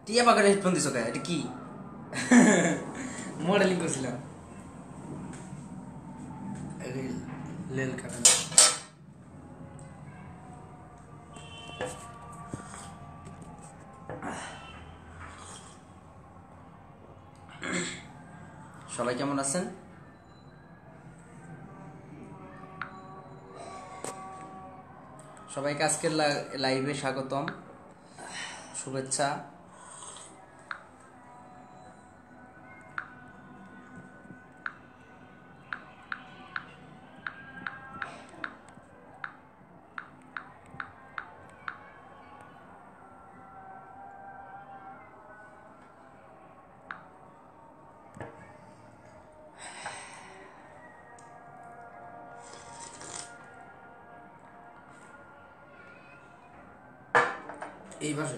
টিয়া পাখি হেডফোন দিছো কে? এটা কি মডেলিং করছিলাম। লেল কাটা সবাই কেমন আছেন? সবাইকে আজকের লাইভে স্বাগতম, শুভেচ্ছা। এই ভাষা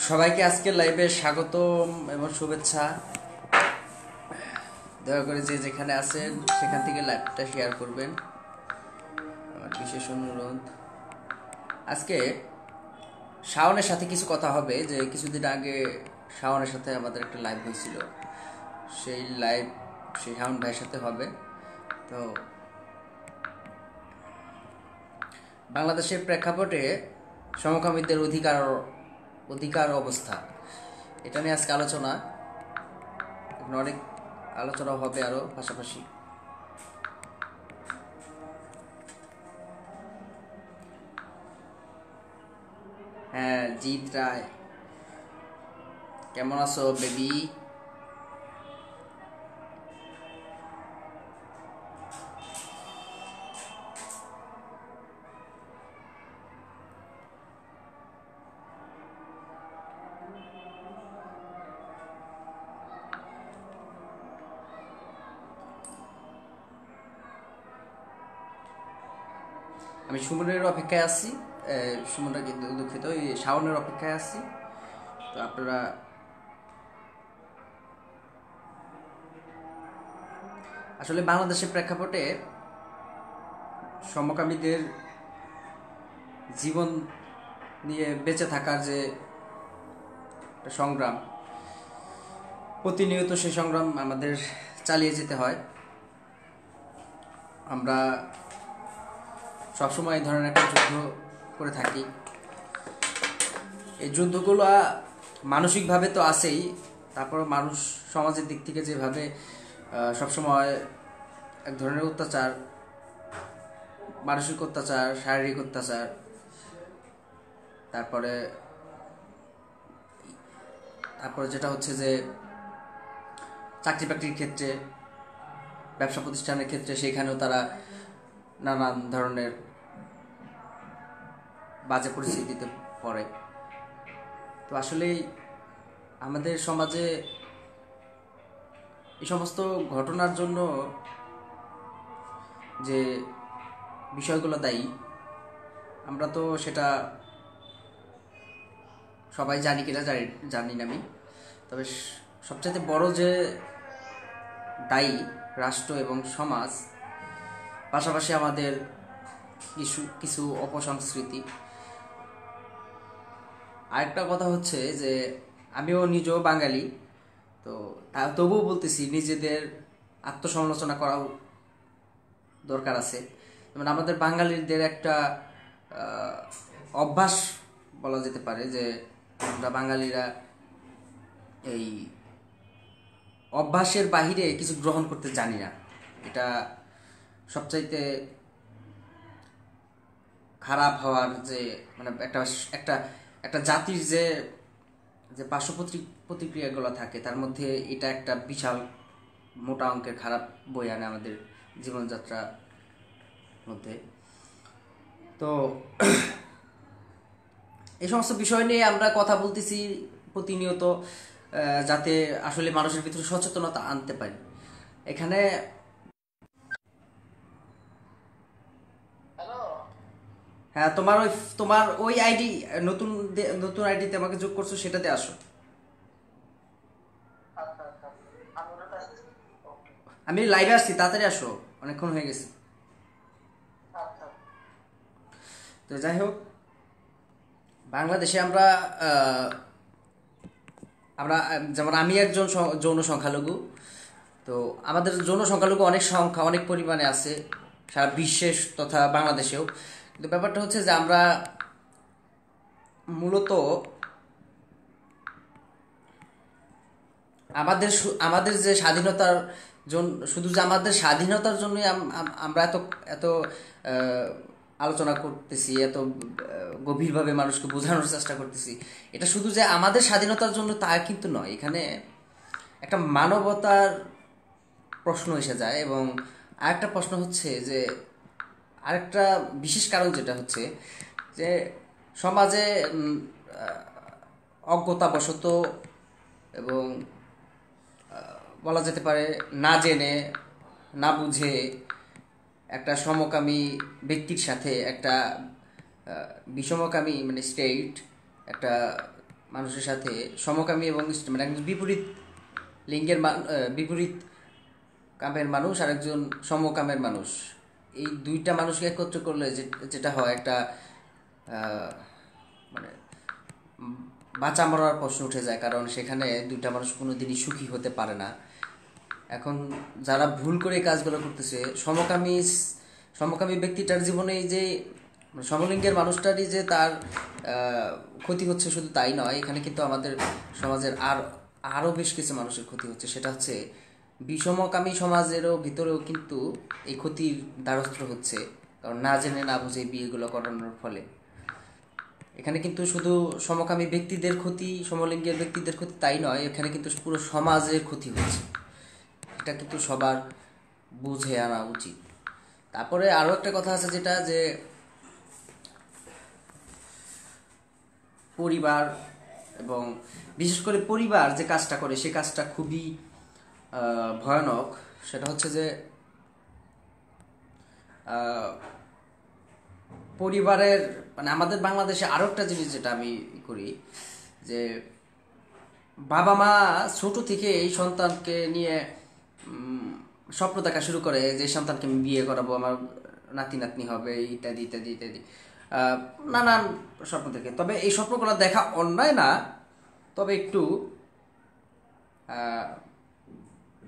সবাইকে আজকের লাইভে স্বাগতম এবং শুভেচ্ছা। দয়া করে যে যেখানে আছেন সেখান থেকে লাইভটা শেয়ার করবেন, আমার বিশেষ অনুরোধ। আজকে শাওনের সাথে কিছু কথা হবে, যে কিছুদিন আগে শাওনের সাথে আমাদের একটা লাইভ হয়েছিল, সেই শাওন ভাইয়ের সাথে হবে। তো বাংলাদেশের প্রেক্ষাপটে সমকামীদের অধিকার অবস্থা, এটা নিয়ে আজকে আলোচনা, অনেক আলোচনা হবে আরো পাশাপাশি। হ্যাঁ, জিৎ রায়, কেমন আছো বেবি? আমি সুমনের অপেক্ষায় আছি, সুমনটা কিন্তু দুঃখিত, শাওনের অপেক্ষায় আছি। তো আপনারা আসলে বাংলাদেশের প্রেক্ষাপটে সমকামীদের জীবন নিয়ে বেঁচে থাকার যে একটা সংগ্রাম, প্রতিনিয়ত সেই সংগ্রাম আমাদের চালিয়ে যেতে হয়। আমরা সবসময় এই ধরনের একটা যুদ্ধ করে থাকি। এই যুদ্ধগুলো মানসিকভাবে তো আছেই, তারপর মানুষ সমাজের দিক থেকে যেভাবে সবসময় এক ধরনের অত্যাচার, মানসিক অত্যাচার, শারীরিক অত্যাচার, তারপরে যেটা হচ্ছে যে চাকরি বাকরির ক্ষেত্রে, ব্যবসা প্রতিষ্ঠানের ক্ষেত্রে, সেখানেও তারা নানান ধরনের বাজে পরিস্থিতিতে পড়ে। তো আসলেই আমাদের সমাজে এই সমস্ত ঘটনার জন্য যে বিষয়গুলো দায়ী, আমরা তো সেটা সবাই জানি কিনা জানি না আমি। তবে সবচেয়ে বড় যে দায়ী রাষ্ট্র এবং সমাজ, পাশাপাশি আমাদের কিছু অপসংস্কৃতি। আরেকটা কথা হচ্ছে যে আমিও নিজেও বাঙালি, তো তবুও বলতেছি নিজেদের আত্মসমালোচনা করাও দরকার আছে। যেমন আমাদের বাঙালিদের একটা অভ্যাস বলা যেতে পারে, যে আমরা বাঙালিরা এই অভ্যাসের বাহিরে কিছু গ্রহণ করতে জানি না। এটা সবচাইতে খারাপ হওয়ার যে মানে একটা একটা জাতির যে পার্শ্ব প্রতিক্রিয়াগুলো থাকে, তার মধ্যে এটা একটা বিশাল মোটা অঙ্কের খারাপ বই আনে আমাদের জীবনযাত্রার মধ্যে। তো এই সমস্ত বিষয় নিয়ে আমরা কথা বলতেছি প্রতিনিয়ত, যাতে আসলে মানুষের ভিতরে সচেতনতা আনতে পারি। এখানে হ্যাঁ, তোমার ওই আইডি, নতুন আইডিতে আমাকে যোগ করছো, সেটাতে আসো। আমি লাইভে আসছি, তাড়াতাড়ি আসো, অনেকক্ষণ হয়ে গেছে। তো যাই হোক, বাংলাদেশে আমরা আমরা যেমন আমি একজন যৌন সংখ্যালঘু। তো আমাদের যৌন সংখ্যালঘু অনেক সংখ্যা, অনেক পরিমাণে আছে সারা বিশ্বে তথা বাংলাদেশেও। কিন্তু ব্যাপারটা হচ্ছে যে আমরা মূলত আমাদের যে স্বাধীনতার জন্য, শুধু যে আমাদের স্বাধীনতার জন্যই আমরা এত এত আলোচনা করতেছি, এত গভীরভাবে মানুষকে বোঝানোর চেষ্টা করতেছি, এটা শুধু যে আমাদের স্বাধীনতার জন্য তা কিন্তু নয়। এখানে একটা মানবতার প্রশ্ন এসে যায়। এবং আরেকটা প্রশ্ন হচ্ছে যে, আরেকটা বিশেষ কারণ যেটা হচ্ছে যে সমাজে অজ্ঞতাবশত এবং বলা যেতে পারে না জেনে না বুঝে একটা সমকামী ব্যক্তির সাথে একটা বিষমকামী মানে স্টেট একটা মানুষের সাথে সমকামী এবং মানে একজন বিপরীত লিঙ্গের বিপরীত কামের মানুষ আর একজন সমকামের মানুষ, এই দুইটা মানুষকে একত্র করলে যেটা হয় একটা মানে বাঁচা মরার প্রশ্ন উঠে যায়। কারণ সেখানে দুইটা মানুষ কোনোদিনই সুখী হতে পারে না। এখন যারা ভুল করে কাজগুলো করতেছে, সমকামী ব্যক্তিটার জীবনে যে সমলিঙ্গের মানুষটারই যে তার ক্ষতি হচ্ছে শুধু তাই নয়, এখানে কিন্তু আমাদের সমাজের আরও বেশ কিছু মানুষের ক্ষতি হচ্ছে। সেটা হচ্ছে বিষমকামী সমাজেরও ভিতরেও কিন্তু এই ক্ষতির দ্বারস্থ হচ্ছে। কারণ না জেনে না বুঝে বিয়েগুলো করানোর ফলে এখানে কিন্তু শুধু সমকামী ব্যক্তিদের ক্ষতি, সমলিঙ্গের ব্যক্তিদের ক্ষতি তাই নয়, এখানে কিন্তু পুরো সমাজের ক্ষতি হচ্ছে। এটা কিন্তু সবার বুঝে আনা উচিত। তারপরে আরও একটা কথা আছে, যেটা যে পরিবার, এবং বিশেষ করে পরিবার যে কাজটা করে সে কাজটা খুবই ভয়ানক। সেটা হচ্ছে যে পরিবারের মানে আমাদের বাংলাদেশে আরও একটা জিনিস যেটা আমি করি, যে বাবা মা ছোট থেকে এই সন্তানকে নিয়ে স্বপ্ন দেখা শুরু করে যে সন্তানকে আমি বিয়ে করাবো, আমার নাতি নাতনি হবে, ইত্যাদি ইত্যাদি ইত্যাদি নানান স্বপ্ন থেকে। তবে এই স্বপ্নগুলো দেখা অন্যায় না, তবে একটু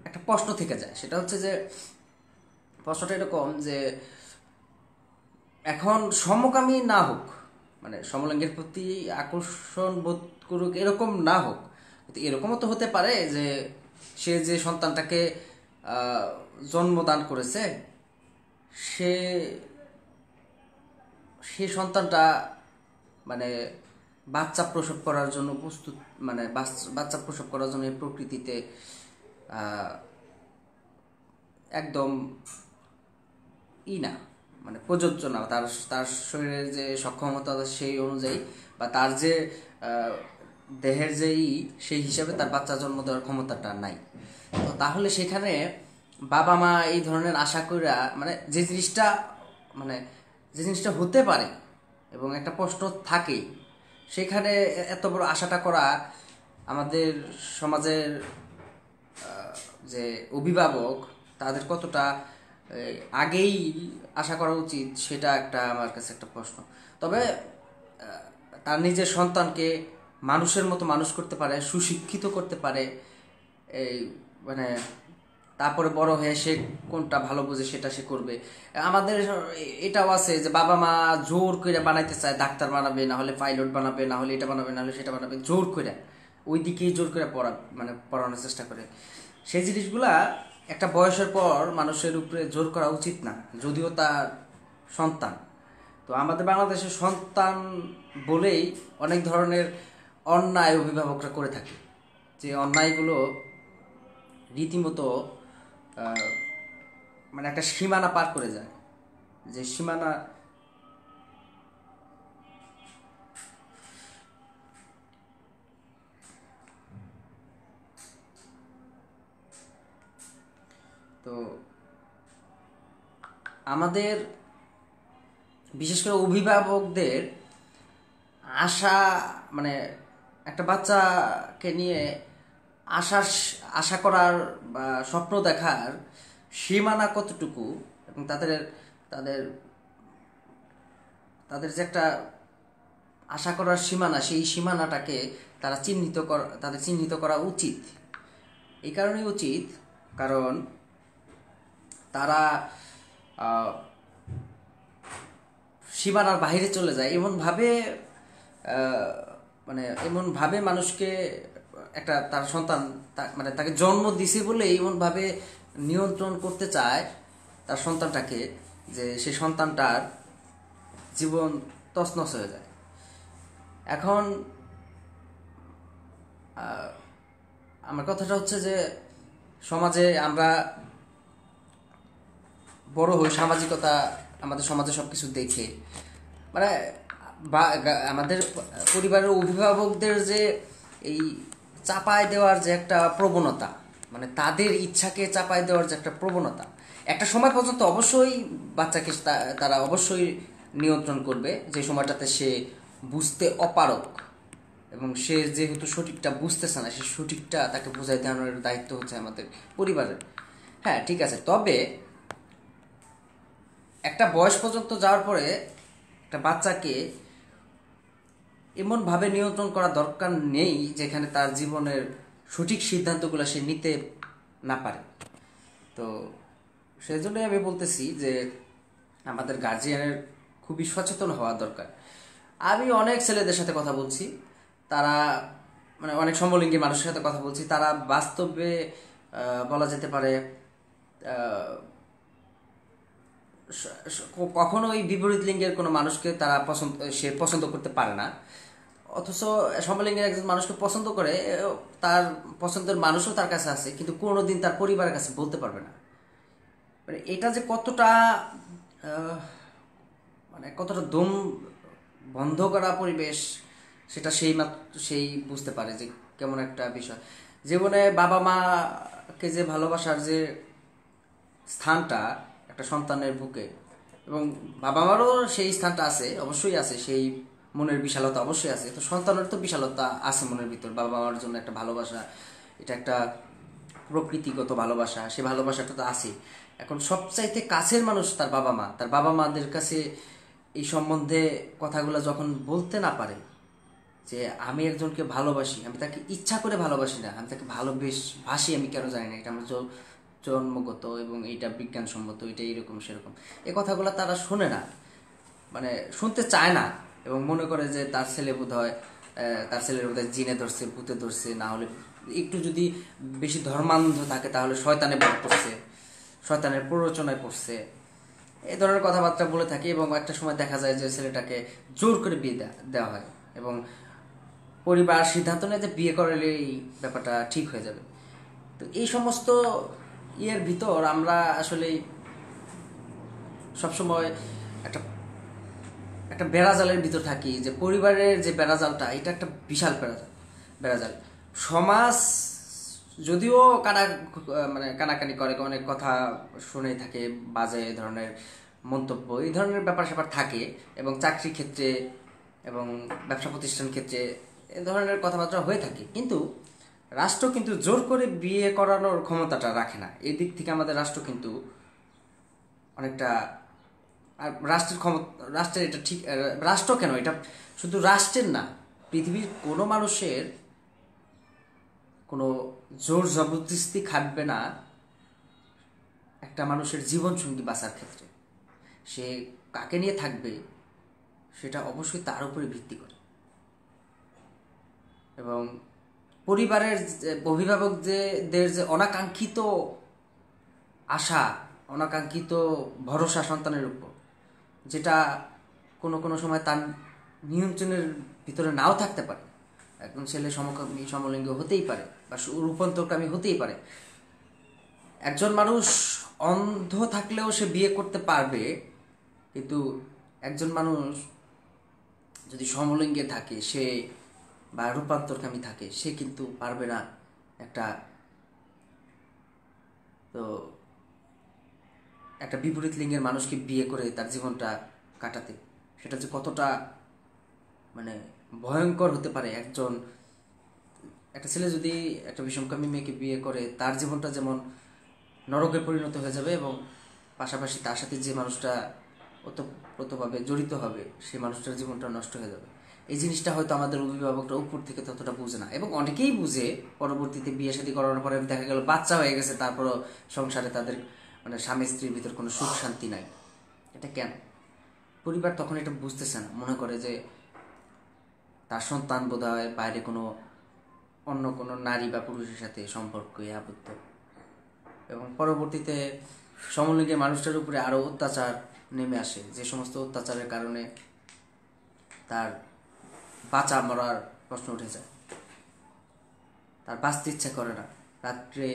একটা প্রশ্ন থেকে যায়। সেটা হচ্ছে যে প্রশ্নটা এরকম যে এখন সমকামী না হোক, মানে সমলিঙ্গের প্রতি আকর্ষণ বোধ করুক এরকম না হোক, কিন্তু এরকমও তো হতে পারে যে সে যে সন্তানটাকে জন্মদান করেছে সে সন্তানটা মানে বাচ্চা প্রসব করার জন্য প্রস্তুত, মানে বাচ্চা প্রসব করার জন্য প্রকৃতিতে একদম না, মানে প্রযোজ্য না। তার শরীরের যে সক্ষমতা সেই অনুযায়ী বা তার যে দেহের যেই সেই হিসাবে তার বাচ্চা জন্ম দেওয়ার ক্ষমতাটা নাই। তো তাহলে সেখানে বাবা মা এই ধরনের আশা কইরা মানে যে জিনিসটা হতে পারে এবং একটা প্রশ্ন থাকেই, সেখানে এত বড় আশাটা করা আমাদের সমাজের যে অভিভাবক তাদের কতটা আগেই আশা করা উচিত, সেটা একটা আমার কাছে একটা প্রশ্ন। তবে তার নিজের সন্তানকে মানুষের মতো মানুষ করতে পারে, সুশিক্ষিত করতে পারে, এই মানে তারপরে বড় হয়ে সে কোনটা ভালো বোঝে সেটা সে করবে। আমাদের এটাও আছে যে বাবা মা জোর করে বানাইতে চায়, ডাক্তার বানাবে, না হলে পাইলট বানাবে, না হলে এটা বানাবে, না হলে সেটা বানাবে, জোর করে ওই দিকেই জোর করে পড়ানোর চেষ্টা করে। সেই জিনিসগুলা একটা বয়সের পর মানুষের উপরে জোর করা উচিত না, যদিও তার সন্তান। তো আমাদের বাংলাদেশের সন্তান বলেই অনেক ধরনের অন্যায় অভিভাবকরা করে থাকে, যে অন্যায়গুলো রীতিমতো মানে একটা সীমানা পার করে যায়, যে সীমানা তো আমাদের বিশেষ করে অভিভাবকদের আশা মানে একটা বাচ্চাকে নিয়ে আশা করার বা স্বপ্ন দেখার সীমানা কতটুকু, এবং তাদের তাদের যে একটা আশা করার সীমানা, সেই সীমানাটাকে তাদের চিহ্নিত করা উচিত। এই কারণেই উচিত, কারণ তারা সীমানার বাইরে চলে যায় এমনভাবে, এমনভাবে মানুষকে একটা তার সন্তান মানে তাকে জন্ম দিছে বলে এমনভাবে নিয়ন্ত্রণ করতে চায় তার সন্তানটাকে, যে সেই সন্তানটার জীবন তছনছ হয়ে যায়। এখন আমার কথাটা হচ্ছে যে সমাজে আমরা বড় হই, সামাজিকতা আমাদের সমাজে সব কিছু দেখে, মানে আমাদের পরিবারের অভিভাবকদের যে এই চাপায় দেওয়ার যে একটা প্রবণতা, মানে তাদের ইচ্ছাকে চাপায় দেওয়ার যে একটা প্রবণতা, একটা সময় পর্যন্ত অবশ্যই বাচ্চাকে তারা অবশ্যই নিয়ন্ত্রণ করবে, যে সময়টাতে সে বুঝতে অপারক এবং সে যেহেতু সঠিকটা বুঝতেছে না, সে সঠিকটা তাকে বোঝাই দেওয়ানোর দায়িত্ব হচ্ছে আমাদের পরিবারের। হ্যাঁ, ঠিক আছে, তবে একটা বয়স পর্যন্ত যাওয়ার পরে একটা বাচ্চাকে এমনভাবে নিয়ন্ত্রণ করা দরকার নেই যেখানে তার জীবনের সঠিক সিদ্ধান্তগুলো সে নিতে না পারে। তো সেই জন্যই আমি বলতেছি যে আমাদের গার্জিয়ানের খুবই সচেতন হওয়া দরকার। আমি অনেক ছেলেদের সাথে কথা বলছি, তারা মানে অনেক সমলিঙ্গী মানুষের সাথে কথা বলছি, তারা বাস্তবে বলা যেতে পারে কখনোই বিপরীত লিঙ্গের কোনো মানুষকে তারা পছন্দ করতে পারে না, অথচ সমলিঙ্গের একজন মানুষকে পছন্দ করে, তার পছন্দের মানুষও তার কাছে আছে, কিন্তু কোনোদিন তার পরিবারের কাছে বলতে পারবে না। মানে এটা যে কতটা কতটা দম বন্ধ করা পরিবেশ, সেটা সেই বুঝতে পারে যে কেমন একটা বিষয়। জীবনে বাবা মাকে যে ভালোবাসার যে স্থানটা একটা সন্তানের বুকে, এবং বাবা মারও সেই স্থানটা আছে, অবশ্যই আছে, সেই মনের বিশালতা অবশ্যই আছে, তো সন্তানের তো বিশালতা আছে মনের ভিতর। বাবা মার জন্য একটা ভালোবাসা, এটা একটা প্রকৃতিগত ভালোবাসা, সে ভালোবাসাটা তো আছে। এখন সবচাইতে কাছের মানুষ তার বাবা মা, তার বাবা মাদের কাছে এই সম্বন্ধে কথাগুলো যখন বলতে না পারে, যে আমি একজনকে ভালোবাসি, আমি তাকে ইচ্ছা করে ভালোবাসি না, আমি তাকে ভালোবাসি, আমি কেন জানি না, এটা আমার জন্মগত এবং এইটা বিজ্ঞানসম্মত, এটা এরকম সেরকম, এই কথাগুলো তারা শোনে না, মানে শুনতে চায় না, এবং মনে করে যে তার ছেলের বোধহয় জিনে ধরছে, ভূতে ধরছে, না হলে একটু যদি বেশি ধর্মান্ধ থাকে তাহলে শয়তানে ভর করছে, শয়তানের প্ররোচনায় পড়ছে, এই ধরনের কথাবার্তা বলে থাকে। এবং একটা সময় দেখা যায় যে ছেলেটাকে জোর করে বিয়ে দেওয়া হয়, এবং পরিবার সিদ্ধান্ত নেয় যে বিয়ে করলে এই ব্যাপারটা ঠিক হয়ে যাবে। তো এই সমস্ত ইয়ের ভিতর আমরা আসলে সবসময় একটা একটা বেড়াজালের ভিতর থাকি, যে পরিবারের যে বেড়াজালটা, এটা একটা বিশাল বেড়াজাল। সমাজ যদিও কানাকানি করে, অনেক কথা শুনে থাকে, বাজে ধরনের মন্তব্য, এই ধরনের ব্যাপার স্যাপার থাকে, এবং চাকরি ক্ষেত্রে এবং ব্যবসা প্রতিষ্ঠান ক্ষেত্রে এ ধরনের কথাবার্তা হয়ে থাকে, কিন্তু রাষ্ট্র কিন্তু জোর করে বিয়ে করানোর ক্ষমতাটা রাখে না। এই দিক থেকে আমাদের রাষ্ট্র কিন্তু অনেকটা, আর রাষ্ট্রের এটা ঠিক, রাষ্ট্র কেন, এটা শুধু রাষ্ট্রের না, পৃথিবীর কোনো মানুষের কোনো জোর জবরদস্তি খাটবে না একটা মানুষের জীবনসঙ্গী বাঁচার ক্ষেত্রে। সে কাকে নিয়ে থাকবে সেটা অবশ্যই তার উপরে ভিত্তি করে, এবং পরিবারের অভিভাবকদের যে অনাকাঙ্ক্ষিত আশা, অনাকাঙ্ক্ষিত ভরসা সন্তানের উপর, যেটা কোনো সময় তার নিয়ন্ত্রণের ভিতরে নাও থাকতে পারে। একজন ছেলে সমলিঙ্গ হতেই পারে, বা রূপান্তরকামী হতেই পারে। একজন মানুষ অন্ধ থাকলেও সে বিয়ে করতে পারবে, কিন্তু একজন মানুষ যদি সমলিঙ্গে থাকে, সে বা রূপান্তরকামী থাকে, সে কিন্তু পারবে না একটা বিপরীত লিঙ্গের মানুষকে বিয়ে করে তার জীবনটা কাটাতে। সেটা যে কতটা ভয়ঙ্কর হতে পারে। একটা ছেলে যদি একটা বিষমকামী মেয়েকে বিয়ে করে, তার জীবনটা যেমন নরকে পরিণত হয়ে যাবে, এবং পাশাপাশি তার সাথে যে মানুষটা ওতপ্রোতভাবে জড়িত হবে, সেই মানুষটার জীবনটা নষ্ট হয়ে যাবে। এই জিনিসটা হয়তো আমাদের অভিভাবকরা উপর থেকে ততটা বুঝে না, এবং অনেকেই বুঝে পরবর্তীতে বিয়ে শাদী করানোর পরে দেখা গেল বাচ্চা হয়ে গেছে, তারপরও সংসারে তাদের মানে স্বামী স্ত্রীর ভিতর কোনো সুখ শান্তি নাই। এটা কেন? পরিবার তখন এটা বুঝতেছে না, মনে করে যে তার সন্তান বোধহয় বাইরে অন্য কোনো নারী বা পুরুষের সাথে সম্পর্কে আবদ্ধ, এবং পরবর্তীতে সমলিঙ্গী মানুষটার উপরে আরও অত্যাচার নেমে আসে, যে সমস্ত অত্যাচারের কারণে তার বাঁচা মরার প্রশ্ন উঠে যায়, তার বাঁচতে ইচ্ছা করে না। রাত্রে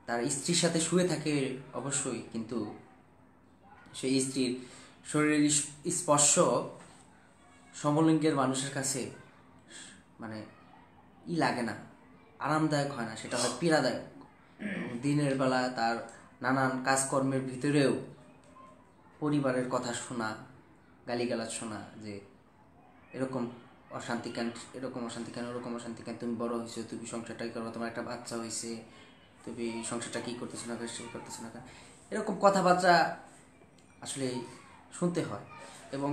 তার স্ত্রীর সাথে শুয়ে থাকে অবশ্যই, কিন্তু সেই স্ত্রীর শরীরের স্পর্শ সমলিঙ্গের মানুষের কাছে মানে লাগে না, আরামদায়ক হয় না, সেটা হয় পীড়াদায়ক। দিনের বেলা তার নানান কাজকর্মের ভিতরেও পরিবারের কথা শোনা, গালিগালাজ শোনা, যে এরকম অশান্তি কেন, ওরকম অশান্তি কেন, তুমি বড় হয়েছো, তুমি সংসারটাই করো, তোমার একটা বাচ্চা হয়েছে, তুমি সংসারটা কী করতেছো না কেন, এরকম কথাবার্তা আসলে শুনতে হয়। এবং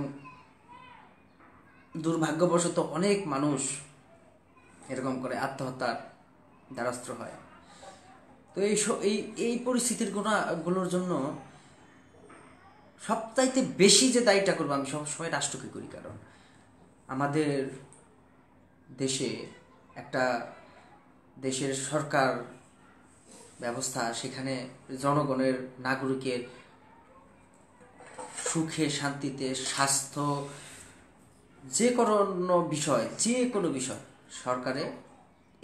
দুর্ভাগ্যবশত অনেক মানুষ এরকম করে আত্মহত্যার দ্বারস্থ হয়। তো এই পরিস্থিতির গুলোর জন্য সবচাইতে বেশি যে দায়ীটা করবো আমি সবসময় রাষ্ট্রকে করি, কারণ আমাদের দেশের সরকার ব্যবস্থা, সেখানে জনগণের, নাগরিকের সুখে শান্তিতে, স্বাস্থ্য, যে কোনো বিষয় সরকারের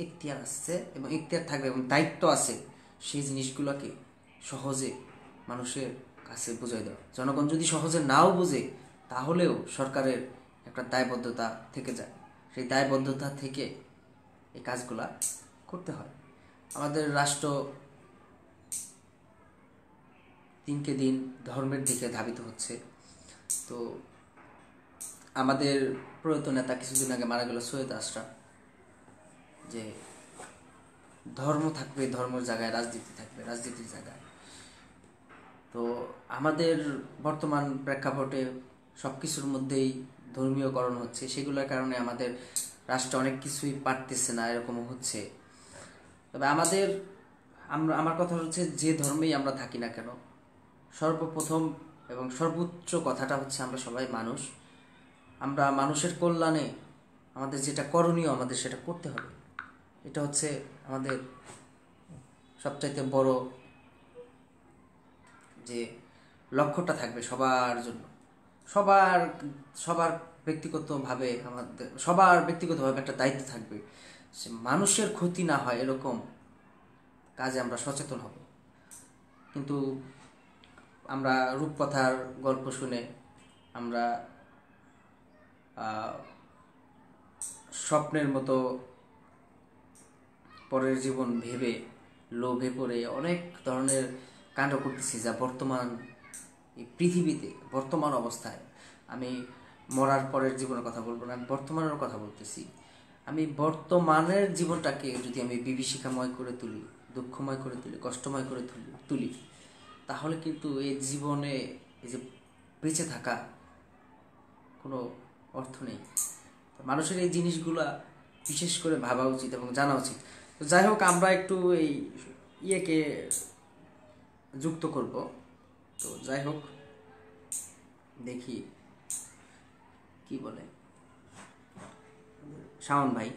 এখতিয়ার আছে এবং এখতিয়ার থাকবে এবং দায়িত্ব আছে সেই জিনিসগুলোকে সহজে মানুষের কাছে বুঝাই দেওয়া। জনগণ যদি সহজে নাও বুঝে, তাহলেও সরকারের একটা দায়বদ্ধতা থেকে যায়, সেই দায়বদ্ধতা থেকে এই কাজগুলা করতে হয়। আমাদের রাষ্ট্র দিনকে দিন ধর্মের দিকে ধাবিত হচ্ছে। তো আমাদের প্রয়াত নেতা কিছুদিন আগে মারা গেল, সৈয়দ আশরাফ, যে ধর্ম থাকবে ধর্মের জায়গায়, রাজনীতি থাকবে রাজনীতির জায়গায়। তো আমাদের বর্তমান প্রেক্ষাপটে সব কিছুর মধ্যেই ধর্মীয়করণ হচ্ছে, সেগুলোর কারণে আমাদের রাষ্ট্র অনেক কিছুই পারতেছে না, এরকমও হচ্ছে। তবে আমার কথা হচ্ছে, যে ধর্মেই আমরা থাকি না কেন, সর্বপ্রথম এবং সর্বোচ্চ কথাটা হচ্ছে আমরা সবাই মানুষ। আমরা মানুষের কল্যাণে আমাদের যেটা করণীয়, আমাদের সেটা করতে হবে। এটা হচ্ছে আমাদের সবচাইতে বড় যে লক্ষ্যটা থাকবে সবার জন্য। সবার ব্যক্তিগতভাবে একটা দায়িত্ব থাকবে, সে মানুষের ক্ষতি না হয় এরকম কাজে আমরা সচেতন হব। কিন্তু আমরা রূপকথার গল্প শুনে, আমরা স্বপ্নের মতো পরের জীবন ভেবে লোভে পড়ে অনেক ধরনের কাণ্ড করতেছি, যা বর্তমান এই পৃথিবীতে, বর্তমান অবস্থায়, আমি মরার পরের জীবনের কথা বলবো না, আমি বর্তমানের কথা বলতেছি। আমি বর্তমানের জীবনটাকে যদি আমি বিভীষিকাময় করে তুলি, দুঃখময় করে তুলি, কষ্টময় করে তুলি, তাহলে কিন্তু এই জীবনে এই যে বেঁচে থাকা কোনো অর্থ নেই। মানুষের এই জিনিসগুলা বিশেষ করে ভাবা উচিত এবং জানা উচিত। তো যাই হোক, আমরা একটু এই ইয়েকে যুক্ত করব। তো যাই হোক, দেখি কি বলে শাওন ভাই।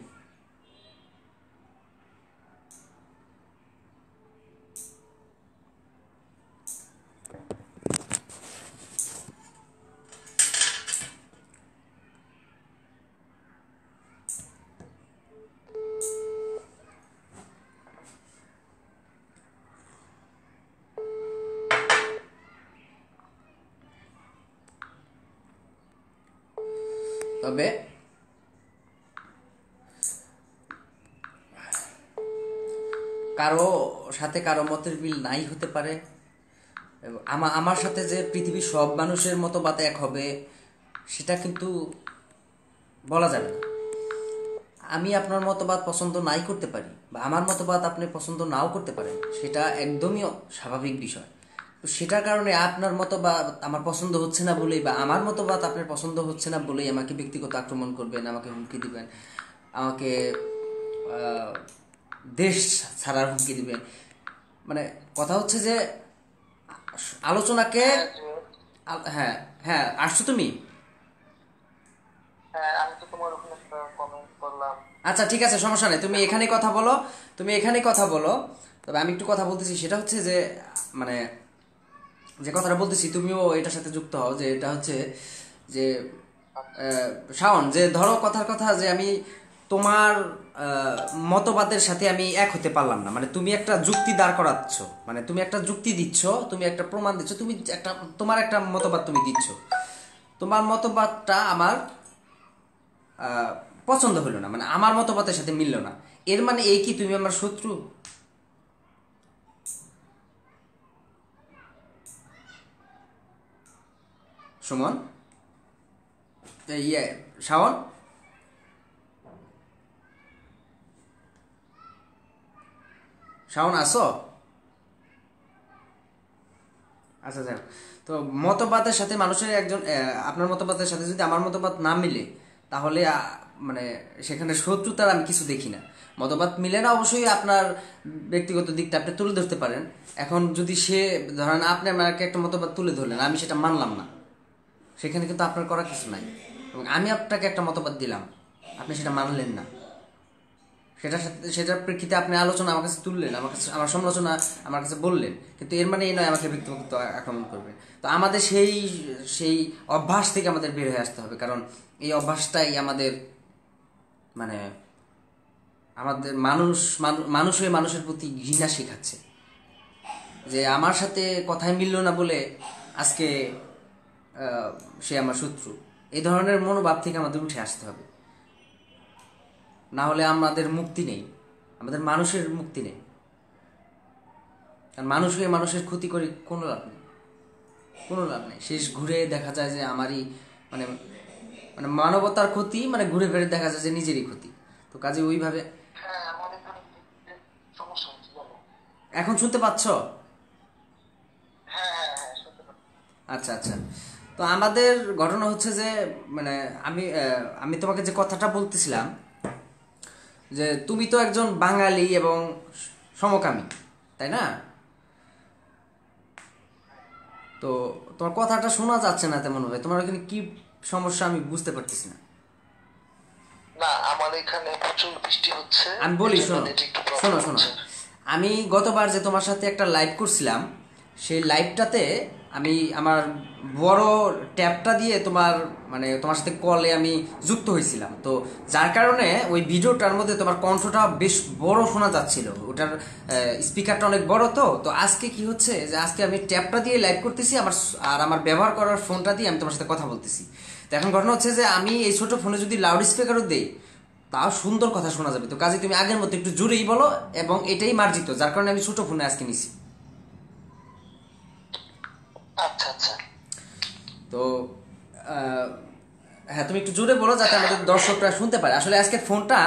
তবে কারো সাথে কারো মতের মিল নাই হতে পারে, আমার সাথে যে পৃথিবীর সব মানুষের মতবাদ এক হবে সেটা কিন্তু বলা যাবে না। আমি আপনার মতবাদ পছন্দ নাই করতে পারি, বা আমার মতবাদ আপনি পছন্দ নাও করতে পারেন, সেটা একদমই স্বাভাবিক বিষয়। তো সেটার কারণে আপনার মতবাদ আমার পছন্দ হচ্ছে না বলেই বা আমার মতবাদ আপনার পছন্দ হচ্ছে না বলেই আমাকে ব্যক্তিগত আক্রমণ করবেন, আমাকে হুমকি দিবেন, আমাকে দেশ ছাড়ার হুমকি দিবেন। মানে কথা হচ্ছে যে আলোচনাকে হ্যাঁ হ্যাঁ আসছো তুমি। আচ্ছা ঠিক আছে, সমস্যা নেই, তুমি এখানে কথা বলো, তুমি এখানে কথা বলো। তবে আমি একটু কথা বলতেছি, সেটা হচ্ছে যে মানে যে কথাটা বলতেছি তুমিও এটার সাথে যুক্ত হও, যে এটা হচ্ছে যে শাওন, যে ধরো কথার কথা যে আমি তোমার মতবাদের সাথে আমি এক হতে পারলাম না, মানে তুমি একটা যুক্তি দাঁড় করাচ্ছ, মানে তুমি একটা যুক্তি দিচ্ছ, তুমি একটা প্রমাণ দিচ্ছ, তুমি একটা তোমার একটা মতবাদ তুমি দিচ্ছ, তোমার মতবাদটা আমার পছন্দ হলো না, মানে আমার মতবাদের সাথে মিললো না, এর মানে এই কি তুমি আমার শত্রু? সুমন, ইয়ে, শাওন, শাওন আসো? আচ্ছা যাক, তো মতবাদের সাথে মানুষের একজন আপনার মতবাদের সাথে যদি আমার মতবাদ না মিলে, তাহলে মানে সেখানে শত্রুতার আমি কিছু দেখি না। মতবাদ মিলে না, অবশ্যই আপনার ব্যক্তিগত দিকটা আপনি তুলে ধরতে পারেন। এখন যদি সে ধরেন আপনি আমাকে একটা মতবাদ তুলে ধরলেন, আমি সেটা মানলাম না, সেখানে কিন্তু আপনার করার কিছু নাই। এবং আমি আপনাকে একটা মতবাদ দিলাম, আপনি সেটা মানলেন না, সেটার প্রেক্ষিতে আপনি আলোচনা আমার কাছে তুললেন, আমার কাছে আমার সমালোচনা আমার কাছে বললেন, কিন্তু এর মানে এই নয় আমাকে ব্যক্তিগত আক্রমণ করবে। তো আমাদের সেই সেই অভ্যাস থেকে আমাদের বের হয়ে আসতে হবে, কারণ এই অভ্যাসটাই আমাদের মানে আমাদের মানুষ হয়ে মানুষের প্রতি ঘৃণা শেখাচ্ছে। যে আমার সাথে কথায় মিলল না বলে আজকে সে আমার শত্রু, এই ধরনের মনোভাব থেকে আমাদের উঠে আসতে হবে, না হলে আমাদের মুক্তি নেই, আমাদের মানুষের মুক্তি নেই। কারণ মানুষ হয়ে মানুষের ক্ষতি করে কোনো লাভ নেই, কোনো লাভ নেই। শেষ ঘুরে দেখা যায় যে আমারই মানে মানে মানবতার ক্ষতি, মানে ঘুরে ফিরে দেখা যায় যে নিজেরই ক্ষতি। তো কাজে ওইভাবে এখন শুনতে পাচ্ছ? আচ্ছা আচ্ছা, তো আমাদের ঘটনা হচ্ছে যে মানে আমি তোমাকে যে কথাটা বলতেছিলাম, যে তুমি তো একজন বাঙালি এবং সমকামী, তাই না? তো তোমার কথাটা শোনা যাচ্ছে না তেমন ভাবে, তোমার এখানে কি সমস্যা আমি বুঝতে পারতেছি না। না, আমার এখানে প্রচুর বৃষ্টি হচ্ছে, আমি বলি, এজন্য শোনো নেট একটু শোনো প্রবলেম শোনো, হচ্ছে। আমি গতবার যে তোমার সাথে একটা লাইভ করছিলাম, সেই লাইভটাতে আমি আমার বড় ট্যাবটা দিয়ে তোমার মানে তোমার সাথে কলে আমি যুক্ত হয়েছিলাম, তো যার কারণে ওই ভিডিওটার মধ্যে তোমার কণ্ঠটা বেশ বড় শোনা যাচ্ছিল, ওটার স্পিকারটা অনেক বড়। তো তো আজকে কি হচ্ছে যে আজকে আমি ট্যাবটা দিয়ে লাইভ করতেছি, আমার ব্যবহার করার ফোনটা দিয়ে আমি তোমার সাথে কথা বলতেছি। তো এখন ঘটনা হচ্ছে যে আমি এই ছোট ফোনে যদি লাউড স্পিকারও দেই, তাও সুন্দর কথা শোনা যাবে। তো কাজে তুমি আগের মতো একটু জোরেই বলো, এবং এটাই মার্জিত, যার কারণে আমি ছোট ফোনে আজকে নিছি। আচ্ছা আচ্ছা। তো আহ, হ্যাঁ তুমি একটু জোরে বলো যাতে আমাদের দর্শকরা শুনতে পারে। আসলে আজকে ফোনটা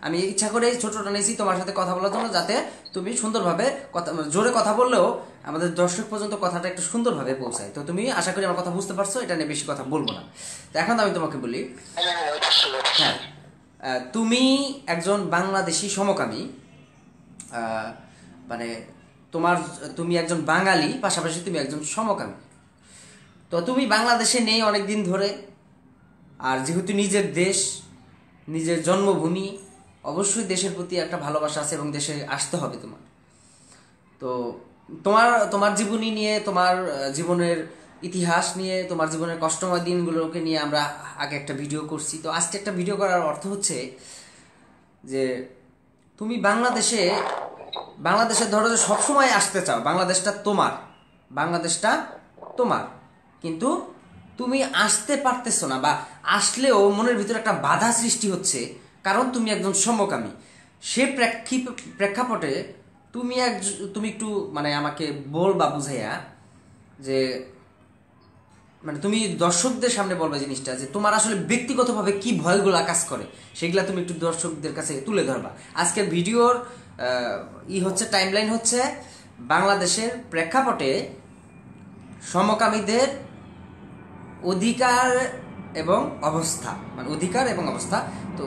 আমি ইচ্ছা করে ছোটটা নিয়েছি তোমার সাথে কথা বলার জন্য, যাতে তুমি সুন্দরভাবে কথা জোরে কথা বললেও আমাদের দর্শক পর্যন্ত কথাটা একটু সুন্দরভাবে পৌঁছায়। তো তুমি আশা করি আমার কথা বুঝতে পারছো, এটা নিয়ে বেশি কথা বলবো না। তো এখন আমি তোমাকে বলি, হ্যাঁ হ্যাঁ, অবশ্যই হ্যাঁ, অবশ্যই। তুমি একজন বাংলাদেশি সমকামী, আহ, মানে তোমার তুমি একজন বাঙালি, পাশাপাশি তুমি একজন সমকামী। তো তুমি বাংলাদেশে নেই অনেক দিন ধরে, আর যেহেতু নিজের দেশ, নিজের জন্মভূমি, অবশ্যই দেশের প্রতি একটা ভালোবাসা আছে এবং দেশে আসতে হবে তোমার। তো তোমার তোমার জীবনী নিয়ে, তোমার জীবনের ইতিহাস নিয়ে, তোমার জীবনের কষ্টময় দিনগুলোকে নিয়ে আমরা আগে একটা ভিডিও করছি। তো আজকে একটা ভিডিও করার অর্থ হচ্ছে যে তুমি বাংলাদেশে ধরো যে সবসময় আসতে চাও, বাংলাদেশটা তোমার, বাংলাদেশটা তোমার, কিন্তু তুমি আসতে পারতেছো না, বা আসলেও মনের ভিতরে একটা বাধা সৃষ্টি হচ্ছে, কারণ তুমি একজন সমকামী। সে প্রেক্ষাপটে তুমি একটু মানে আমাকে বলবা বুঝাইয়া, যে মানে তুমি দর্শকদের সামনে বলবে জিনিসটা, যে তোমার আসলে ব্যক্তিগতভাবে কি ভয়গুলা কাজ করে, সেগুলা তুমি একটু দর্শকদের কাছে তুলে ধরবা। আজকের ভিডিওর হচ্ছে টাইমলাইন হচ্ছে বাংলাদেশের প্রেক্ষাপটে সমকামীদের অধিকার এবং অবস্থা, মানে অধিকার এবং অবস্থা। তো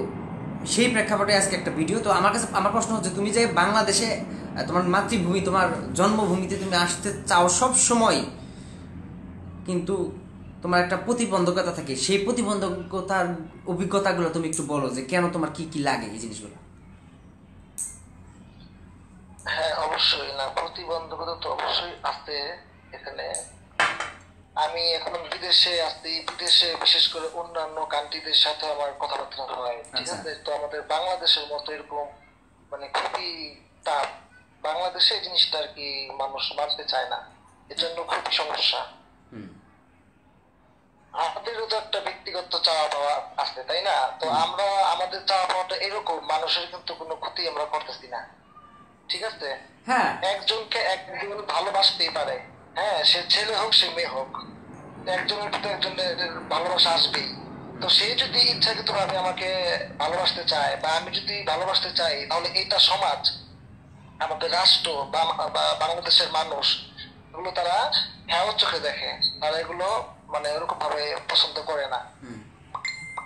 সেই প্রেক্ষাপটে আজকে একটা ভিডিও। তো আমার প্রশ্ন হচ্ছে, তুমি যে বাংলাদেশে তোমার মাতৃভূমি, তোমার জন্মভূমিতে তুমি আসতে চাও সব সময়, কিন্তু তোমার একটা প্রতিবন্ধকতা থাকে, সেই প্রতিবন্ধকতার অভিজ্ঞতাগুলো তুমি একটু বলো, যে কেন তোমার কি কি লাগে এই জিনিসগুলো। হ্যাঁ, অবশ্যই। না, প্রতিবন্ধকতা তো অবশ্যই আছে এখানে। আমি এখন বিদেশে আছি, বিদেশে বিশেষ করে অন্যান্য কান্ট্রিদের সাথে আমার কথাবার্তা হয়, ঠিক আচ্ছা। আছে? তো আমাদের বাংলাদেশের মতো এরকম মানে খুবই টাফ। বাংলাদেশে এই জিনিসটা আর কি মানুষ মানতে চায় না, এজন্য খুবই সমস্যা। হুম আমাদেরও তো একটা ব্যক্তিগত চাওয়া পাওয়া আছে, তাই না? তো হুম আমরা আমাদের চাওয়া পাওয়াটা এরকম, মানুষের কিন্তু কোনো ক্ষতি আমরা করতেছি না, ঠিক আছে? হ্যাঁ একজনকে একজন ভালোবাসতেই পারে, হ্যাঁ, সে ছেলে হোক সে মেয়ে হোক, একজনের প্রতি একজনের ভালোবাসা আসবেই। তো সে যদি ইচ্ছাকৃত ভাবে আমাকে ভালোবাসতে চায় বা আমি যদি ভালোবাসতে চাই, তাহলে এইটা সমাজ, আমাদের রাষ্ট্র বা বা বাংলাদেশের মানুষ এগুলো তারা হ্যাঁ চোখে দেখে, তারা এগুলো মানে ওরকম ভাবে পছন্দ করে না। হুম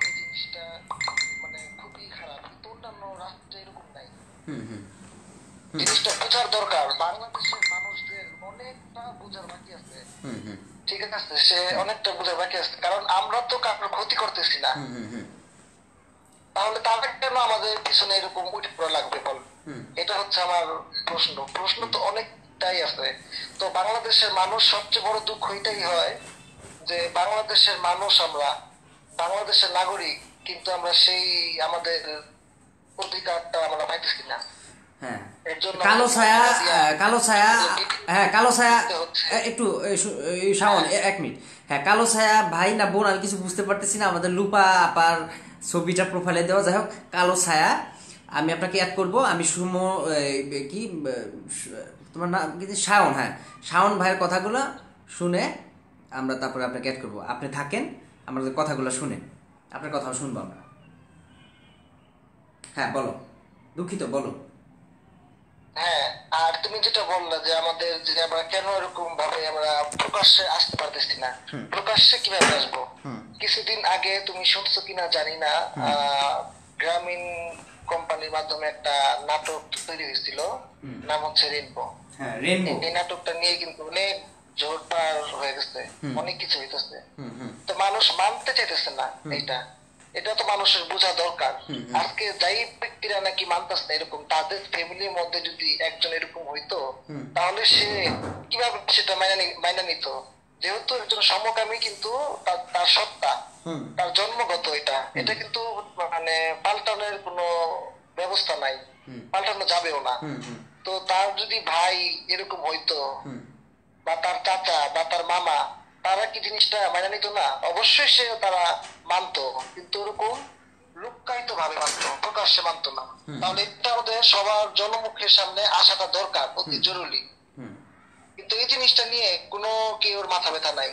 এই জিনিসটা মানে খুবই খারাপ, কিন্তু অন্যান্য রাষ্ট্রে এরকম নাই। হুম হুম জিনিসটা বোঝার দরকার, বাংলাদেশের মানুষদের অনেকটা বোঝার বাকি আছে, হুম হুম ঠিক আছে? সে অনেকটা বোঝার বাকি আছে, কারণ আমরা তো কারোর ক্ষতি করতেছি না। হুম হুম হুম তাহলে তাদের কেন আমাদের পিছনে এরকম উঠে পড়া লাগবে বল? হুম এটা হচ্ছে আমার প্রশ্ন। প্রশ্ন তো অনেকটাই আছে। তো বাংলাদেশের মানুষ সবচেয়ে বড় দুঃখ এটাই হয় যে বাংলাদেশের মানুষ, আমরা বাংলাদেশের নাগরিক, কিন্তু আমরা সেই আমাদের অধিকারটা আমরা পাইতেছি না। হ্যাঁ, এর জন্য কালো ছায়া, কালো ছায়া, হ্যাঁ কালো ছায়া, হচ্ছে। একটু শাওন, এক মিনিট। হ্যাঁ, কালো ছায়া ভাই না বোন আমি কিছু বুঝতে পারতেছি না, আমাদের লুপা আপার ছবিটা প্রোফাইলে দেওয়া। যাই হোক, কালো ছায়া, আমি আপনাকে অ্যাড করব। আমি সুমো কি তোমার নাম কি, শাওন, হ্যাঁ শাওন ভাইয়ের কথাগুলো শুনে আমরা তারপরে আপনাকে অ্যাড করবো। আপনি থাকেন, আমাদের কথাগুলো শুনে, আপনার কথাও শুনবো আমরা। হ্যাঁ বলো, দুঃখিত, বলো। হ্যাঁ, আর তুমি যেটা বললে যে আমাদের যে আমরা কেন এরকম ভাবে আমরা প্রকাশ্যে আসতে পারতেছি না, হুম প্রকাশ্যে কিভাবে আসবো? হুম কিছুদিন আগে তুমি শুনছো কিনা জানি না, হুম গ্রামীণ কোম্পানির মাধ্যমে একটা নাটক তৈরি হয়েছিল, হুম নাম হচ্ছে রেনবো। হ্যাঁ, রেনবো। এই নাটকটা নিয়ে কিন্তু অনেক জোরদার হয়ে গেছে, হুম অনেক কিছু হইতেছে। হুম হুম তো মানুষ মানতে চাইতেছে না এইটা। এটা তো মানুষের বোঝা দরকার। হুম আজকে যাই ব্যক্তিরা নাকি মানতেছে না এরকম, তাদের ফ্যামিলির মধ্যে যদি একজন এরকম হইতো, হুম তাহলে সে কিভাবে সেটা মাইনা নিত? যেহেতু একজন সমকামী, কিন্তু তার সত্তা, হুম তার জন্মগত, এটা হুম এটা কিন্তু মানে পাল্টানোর কোনো ব্যবস্থা নাই, হুম পাল্টানো যাবেও না। হুম হুম তো তার যদি ভাই এরকম হইতো হুম বা তার চাচা বা তার মামা, তারা কি জিনিসটা মানা নিত না? অবশ্যই সে তারা মানতো, কিন্তু ওরকম লুক্কায়িত ভাবে মানতো, প্রকাশ্যে মানতো না। হুম তাহলে এটা আমাদের সবার জনমুখের সামনে আসাটা দরকার, অতি হুম জরুরি। হুম কিন্তু এই জিনিসটা নিয়ে কোনো কেউর মাথা ব্যথা নাই।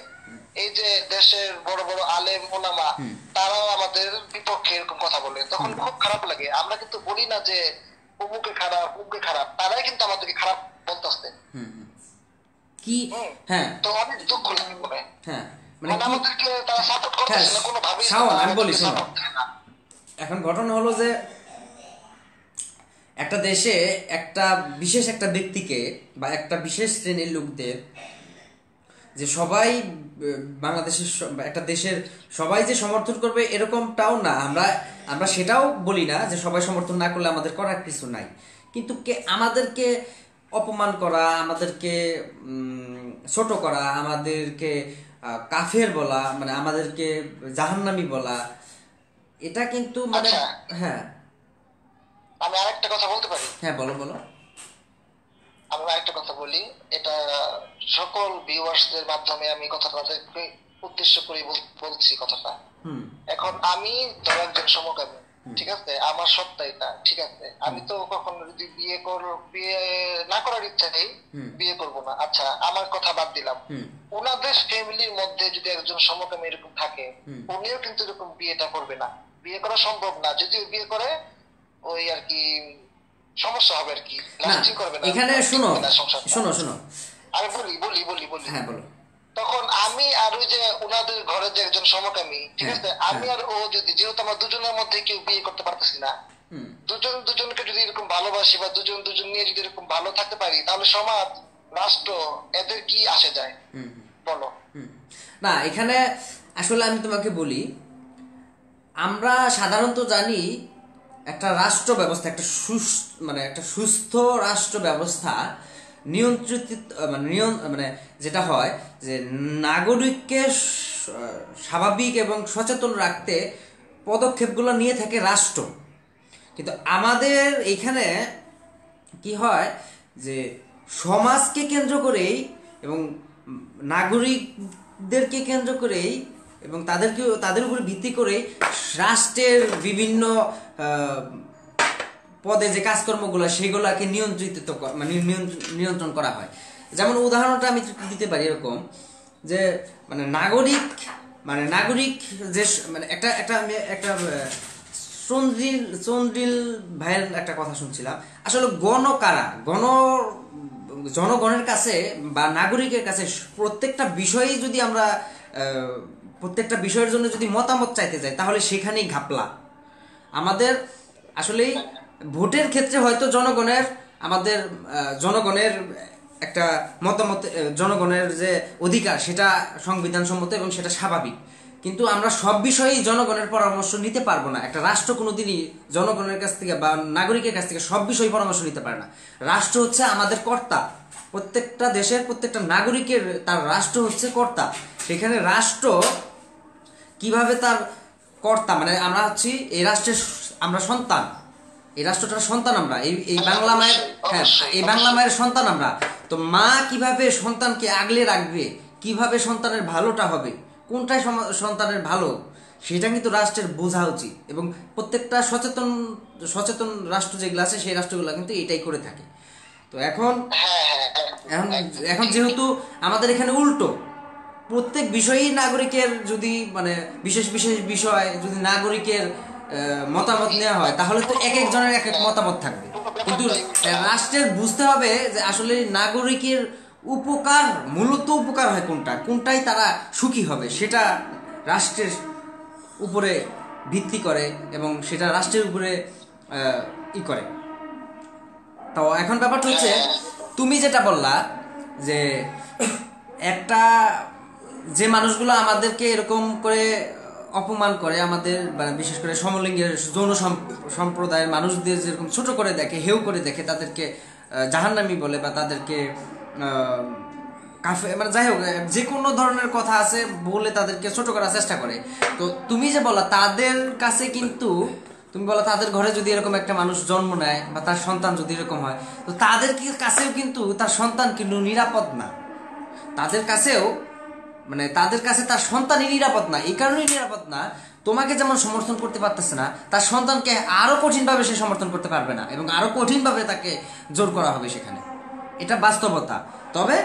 এই যে দেশের বড় বড় আলেম ওলামা, হুম তারাও আমাদের বিপক্ষে এরকম কথা বলে, তখন হুম খুব খারাপ লাগে। আমরা কিন্তু বলি না যে অমুকে খারাপ অমুকে খারাপ, তারাই কিন্তু আমাদেরকে খারাপ বলতেছে। হুম হুম। কি, হুম। হ্যাঁ তো অনেক দুঃখ লাগে মনে। হ্যাঁ, মানে মানে কি, আমাদেরকে তারা সাপোর্ট হ্যাঁ করতেছে না কোনো ভাবেই, শাওন তারা আমি বলি আমাদেরকে শোনো, সাপোর্ট দেয় না। এখন ঘটনা হলো যে একটা দেশে একটা বিশেষ একটা ব্যক্তিকে বা একটা বিশেষ শ্রেণীর লোকদের যে সবাই বাংলাদেশের একটা দেশের সবাই যে সমর্থন করবে এরকমটাও না। আমরা আমরা সেটাও বলি না যে সবাই সমর্থন না করলে আমাদের করার কিছু নাই, কিন্তু কে আমাদেরকে অপমান করা, আমাদেরকে ছোট করা, আমাদেরকে কাফের বলা, মানে আমাদেরকে জাহান্নামী বলা, এটা কিন্তু মানে, আচ্ছা, হ্যাঁ আমি আরেকটা কথা বলতে পারি? হ্যাঁ বলো বলো। আমি আরেকটা কথা বলি, এটা সকল ভিউয়ার্সদের মাধ্যমে আমি কথাটা তাদেরকে উদ্দেশ্য করে বলছি কথাটা। হুম এখন আমি ধরো একজন সমকামী, হুম ঠিক আছে, আমার সত্তা এটা, ঠিক আছে, হুম আমি তো কখনো যদি বিয়ে না করার ইচ্ছা নেই, হুম বিয়ে করব না। আচ্ছা, আমার কথা বাদ দিলাম, হুম ওনাদের ফ্যামিলির মধ্যে যদি একজন সমকামী এরকম থাকে, হুম উনিও কিন্তু এরকম বিয়েটা করবে না, বিয়ে করা সম্ভব না। যদিও বিয়ে করে, ওই আর কি সমস্যা হবে আর কি, না, লাস্টিং করবে না, এখানে শুনো টিকবে না সংসারটা। শোনো শোনো, আমি বলি বলি বলি বলি হ্যাঁ বলো। তখন আমি আর ওই যে ওনাদের ঘরে যে একজন সমকামী, ঠিক আছে, আমি আর ও যদি, যেহেতু আমরা দুজনের মধ্যে কেউ বিয়ে করতে পারতেছি না, দুজন দুজনকে যদি এরকম ভালোবাসি বা দুজন দুজন নিয়ে যদি এরকম ভালো থাকতে পারি, তাহলে সমাজ, রাষ্ট্র, এদের কি আসে যায় বলো? না, এখানে আসলে আমি তোমাকে বলি, আমরা সাধারণত জানি একটা রাষ্ট্র ব্যবস্থা, একটা মানে একটা সুস্থ রাষ্ট্র ব্যবস্থা নিয়ন্ত্রিত, মানে যেটা হয় যে নাগরিককে স্বাভাবিক এবং সচেতন রাখতে পদক্ষেপগুলো নিয়ে থাকে রাষ্ট্র। কিন্তু আমাদের এইখানে কি হয় যে সমাজকে কেন্দ্র করেই এবং নাগরিকদেরকে কেন্দ্র করেই এবং তাদের উপর ভিত্তি করেই রাষ্ট্রের বিভিন্ন পদে যে কাজকর্মগুলো সেগুলোকে নিয়ন্ত্রণ করা হয়। যেমন উদাহরণটা আমি দিতে পারি এরকম যে নাগরিক যে একটা একটা আমি একটা চন্দ্রিল ভাইয়ের একটা কথা শুনছিলাম। আসলে জনগণের কাছে বা নাগরিকের কাছে প্রত্যেকটা বিষয়েই যদি আমরা প্রত্যেকটা বিষয়ের জন্য যদি মতামত চাইতে যাই, তাহলে সেখানেই ঘাপলা। আমাদের আসলেই ভোটের ক্ষেত্রে হয়তো জনগণের একটা মতামত, জনগণের যে অধিকার সেটা সংবিধানসম্মত এবং সেটা স্বাভাবিক, কিন্তু আমরা সব বিষয়েই জনগণের পরামর্শ নিতে পারবো না। একটা রাষ্ট্র কোনোদিনই জনগণের কাছ থেকে বা নাগরিকের কাছ থেকে সব বিষয়ে পরামর্শ নিতে পারে না। রাষ্ট্র হচ্ছে আমাদের কর্তা, প্রত্যেকটা দেশের প্রত্যেকটা নাগরিকের তার রাষ্ট্র হচ্ছে কর্তা। সেখানে রাষ্ট্র কিভাবে তার কর্তা, মানে আমরা হচ্ছি এই রাষ্ট্রের আমরা সন্তান, এই রাষ্ট্রটার সন্তান আমরা, এই বাংলা মায়ের, হ্যাঁ, এই বাংলা মায়ের সন্তান আমরা। তো মা কিভাবে সন্তানকে আগলে রাখবে, কিভাবে সন্তানের ভালোটা হবে, কোনটাই সন্তানের ভালো, সেটা কিন্তু রাষ্ট্রের বোঝা উচিত। এবং প্রত্যেকটা সচেতন রাষ্ট্র যেগুলো আছে সেই রাষ্ট্রগুলো কিন্তু এটাই করে থাকে। তো এখন যেহেতু আমাদের এখানে উল্টো, প্রত্যেক বিষয়েই নাগরিকের যদি মানে বিশেষ বিষয় যদি নাগরিকের মতামত নেওয়া হয়, তাহলে তো এক একজনের এক এক মতামত থাকবে। কিন্তু রাষ্ট্রের বুঝতে হবে যে আসলে নাগরিকের মূলত উপকার হয় কোনটাই তারা সুখী হবে, সেটা রাষ্ট্রের উপরে ভিত্তি করে এবং সেটা রাষ্ট্রের উপরে করে। তো এখন ব্যাপারটা হচ্ছে তুমি যেটা বললা যে একটা যে মানুষগুলো আমাদেরকে এরকম করে অপমান করে, আমাদের বিশেষ করে সমলিঙ্গের যৌন সম্প্রদায়ের মানুষদের যেরকম ছোট করে দেখে, হেউ করে দেখে, তাদেরকে জাহান্নামী বলে বা তাদেরকে কাফের, মানে যাই হোক যে কোনো ধরনের কথা আছে বলে তাদেরকে ছোট করার চেষ্টা করে। তো তুমি যে বলা তাদের কাছে কিন্তু তুমি বলো তাদের ঘরে যদি এরকম একটা মানুষ জন্ম নেয় বা তার সন্তান যদি এরকম হয়, তো তাদের কাছেও কিন্তু তার সন্তান কিন্তু নিরাপদ না। তাদের কাছে তার সন্তানই নিরাপদ না। এই কারণেই নিরাপদ না, তোমাকে যেমন সমর্থন করতে পারতেছে না, তার সন্তানকে আরো কঠিনভাবে সে সমর্থন করতে পারবে না এবং আরো কঠিনভাবে তাকে জোর করা হবে সেখানে। এটা বাস্তবতা। তবে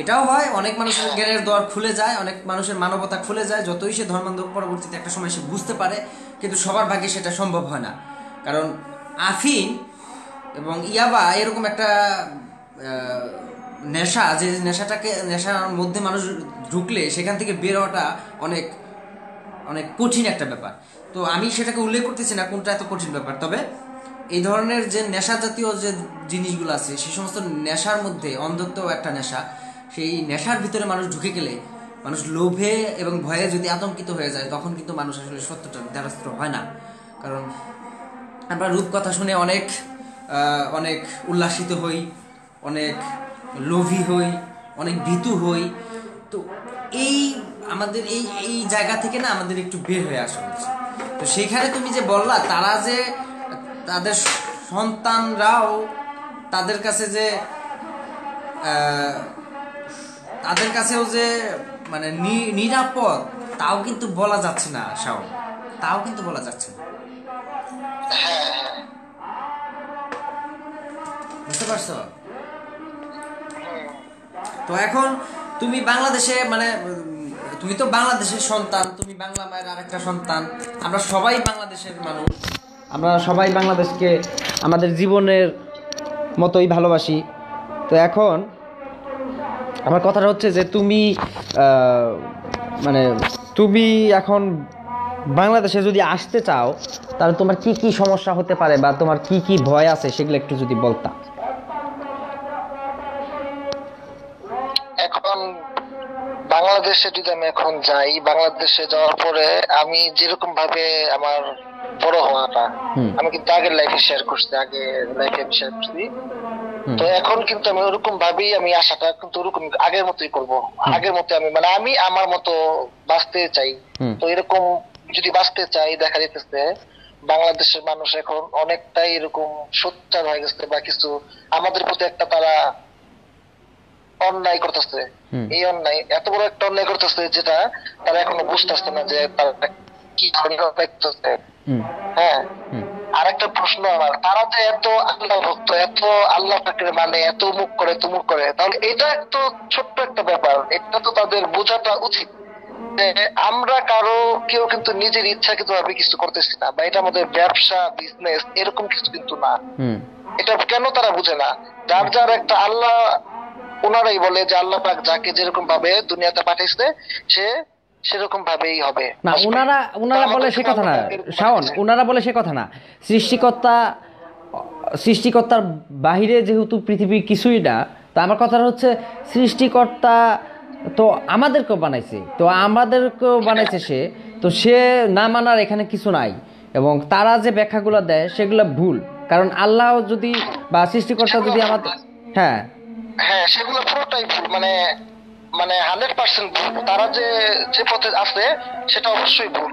এটাও হয়, অনেক মানুষের জ্ঞানের দ্বার খুলে যায়, অনেক মানুষের মানবতা খুলে যায়, যতই সে ধর্মান্ধ পরবর্তীতে একটা সময় সে বুঝতে পারে, কিন্তু সবার ভাগ্যে সেটা সম্ভব হয় না। কারণ আফিন এবং ইয়াবা এরকম একটা নেশা, যে নেশার মধ্যে মানুষ ঢুকলে সেখান থেকে বের হওয়াটা অনেক অনেক কঠিন একটা ব্যাপার। তো আমি সেটাকে উল্লেখ করতেছি না কোনটা এত কঠিন ব্যাপার। তবে এই ধরনের যে নেশা জাতীয় যে জিনিসগুলো আছে, সেই সমস্ত নেশার মধ্যে অন্ধত্ব একটা নেশা, সেই নেশার ভিতরে মানুষ ঢুকে গেলে, মানুষ লোভে এবং ভয়ে যদি আতঙ্কিত হয়ে যায়, তখন কিন্তু মানুষ আসলে সত্যটা দ্বারস্থ হয় না। কারণ আমরা রূপকথা শুনে অনেক উল্লাসিত হই, অনেক লোভী হই, অনেক ভীতু হই। তো আমাদের এই জায়গা থেকে না আমাদের একটু বের হয়ে আসা উচিত। তো সেখানে তুমি যে বললা তারা যে তাদের সন্তানরাও তাদের কাছেও যে মানে নিরাপদ, তাও কিন্তু বলা যাচ্ছে না শাওন, তাও কিন্তু বলা যাচ্ছে না। বুঝতে পারছো? তো এখন তুমি বাংলাদেশে, মানে তুমি তো বাংলাদেশের সন্তান, তুমি বাংলা মায়ের আরেকটা সন্তান, আমরা সবাই বাংলাদেশের মানুষ, আমরা সবাই বাংলাদেশকে আমাদের জীবনের মতোই ভালোবাসি। তো এখন আমার কথাটা হচ্ছে যে তুমি মানে তুমি এখন বাংলাদেশে যদি আসতে চাও তাহলে তোমার কি কি সমস্যা হতে পারে বা তোমার কি কি ভয় আছে সেগুলো একটু যদি বলতা। এখন বাংলাদেশে যদি আমি এখন যাই, বাংলাদেশে যাওয়ার পরে আমি যেরকম ভাবে আমার বড় হওয়াটা, আমি কিন্তু আগের লাইফে শেয়ার করছি, আগে লাইফে আমি শেয়ার করছি। তো এখন কিন্তু আমি ওরকম ভাবেই আমি আশাটা কিন্তু ওরকম আগের মতোই করবো। আগের মতো আমি মানে আমি আমার মতো বাঁচতে চাই। তো এরকম যদি বাঁচতে চাই, দেখা যেতেছে বাংলাদেশের মানুষ এখন অনেকটাই এরকম সোচ্চার হয়ে গেছে, বা কিছু আমাদের প্রতি একটা তারা অন্যায় করতেছে। এই অন্যায় এত বড় একটা অন্যায় করতেছে যেটা তারা এখনো বুঝতেছে না যে তারা কি ধরনের অন্যায় করতেছে। হ্যাঁ, আর একটা প্রশ্ন আমার, তারা যে এত আল্লাহ ভক্ত, এত আল্লাহ পাকের মানে এত মুখ করে তুমুক করে, তাহলে এটা তো ছোট্ট একটা ব্যাপার, এটা তো তাদের বোঝাটা উচিত যে আমরা কারো কেউ কিন্তু নিজের ইচ্ছাকৃত ভাবে কিছু করতেছি না, বা এটা আমাদের ব্যবসা বিজনেস এরকম কিছু কিন্তু না। এটা কেন তারা বুঝে না? যার যার একটা আল্লাহ, ওনারাই বলে যে আল্লাহ পাক যাকে যেরকম ভাবে দুনিয়াতে পাঠাইছে সে সেরকম ভাবেই হবে না। ওনারা বলে সে কথা না শাওন, ওনারা বলে সে কথা না। সৃষ্টিকর্তার বাহিরে যেহেতু পৃথিবী কিছুই না, তো আমার কথাটা হচ্ছে সৃষ্টিকর্তা তো আমাদেরকেও বানাইছে, তো আমাদেরকেও বানাইছে সে, তো সে না মানার এখানে কিছু নাই। এবং তারা যে ব্যাখ্যাগুলো দেয় সেগুলো ভুল, কারণ আল্লাহ যদি বা সৃষ্টিকর্তা যদি আমাদের হ্যাঁ হ্যাঁ সেগুলো পুরোটাই ভুল, মানে মানে 100% ভুল। তারা যে যে পথে আছে সেটা অবশ্যই ভুল।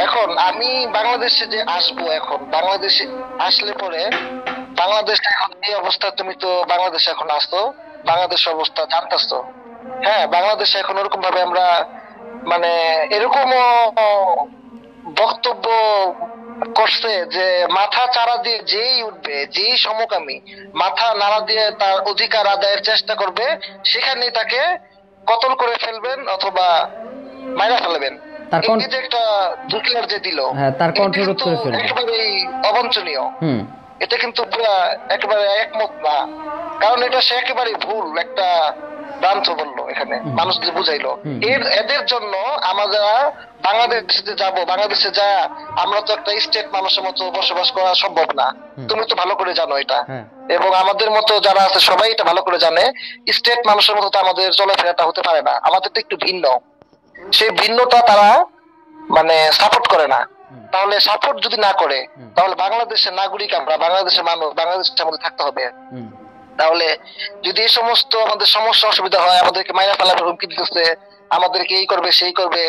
এখন আমি বাংলাদেশে যে আসবো, এখন বাংলাদেশে আসলে পরে বাংলাদেশ এখন এই অবস্থা, তুমি তো বাংলাদেশে এখন আসতো, বাংলাদেশের অবস্থা জানতাছো। হ্যাঁ, বাংলাদেশে এখন ওরকম ভাবে আমরা মানে এরকমও বক্তব্য করছে যে মাথা চারা দিয়ে যেই উঠবে, যেই সমকামী মাথা নাড়া দিয়ে তার অধিকার আদায়ের চেষ্টা করবে, সেখানেই তাকে কতল করে ফেলবেন অথবা মাইরা ফেলবেন। এই যে একটা ডিক্লেয়ার যে দিল, তার কণ্ঠরোধ করে ফেলবে, একেবারেই অবাঞ্ছনীয়। এটা কিন্তু পুরা একেবারে একমত না, কারণ এটা সে একেবারে ভুল একটা ভ্রান্ত বললো, এখানে মানুষদের বুঝাইলো। এদের জন্য আমরা বাংলাদেশে যাব, বাংলাদেশে যা আমরা তো একটা স্টেট মানুষের মতো বসবাস করা সম্ভব না, তুমি তো ভালো করে জানো এটা, এবং আমাদের মতো যারা আছে সবাই এটা ভালো করে জানে। স্টেট মানুষের মতো তো আমাদের চলাফেরাটা হতে পারে না, আমাদের তো একটু ভিন্ন। সেই ভিন্নতা তারা মানে সাপোর্ট করে না। তাহলে সাপোর্ট যদি না করে, তাহলে বাংলাদেশের নাগরিক আমরা, বাংলাদেশের মানুষ, বাংলাদেশের মধ্যে থাকতে হবে। তাহলে যদি এই সমস্ত আমাদের সমস্যা অসুবিধা হয়, আমাদেরকে মাইরা ফেলার হুমকি দিতেছে, আমাদেরকে এই করবে সেই করবে,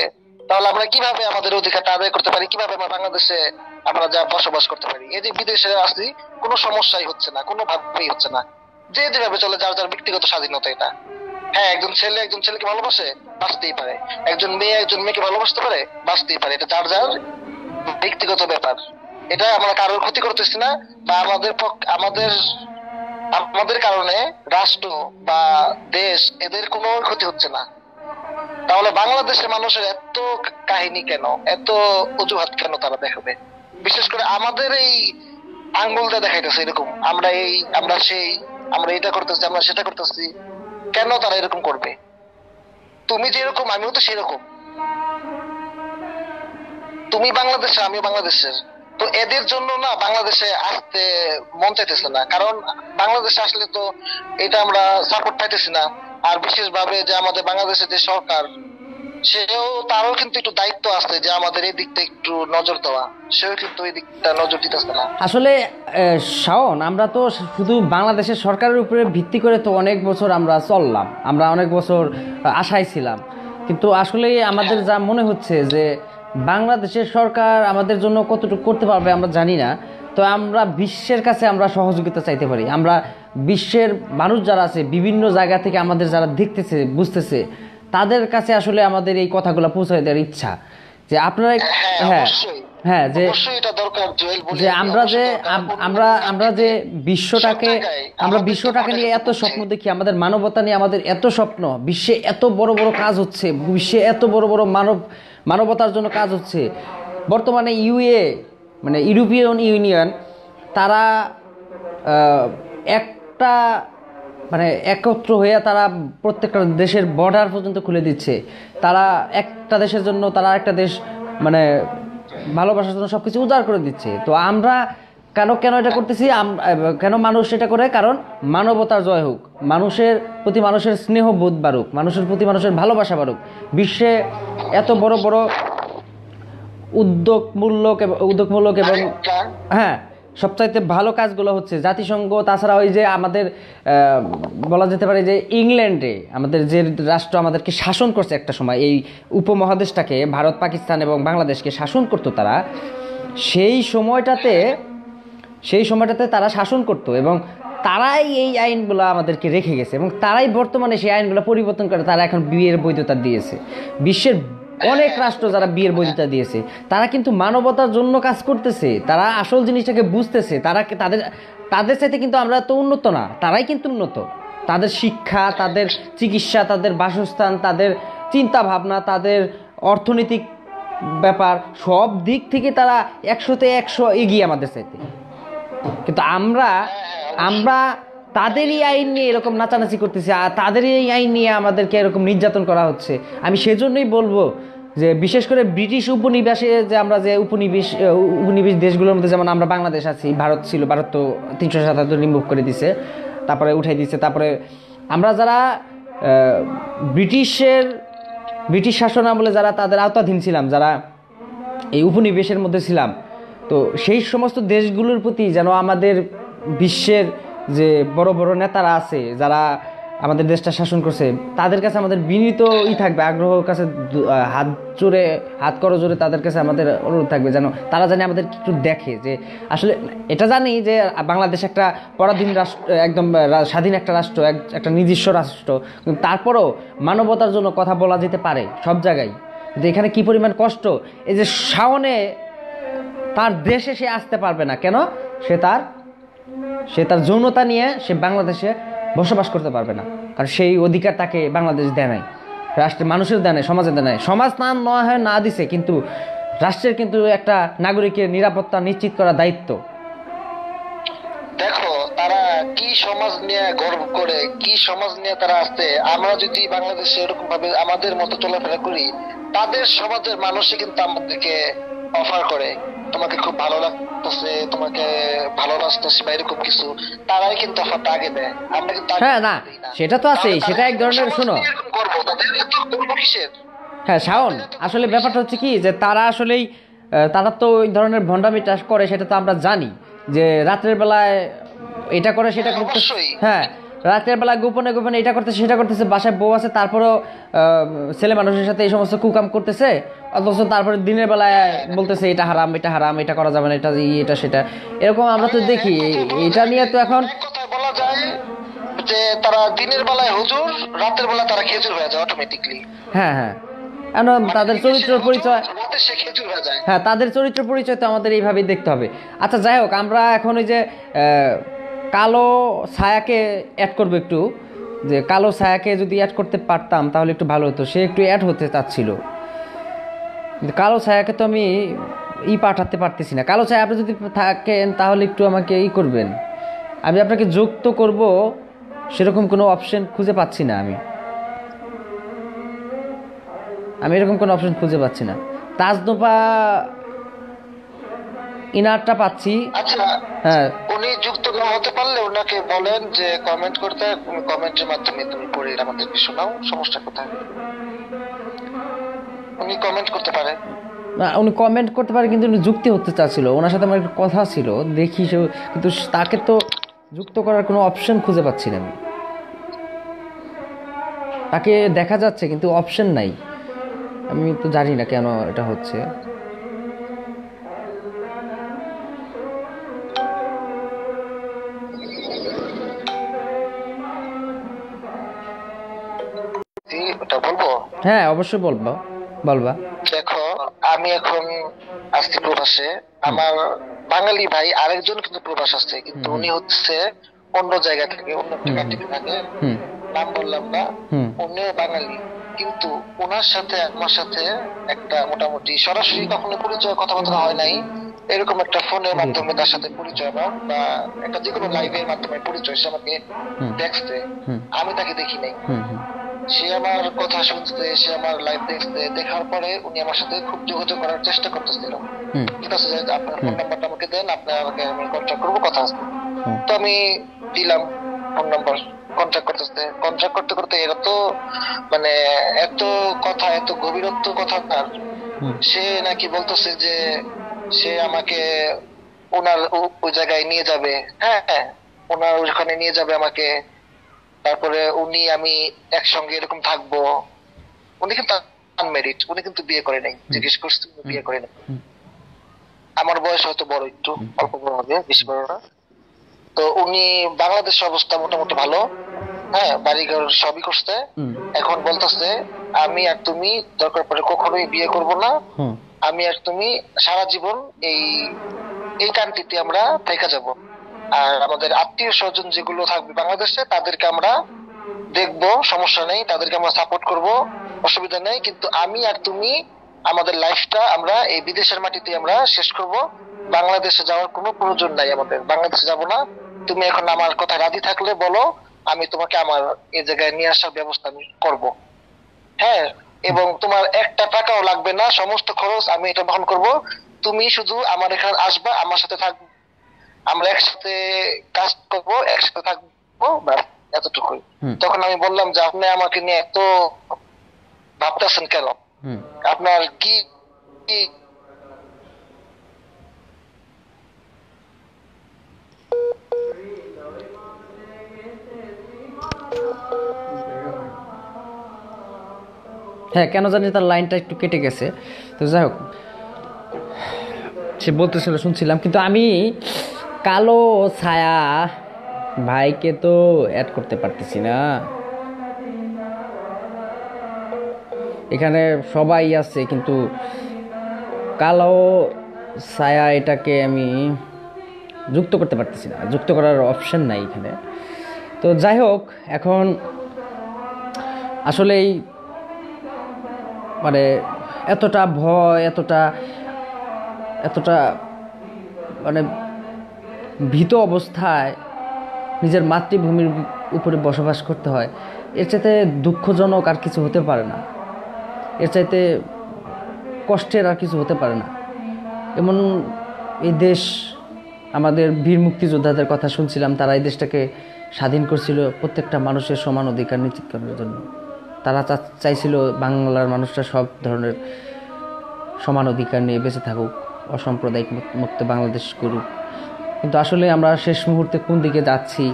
তাহলে আমরা কিভাবে আমাদের অধিকারটা আদায় করতে পারি, কিভাবে আমরা বাংলাদেশে আমরা যা বসবাস করতে পারি? এই যে বিদেশে আসি, কোনো সমস্যাই হচ্ছে না, কোনো ভাবেই হচ্ছে না, যে যেভাবে চলে, যার যার ব্যক্তিগত স্বাধীনতা এটা। হ্যাঁ, একজন ছেলে একজন ছেলেকে ভালোবাসে, বাঁচতেই পারে। একজন মেয়ে একজন মেয়েকে ভালোবাসতে পারে, বাঁচতেই পারে। এটা যার যার ব্যক্তিগত ব্যাপার, এটা আমরা কারোর ক্ষতি করতেছি না, বা আমাদের কারণে রাষ্ট্র বা দেশ এদের কোনো ক্ষতি হচ্ছে না। তাহলে বাংলাদেশের মানুষের এত কাহিনী কেন, এত অজুহাত কেন তারা দেখাবে? বিশেষ করে আমাদের এই আঙ্গুলটা দেখাইতেছে এরকম, আমরা এই আমরা সেই, আমরা এটা করতেছি, আমরা সেটা করতেছি, কেন তারা এরকম করবে? তুমি যেরকম আমিও তো সেরকম, তুমি বাংলাদেশে আমিও বাংলাদেশের, তো এদের জন্য না বাংলাদেশে আসতে মন চাইতেছে না, কারণ বাংলাদেশে আসলে তো এটা আমরা সাপোর্ট পাইতেছি না। আর বিশেষভাবে যে আমাদের বাংলাদেশের যে সরকার, তারও কিন্তু একটু দায়িত্ব আছে যে আমাদের এই দিকটা একটু নজর দেওয়া, সেও কিন্তু এই দিকটা নজর দিতেছে না। আসলে শাওন, আমরা তো শুধু বাংলাদেশের সরকারের উপরে ভিত্তি করে তো অনেক বছর আমরা চললাম, আমরা অনেক বছর আশায় ছিলাম, কিন্তু আসলে আমাদের যা মনে হচ্ছে যে বাংলাদেশের সরকার আমাদের জন্য কতটুকু করতে পারবে আমরা জানি না। তো আমরা বিশ্বের কাছে আমরা সহযোগিতা চাইতে পারি, আমরা বিশ্বের মানুষ যারা আছে বিভিন্ন জায়গা থেকে আমাদের যারা দেখতেছে বুঝতেছে, তাদের কাছে আসলে আমাদের এই কথাগুলো পৌঁছে দেওয়ার ইচ্ছা যে আপনারা হ্যাঁ যে আমরা যে বিশ্বটাকে নিয়ে এত স্বপ্ন দেখি, আমাদের মানবতা নিয়ে আমাদের এত স্বপ্ন, বিশ্বে এত বড় বড় কাজ হচ্ছে, বিশ্বে এত বড় বড় মানবতার জন্য কাজ হচ্ছে। বর্তমানে মানে ইউরোপিয়ান ইউনিয়ন, তারা একটা মানে একত্র হয়ে তারা প্রত্যেকটা দেশের বর্ডার পর্যন্ত খুলে দিচ্ছে। তারা একটা দেশের জন্য তারা একটা দেশ মানে ভালোবাসার জন্য সবকিছু উজাড় করে দিচ্ছে। তো আমরা কেন কেন এটা করতেছি? কেন মানুষ এটা করে? কারণ মানবতার জয় হোক, মানুষের প্রতি মানুষের স্নেহবোধ বাড়ুক, মানুষের প্রতি মানুষের ভালোবাসা বাড়ুক। বিশ্বে এত বড় বড় উদ্যোগমূলক এবং হ্যাঁ সবচাইতে ভালো কাজগুলো হচ্ছে জাতিসংঘ, তাছাড়া ওই যে আমাদের বলা যেতে পারে যে ইংল্যান্ডে আমাদের যে রাষ্ট্র আমাদেরকে শাসন করছে একটা সময়, এই উপমহাদেশটাকে, ভারত পাকিস্তান এবং বাংলাদেশকে শাসন করতো তারা, সেই সময়টাতে তারা শাসন করতো এবং তারাই এই আইনগুলো আমাদেরকে রেখে গেছে এবং তারাই বর্তমানে সেই আইনগুলো পরিবর্তন করে তারা এখন বিয়ের বৈধতা দিয়েছে। বিশ্বের অনেক রাষ্ট্র যারা বিয়ের বৈধতা দিয়েছে তারা কিন্তু মানবতার জন্য কাজ করতেছে, তারা আসল জিনিসটাকে বুঝতেছে। তাদের সাথে কিন্তু আমরা তো উন্নত না, তারাই কিন্তু উন্নত। তাদের শিক্ষা, তাদের চিকিৎসা, তাদের বাসস্থান, তাদের চিন্তা ভাবনা, তাদের অর্থনৈতিক ব্যাপার, সব দিক থেকে তারা 100-তে 100 এগিয়ে আমাদের চাইতে। কিন্তু আমরা তাদেরই আইন নিয়ে এরকম নাচানাচি করতেছি, আর তাদেরই এই আইন নিয়ে আমাদেরকে এরকম নির্যাতন করা হচ্ছে। আমি সেজন্যই বলবো যে বিশেষ করে ব্রিটিশ উপনিবেশে যে আমরা যে উপনিবেশ দেশগুলোর মধ্যে যেমন আমরা বাংলাদেশ আছি, ভারত ছিল, ভারত তো 377 রিমুভ করে দিছে, তারপরে উঠাই দিছে। তারপরে আমরা যারা ব্রিটিশ শাসন আমলে যারা তাদের আওতাধীন ছিলাম, যারা এই উপনিবেশের মধ্যে ছিলাম, তো সেই সমস্ত দেশগুলোর প্রতি যেন আমাদের বিশ্বের যে বড় বড় নেতারা আছে যারা আমাদের দেশটা শাসন করছে, তাদের কাছে আমাদের বিনীত থাকবে, আগ্রহের কাছে হাত করজোরে তাদের কাছে আমাদের অনুরোধ থাকবে যেন তারা জানে আমাদের একটু দেখে যে আসলে এটা জানি যে বাংলাদেশ একটা পরাধীন রাষ্ট্র, একদম স্বাধীন একটা রাষ্ট্র, একটা নিজস্ব রাষ্ট্র, কিন্তু তারপরও মানবতার জন্য কথা বলা যেতে পারে সব জায়গায়। যে এখানে কি পরিমাণ কষ্ট, এই যে শাওনে তার দেশে সে আসতে পারবে না কেন? সে তার যৌনতা নিয়ে সে বাংলাদেশে বসবাস করতে পারবে না, কারণ সেই অধিকার তাকে বাংলাদেশ দেয় নাই, রাষ্ট্রের মানুষের দেয় নাই, সমাজের দেয় নাই। সমাজ না দিছে, কিন্তু রাষ্ট্রের কিন্তু একটা নাগরিকের নিরাপত্তা নিশ্চিত করা দায়িত্ব। দেখো তারা কি সমাজ নিয়ে গর্ব করে, কি সমাজ নিয়ে তারা আসছে। আমরা যদি বাংলাদেশে এরকম ভাবে আমাদের মতো চলাফেরা করি, তাদের সমাজের মানুষই কিন্তু আমাদেরকে অফার করে তোমাকে খুব ভালো লাগতেছে, তোমাকে ভালোবাসতেছে বা এরকম কিছু, তারাই কিন্তু অফারটা আগে দেয়। আমরা কিন্তু হ্যাঁ না, সেটা তো আছে, সেটা এক ধরনের, শোনো হ্যাঁ শাওন, আসলে ব্যাপারটা হচ্ছে কি যে তারা তো ওই ধরনের ভণ্ডামি চাষ করে, সেটা তো আমরা জানি যে রাত্রের বেলায় এটা করে সেটা করতে, হ্যাঁ রাতের বেলা গোপনে গোপনে এটা করতেছে সেটা করতেছে, বাসায় বউ আছে তারপরেও ছেলে মানুষের সাথে এই সমস্ত কুকাম করতেছে, অথচ তারপরে দিনের বেলায় বলতেছে এটা হারাম, এটা করা যাবে না, এটা সেটা, এরকম আমরা তো দেখি। এটা নিয়ে তো এখন বলা যায় যে তারা দিনের বেলায় হুজুর, রাতের বেলা তারা খেজুর হয়ে যায় অটোমেটিকলি। হ্যাঁ হ্যাঁ, তাদের চরিত্র পরিচয়, হ্যাঁ তাদের চরিত্র পরিচয় তো আমাদের এইভাবেই দেখতে হবে। আচ্ছা যাই হোক, আমরা এখন ওই যে কালো ছায়াকে অ্যাড করবো একটু, যে কালো ছায়াকে যদি অ্যাড করতে পারতাম তাহলে একটু ভালো হতো। সে একটু অ্যাড হতে চাচ্ছিল, কালো ছায়াকে তো আমি পাঠাতে পারতেছি না। কালো ছায়া আপনি যদি থাকেন তাহলে একটু আমাকে করবেন, আমি আপনাকে যুক্ত করব, সেরকম কোনো অপশন খুঁজে পাচ্ছি না। আমি এরকম কোনো অপশন খুঁজে পাচ্ছি না। তাজনোপা ইনারটা পাচ্ছি। আচ্ছা হ্যাঁ, উনি যুক্ত না হতে পারলে ওনাকে বলেন যে কমেন্ট করতে, কমেন্টের মাধ্যমে তুমি পড়ে আমাদেরকে শোনাও, সমস্যা কোথায়? উনি কমেন্ট করতে পারে, উনি কমেন্ট করতে পারে, কিন্তু উনি যুক্তি হতে চাচ্ছিল, ওনার সাথে আমার একটা কথা ছিল, দেখি কিন্তু তাকে তো যুক্ত করার কোনো অপশন খুঁজে পাচ্ছি না আমি। তাকে দেখা যাচ্ছে কিন্তু অপশন নাই, আমি তো জানি না কেন এটা হচ্ছে। বলবো? হ্যাঁ অবশ্যই বলবা। দেখো আমি এখন আসছি প্রবাসে, আমার বাঙালি ভাই আরেকজন কিন্তু প্রবাস আসছে, কিন্তু উনি হচ্ছে অন্য জায়গা থেকে, অন্য কান্ট্রি থেকে, নাম বললাম না, উনি বাঙালি, কিন্তু ওনার সাথে আমার সাথে একটা মোটামুটি সরাসরি কখনো পরিচয় কথাবার্তা হয় নাই, এরকম একটা ফোনের মাধ্যমে তার সাথে পরিচয় আমার, বা একটা যে কোনো লাইভের মাধ্যমে পরিচয়। সে আমাকে দেখছে, আমি তাকে দেখি নাই। সে আমার কথা শুনতে, সে আমার লাইভ দেখতে, দেখার পরে উনি আমার সাথে খুব যোগাযোগ করার চেষ্টা করতেছিল। ঠিক আছে, আপনার ফোন নাম্বারটা আমাকে দেন, আপনাকে আমি কন্ট্যাক্ট করবো, কথা আছে। তো আমি দিলাম ফোন নাম্বার, কন্ট্যাক্ট করতে করতে এরা তো মানে এত কথা, এত গভীরত্ব কথা তার। সে নাকি বলতেছে যে সে আমাকে ওনার ওই জায়গায় নিয়ে যাবে, হ্যাঁ ওনার ওখানে নিয়ে যাবে আমাকে, তারপরে উনি আমি একসঙ্গে এরকম থাকবো। উনি কিন্তু আনমেরিড, উনি কিন্তু বিয়ে করে নাই, জিজ্ঞেস করছি বিয়ে করে নাই। আমার বয়স হয়তো বড়, একটু অল্প বড় হবে, 20-12 না। তো উনি বাংলাদেশের অবস্থা মোটামুটি ভালো, হ্যাঁ বাড়িঘর সবই করছে। এখন বলতেছে আমি আর তুমি দরকার পড়ে কখনোই বিয়ে করব না, আমি আর তুমি সারা জীবন এই এই কান্ট্রিতে আমরা থেকে যাব, আর আমাদের আত্মীয় স্বজন যেগুলো থাকবে বাংলাদেশে তাদেরকে আমরা দেখবো, সমস্যা নেই, তাদেরকে আমরা সাপোর্ট করব, অসুবিধা নেই, কিন্তু আমি আর তুমি আমাদের লাইফটা আমরা এই বিদেশের মাটিতে আমরা শেষ করব, বাংলাদেশে যাওয়ার কোনো প্রয়োজন নাই, আমাদের বাংলাদেশে যাব না। তুমি এখন আমার কথা রাজি থাকলে বলো, আমি তোমাকে আমার এই জায়গায় নিয়ে আসার ব্যবস্থা আমি করব, হ্যাঁ, এবং তোমার একটা টাকাও লাগবে না, সমস্ত খরচ আমি এটা বহন করব। তুমি শুধু আমার এখানে আসবা, আমার সাথে থাকবে, আমরা একসাথে কাজ করবো, একসাথে থাকবো, ব্যাস এতটুকুই। তখন আমি বললাম যে আপনি আমাকে নিয়ে এত ভাবতেছেন কেন, আপনার কি হ্যাঁ, কেন জানি তার লাইনটা একটু কেটে গেছে। তো যাই হোক, সে বলতেছিল শুনছিলাম, কিন্তু আমি কালো ছায়া ভাইকে তো অ্যাড করতে পারতেছি না। এখানে সবাই আছে, কিন্তু কালো ছায়া এটাকে আমি যুক্ত করতে পারতেছি না, যুক্ত করার অপশন নাই এখানে। তো যাই হোক, এখন আসলেই মানে এতটা ভয়, এতটা মানে ভীত অবস্থায় নিজের মাতৃভূমির উপরে বসবাস করতে হয়, এর চাইতে দুঃখজনক আর কিছু হতে পারে না, এর চাইতে কষ্টের আর কিছু হতে পারে না। এমন এই দেশ, আমাদের বীর মুক্তিযোদ্ধাদের কথা শুনছিলাম, তারা এই দেশটাকে স্বাধীন করছিল প্রত্যেকটা মানুষের সমান অধিকার নিশ্চিত করার জন্য। তারা চাইছিল বাংলার মানুষরা সব ধরনের সমান অধিকার নিয়ে বেঁচে থাকুক, অসাম্প্রদায়িক মুক্ত বাংলাদেশ করুক। কিন্তু আসলে আমরা শেষ মুহূর্তে কোন দিকে যাচ্ছি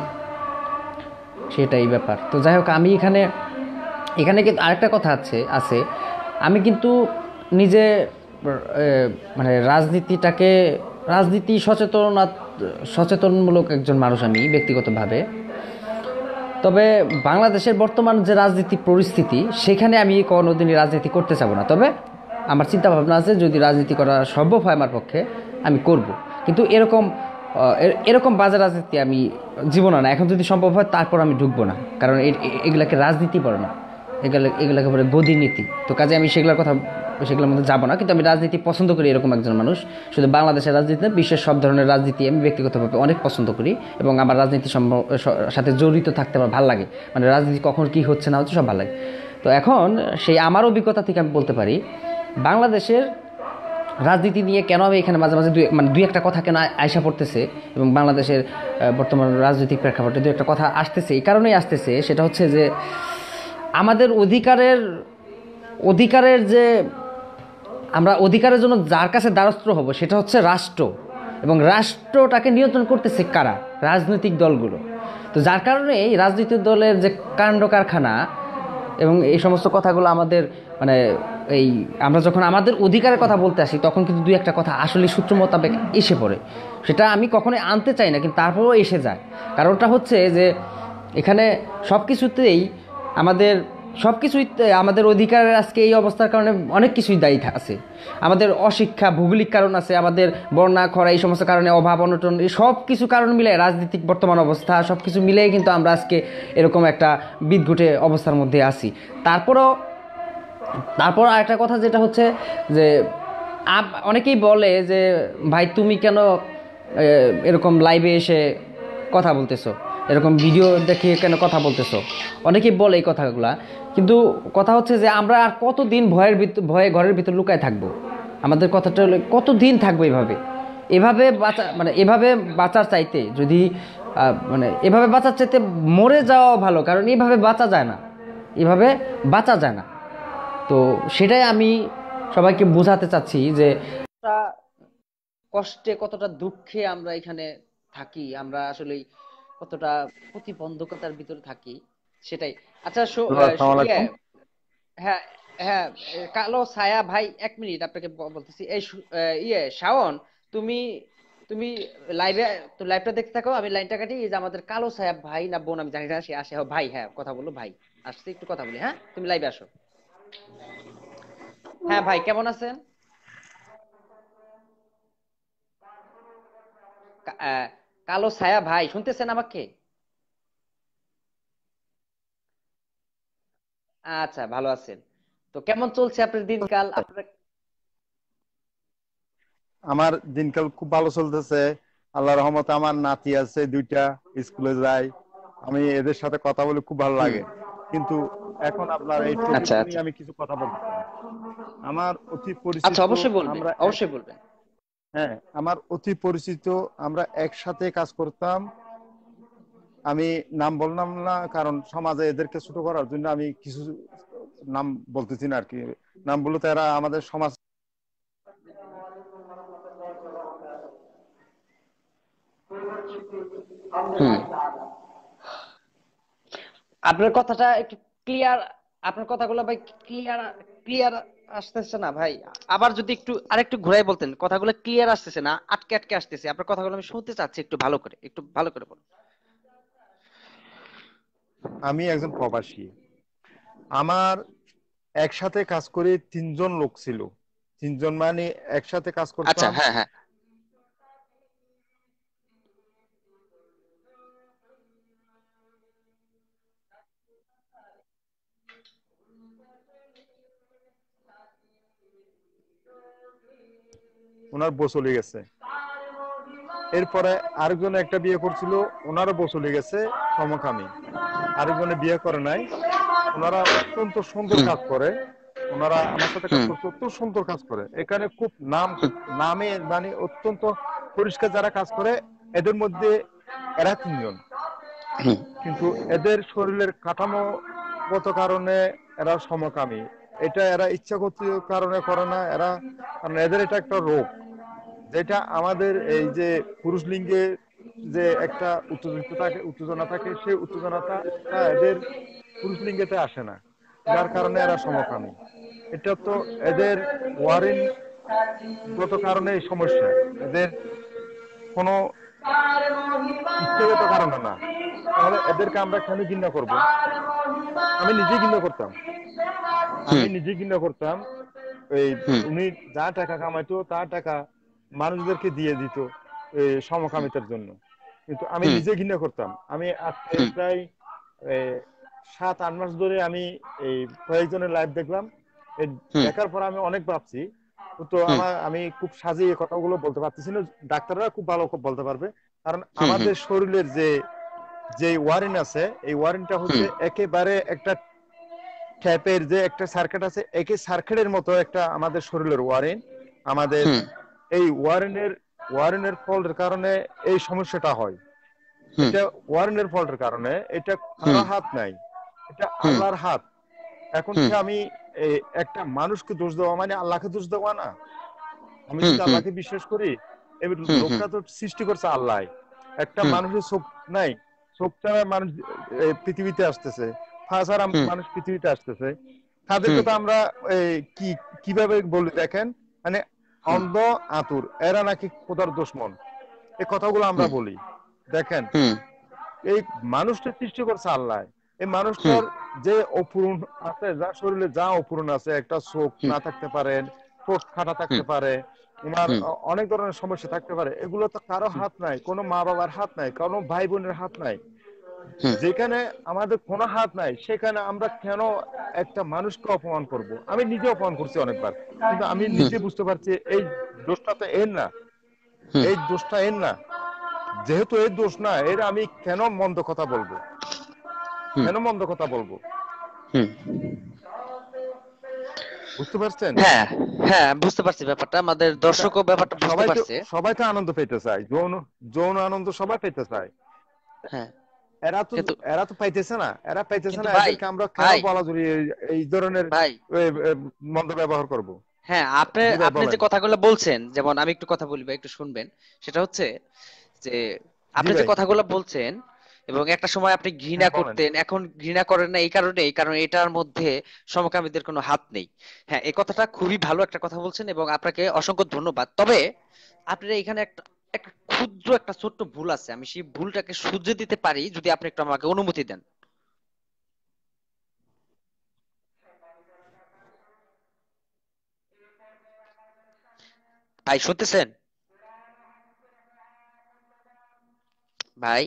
সেটাই ব্যাপার। তো যাই হোক, আমি এখানে কিন্তু আরেকটা কথা আছে, আমি কিন্তু নিজে মানে রাজনীতি সচেতনমূলক একজন মানুষ আমি ব্যক্তিগতভাবে। তবে বাংলাদেশের বর্তমান যে রাজনীতি পরিস্থিতি, সেখানে আমি কোনোদিনই রাজনীতি করতে চাবো না। তবে আমার চিন্তা ভাবনা আছে, যদি রাজনীতি করা সম্ভব হয় আমার পক্ষে, আমি করব। কিন্তু এরকম বাজে রাজনীতি আমি জীবনে না, এখন যদি সম্ভব হয় তারপর আমি ঢুকবো না, কারণ এগুলাকে রাজনীতি বলে না, এগুলাকে বলে গদি নীতি। তো কাজে আমি সেগুলোর মধ্যে যাবো না। কিন্তু আমি রাজনীতি পছন্দ করি, এরকম একজন মানুষ। শুধু বাংলাদেশের রাজনীতি না, বিশ্বের সব ধরনের রাজনীতি আমি ব্যক্তিগতভাবে অনেক পছন্দ করি, এবং আমার রাজনীতির সাথে জড়িত থাকতে আমার ভালো লাগে। মানে রাজনীতি কখন কি হচ্ছে না হচ্ছে সব ভালো লাগে। তো এখন সেই আমার অভিজ্ঞতা থেকে আমি বলতে পারি, বাংলাদেশের রাজনীতি নিয়ে কেন আমি এখানে মাঝে মাঝে দুই একটা কথা কেন আয়সা পড়তেছে, এবং বাংলাদেশের বর্তমান রাজনৈতিক প্রেক্ষাপটে দুই একটা কথা আসতেছে, এই কারণেই আসতেছে, সেটা হচ্ছে যে আমাদের অধিকারের যে আমরা অধিকারের জন্য যার কাছে দ্বারস্থ হব, সেটা হচ্ছে রাষ্ট্র, এবং রাষ্ট্রটাকে নিয়ন্ত্রণ করতেছে কারা? রাজনৈতিক দলগুলো। তো যার কারণে এই রাজনৈতিক দলের যে কাণ্ড কারখানা এবং এই সমস্ত কথাগুলো আমাদের মানে আমরা যখন আমাদের অধিকারের কথা বলতে আসি, তখন কিন্তু দুই একটা কথা আসলে সূত্র মোতাবেক এসে পড়ে। সেটা আমি কখনোই আনতে চাই না, কিন্তু তারপরেও এসে যায়। কারণটা হচ্ছে যে এখানে সব কিছুতেই আমাদের অধিকারের আজকে এই অবস্থার কারণে অনেক কিছুই দায়ী আছে। আমাদের অশিক্ষা, ভৌগোলিক কারণ আছে, আমাদের বন্যা, খরা, এই সমস্ত কারণে অভাব, অনটন, এই সব কিছু কারণ মিলে রাজনৈতিক বর্তমান অবস্থা, সব কিছু মিলেই কিন্তু আমরা আজকে এরকম একটা বিদঘুটে অবস্থার মধ্যে আছি। তারপরেও তারপর আরেকটা কথা যেটা হচ্ছে যে অনেকেই বলে যে ভাই তুমি কেন এরকম লাইভে এসে কথা বলতেছো, এরকম ভিডিও দেখে কেন কথা বলতেছো, অনেকেই বলে এই কথাগুলা। কিন্তু কথা হচ্ছে যে আমরা আর কতদিন ভয়ে ঘরের ভিতর লুকায় থাকবো? আমাদের কথাটা হলো কতদিন থাকবো এভাবে? এভাবে বাঁচা মানে এভাবে বাঁচার চাইতে যদি মানে এভাবে বাঁচার চাইতে মরে যাওয়া ভালো, কারণ এভাবে বাঁচা যায় না, এভাবে বাঁচা যায় না। তো সেটাই আমি সবাইকে বোঝাতে চাচ্ছি যে কতটা কষ্টে কতটা দুঃখে আমরা এখানে থাকি, আমরা আসলে কতটা প্রতিবন্ধকতার ভিতরে থাকি সেটাই। আচ্ছা আসসালামু ইয়ে, আলাইকুম। হ্যাঁ হ্যাঁ, কালো ছায়া ভাই, এক মিনিট আপনাকে বলতেছি। এই ইয়ে শাওন, তুমি তুমি লাইভে, তো লাইভটা দেখতে থাকো, আমি লাইনটা কাটি। এই যে আমাদের কালো ছায়া ভাই না বোন আমি জানি না, সে আসে। ভাই, হ্যাঁ কথা বলো ভাই, আসছে একটু কথা বলি। হ্যাঁ তুমি লাইভে আসো। হ্যাঁ ভাই, কেমন আছেন? কালো ছায়া ভাই, শুনতেছেন আমাকে? আচ্ছা, ভালো আছেন? তো কেমন চলছে আপনার দিনকাল? আপনার আমার দিনকাল খুব ভালো চলতেছে, আল্লাহর রহমতে। আমার নাতি আছে দুইটা, স্কুলে যায়। আমি এদের সাথে কথা বলে খুব ভালো হুম, লাগে। কিন্তু এখন আপনার এই আচ্ছা টপিকটা আচ্ছা নিয়ে আমি কিছু কথা বলতে চাই। আমার অতি আচ্ছা, পরিচিত, অবশ্যই বলবেন, আমরা অবশ্যই বলবেন। হ্যাঁ, আমার অতি পরিচিত, আমরা একসাথে কাজ করতাম। আমি নাম বললাম না, কারণ সমাজে এদেরকে ছোট করার জন্য আমি কিছু নাম বলতেছি না আর কি। নাম বলতে এরা আমাদের সমাজ। হুম, আপনার কথাটা একটু ক্লিয়ার, আপনার কথাগুলো ভাই ক্লিয়ার ক্লিয়ার আসতেছে না ভাই। আবার যদি একটু আরেকটু ঘুরাই বলতেন, কথাগুলো ক্লিয়ার আসতেছে না, আটকে আটকে আসতেছে। আপনার কথাগুলো আমি শুনতে চাচ্ছি, একটু ভালো করে, একটু ভালো করে বলুন। আমি একজন প্রবাসী। আমার একসাথে কাজ করে তিনজন লোক ছিল। তিনজন মানে একসাথে কাজ আচ্ছা, করতাম। হ্যাঁ হ্যাঁ। ওনার বউ চলে গেছে। এরপরে আরেকজন একটা বিয়ে করছিল, ওনারও বউ চলে গেছে, সমকামী। আরেকজনে বিয়ে করে নাই। ওনারা অত্যন্ত সুন্দর হুম কাজ করে। ওনারা আমার সাথে কাজ হুম করছে, অত্যন্ত সুন্দর কাজ করে। এখানে খুব নামে মানে অত্যন্ত পরিষ্কার যারা কাজ করে, এদের মধ্যে এরা তিনজন। হুম কিন্তু এদের শরীরের কাঠামোগত কারণে এরা সমকামী। এটা এরা ইচ্ছা করতে কারণে করে না এরা, কারণ এদের এটা একটা রোগ, যেটা আমাদের এই যে পুরুষ লিঙ্গে যে একটা উত্তেজনা থাকে, সেই উত্তেজনাটা এদের পুরুষ লিঙ্গেতে আসে না, যার কারণে এরা সমকামী। এটা তো এদের ওয়ারিন গত কারণে এই সমস্যা। এদের কোনো ইচ্ছাগত কারণে না। তাহলে এদেরকে আমরা কেন ঘৃণা করব? আমি নিজে ঘৃণা করতাম। আমি হুম নিজে ঘৃণা করতাম। এই হুম উনি যা টাকা কামাইতো তার টাকা মানুষদেরকে দিয়ে দিত এই সমকামিতার জন্য। কিন্তু আমি হুম নিজে ঘৃণা করতাম। আমি আজকে হুম প্রায় 7-8 মাস ধরে আমি এই কয়েকজনের লাইভ দেখলাম। এই হুম দেখার পর আমি অনেক ভাবছি। তো হুম আমি খুব সাজিয়ে কথাগুলো বলতে পারতেছি না। ডাক্তাররা খুব ভালো বলতে পারবে। কারণ হুম হুম আমাদের শরীরের যে যে ওয়ারিন আছে, এই ওয়ারিনটা হুম হচ্ছে একেবারে একটা ট্যাপের যে একটা সার্কিট আছে, একই সার্কিটের মতো একটা আমাদের শরীরের ওয়ারিন। আমাদের হুম এই ওয়ারিনের ফল্টের কারণে এই সমস্যাটা হয়। হুম এটা ওয়ারিনের ফল্টের কারণে, এটা কারো হুম হাত নাই, এটা হুম আল্লাহর হাত। এখন হুম কি আমি একটা মানুষকে দোষ দেওয়া মানে আল্লাহকে দোষ দেওয়া না? আমি হুম যদি হুম আল্লাহকে বিশ্বাস করি, এবার হুম হুম রোগটা তো সৃষ্টি করছে আল্লাহ। একটা হুম মানুষের চোখ নাই, চোখ ছাড়া মানুষ পৃথিবীতে আসতেছে, পা ছাড়া হুম মানুষ পৃথিবীতে আসতেছে। তাদেরকে হুম তো আমরা কি কিভাবে বলি দেখেন, মানে হুম অন্ধ আতুর, এরা নাকি খোদার দুশমন, এই কথাগুলো আমরা হুম বলি। দেখেন, হুম এই মানুষটা সৃষ্টি করছে আল্লাহ। এই হুম মানুষটার যে অপূরণ আছে, যার শরীরে যা অপূরণ আছে, একটা চোখ হুম না থাকতে পারে, ঠোঁট ফাটা হুম থাকতে পারে, ওনার হুম অনেক ধরনের সমস্যা থাকতে পারে। এগুলো তো কারো হাত নাই, কোনো মা বাবার হাত নাই, কোনো ভাই বোনের হাত নাই। হুম যেখানে আমাদের কোনো হাত নাই সেখানে আমরা কেন একটা মানুষকে অপমান করব? আমি নিজে অপমান করছি অনেকবার, কিন্তু আমি হুম নিজে বুঝতে পারছি এই দোষটা তো এর না, হুম এই দোষটা এর না। যেহেতু এর দোষ না, এর আমি কেন মন্দ কথা বলবো? হুম কেন মন্দ কথা বলবো? হুম বুঝতে পারছেন? হ্যাঁ, হ্যাঁ বুঝতে পারছি ব্যাপারটা, আমাদের তা দর্শকও ব্যাপারটা বুঝতে সবাই তো পারছে। সবাই তো আনন্দ পেতে চায়, যৌন যৌন আনন্দ সবাই পেতে চায়। হ্যাঁ, এরা তো কিন্তু এরা তো পাইতেছে না, এরা পাইতেছে কিন্তু না, ভাই, এদেরকে আমরা কেন ভাই, বলা জুড়ি এই ধরনের ভাই, মন্দ ব্যবহার করব? হ্যাঁ আপনি জি ভাই আপনি যে বলেন। কথাগুলো বলছেন, যেমন আমি একটু কথা বলবো, একটু শুনবেন। সেটা হচ্ছে যে জি আপনি যে ভাই। কথাগুলো বলছেন, এবং একটা সময় আপনি ঘৃণা হ্যাঁ বলেন। করতেন, এখন ঘৃণা করেন না এই কারণেই, কারণ এটার মধ্যে সমকামীদের কোনো হাত নেই। হ্যাঁ, এই কথাটা খুবই ভালো একটা কথা বলছেন এবং আপনাকে অসংখ্য ধন্যবাদ। তবে আপনার এখানে একটা একটা ক্ষুদ্র একটা ছোট্ট ভুল আছে, আমি সেই ভুলটাকে শুধরে দিতে পারি যদি আপনি একটু আমাকে অনুমতি দেন। ভাই শুনতেছেন? ভাই,